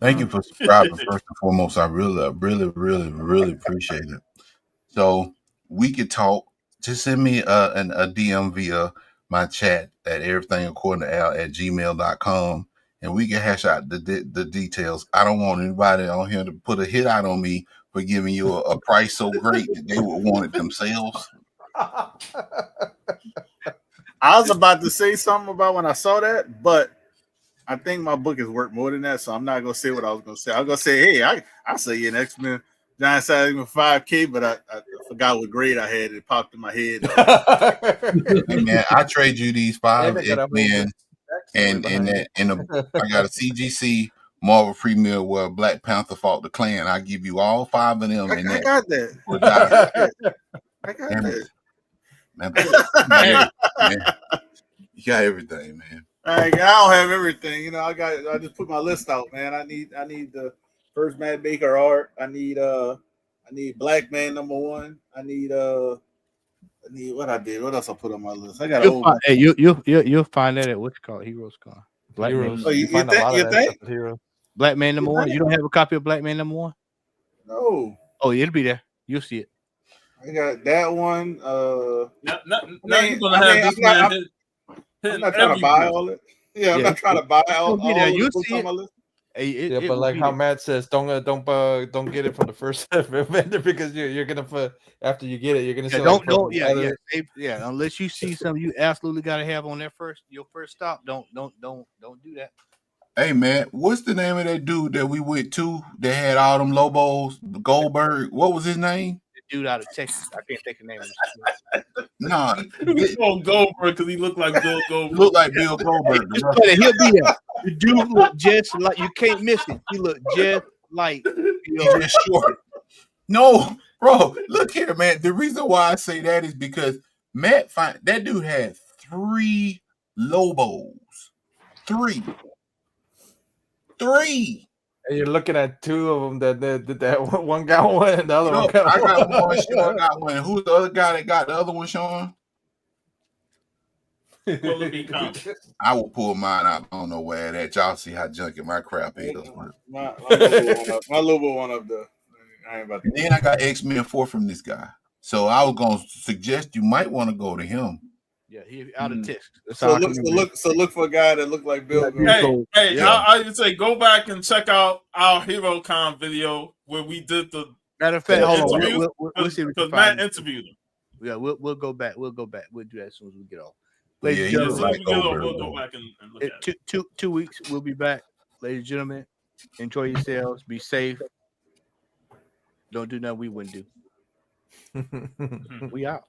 Thank you for subscribing first and foremost. I really, really, really, really appreciate it. So we could talk. Just send me a DM via my chat at everythingaccordingtoal@gmail.com, and we can hash out the details. I don't want anybody on here to put a hit out on me for giving you a price so great that they would want it themselves. I was about to say something about when I saw that, but I think my book is worth more than that, so I'm not gonna say what I was gonna say. I was gonna say, hey, I say you an X-Men giant size 5K, but I forgot what grade I had. It popped in my head. Hey man, I trade you these 5 X-Men and I got a CGC Marvel Premier where Black Panther fought the Klan. I give you all 5 of them. I got that. I got that. Man, you got everything, man. I don't have everything. You know, I just put my list out, man. I need the first Matt Baker art. I need Black Man #1. I need what I did. What else I put on my list? I got you'll find that at what's called Heroes Con. Black Heroes. Man. You find a lot of that stuff at Heroes. Black Man #1. You don't have a copy of Black Man #1? No. Oh, it'll be there. You'll see it. I got that one. Now you're gonna have this man I'm not trying to buy all it. Yeah, I'm not trying to buy all you books on my list. But like how Matt says, don't get it from the first vendor because you're gonna after you get it, you're gonna sell unless you see something you absolutely gotta have on your first stop. Don't do that. Hey man, what's the name of that dude that we went to that had all them Lobos? Goldberg. What was his name? The dude out of Texas. I can't think of the name of his No, we call Goldberg because he looked like Bill Goldberg. Look like Bill Goldberg. He'll be there. The dude look just like, you can't miss it. He look just like He's just short. No, bro, look here, man. The reason why I say that is because that dude had 3 Lobos. 3. And you're looking at 2 of them that one got one and the other one got I got one. one. Sean got one. Who's the other guy that got the other one, Sean? I will pull mine out. I don't know where that. Y'all see how junky my crap is. My Lobo one up there. I ain't about to. And then I got X-Men 4 from this guy. So I was gonna suggest you might want to go to him. Yeah, he out of Texas. So look for a guy that looked like Bill. I would say go back and check out our HeroCon video where we did the matter of fact. Hold on, we'll see because Matt interviewed him. Yeah, we'll go back. We'll do that as soon as we get off. Ladies and gentlemen, we'll go back and look at it. 2 weeks. We'll be back, ladies and gentlemen. Enjoy yourselves. Be safe. Don't do nothing we wouldn't do. We out.